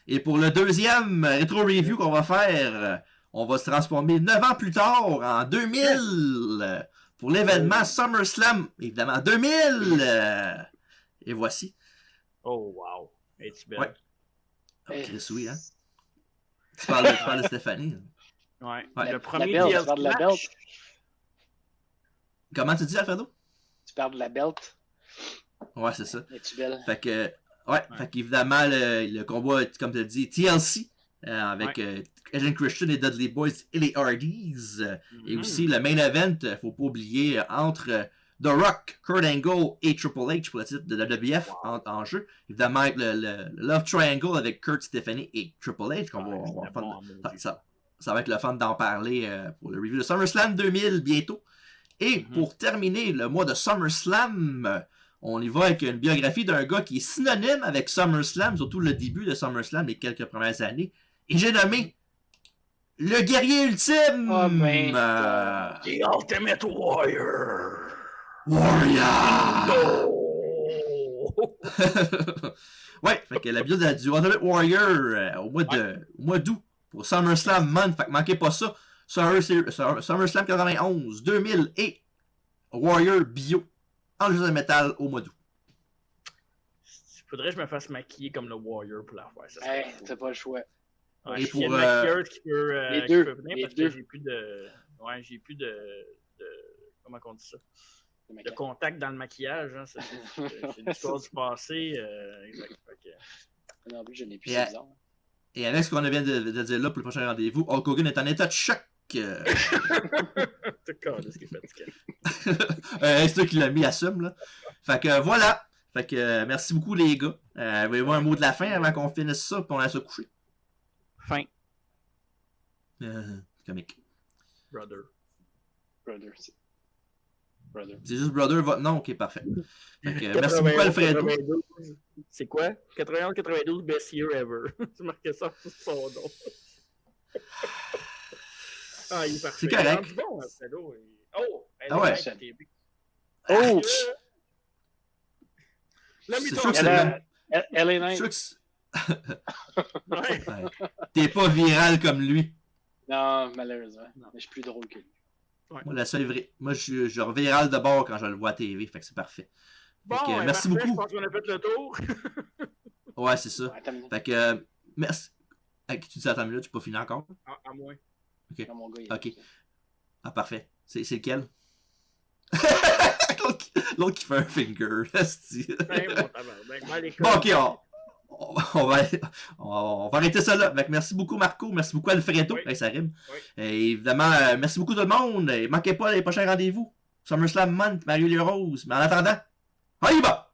Et pour le deuxième rétro review qu'on va faire, on va se transformer 9 ans plus tard, en 2000, pour l'événement SummerSlam, évidemment, 2000! Et voici. Oh, wow. Es-tu belle? Ouais. Chris, oui, hein? Tu parles de Stéphanie. Ouais. Le premier match. Comment tu dis, Alfredo? Tu parles de la belt. Ouais, c'est ça. Es-tu belle? Fait qu'évidemment, le combat, comme tu as dit, TLC, avec Edge Christian et Dudley Boyz et les Hardys. Et aussi le main event, faut pas oublier, entre The Rock, Kurt Angle et Triple H pour le titre de WWF en jeu. Évidemment, avec le Love Triangle avec Kurt, Stephanie et Triple H. Ça va être le fun d'en parler pour le review de SummerSlam 2000 bientôt. Et pour terminer le mois de SummerSlam, on y va avec une biographie d'un gars qui est synonyme avec SummerSlam, surtout le début de SummerSlam, les quelques premières années. Et j'ai nommé le guerrier ultime! The Ultimate Warrior! Ouais, fait que la bio du Ultimate Warrior au mois d'août pour SummerSlam Month, fait que manquez pas ça. SummerSlam 91, 2000 et Warrior bio en jeu de métal au mois d'août. Faudrait que je me fasse maquiller comme le Warrior pour la faire. T'as pas le choix. Et pour une maquilleuse qui peut venir parce que j'ai plus de comment on dit ça? De contact dans le maquillage. Hein, c'est l'histoire du passé. Non plus, je n'ai plus ces ans. Et avec ce qu'on vient de dire là pour le prochain rendez-vous, Hulk Hogan est en état de choc. C'est toi qui l'as mis à somme, là. Fait que voilà. Fait que merci beaucoup les gars. Avez-vous un mot de la fin avant qu'on finisse ça et qu'on aille se coucher? Fin. Comique. Brother. C'est juste Brother votre nom, ok, parfait. Fait que, merci beaucoup Alfredo. C'est quoi? 91-92 best year ever. Tu marquais ça sur son nom. Il est parfait. C'est correct. Il est bon, Alfredo. Oh! Ouais. Oh! Elle est nice. T'es pas viral comme lui. Non, malheureusement. Mais je suis plus drôle que lui. Moi, moi je suis viral de bord quand je le vois à TV, fait que c'est parfait. Bon, merci beaucoup. Je pense qu'on a fait le tour. Ouais, c'est ça. Fait que, merci. Tu dis attends, là, tu n'as pas fini encore? À moi. Ok. Non, mon gars, ok. Parfait. C'est lequel? L'autre qui fait un finger. Bon, ok, on va arrêter ça là. Merci beaucoup Marco, merci beaucoup Alfredo. Oui. Ça rime. Oui. Et évidemment, merci beaucoup tout le monde. Et manquez pas les prochains rendez-vous. SummerSlam Month, Mario Rose. Mais en attendant, allez, bah!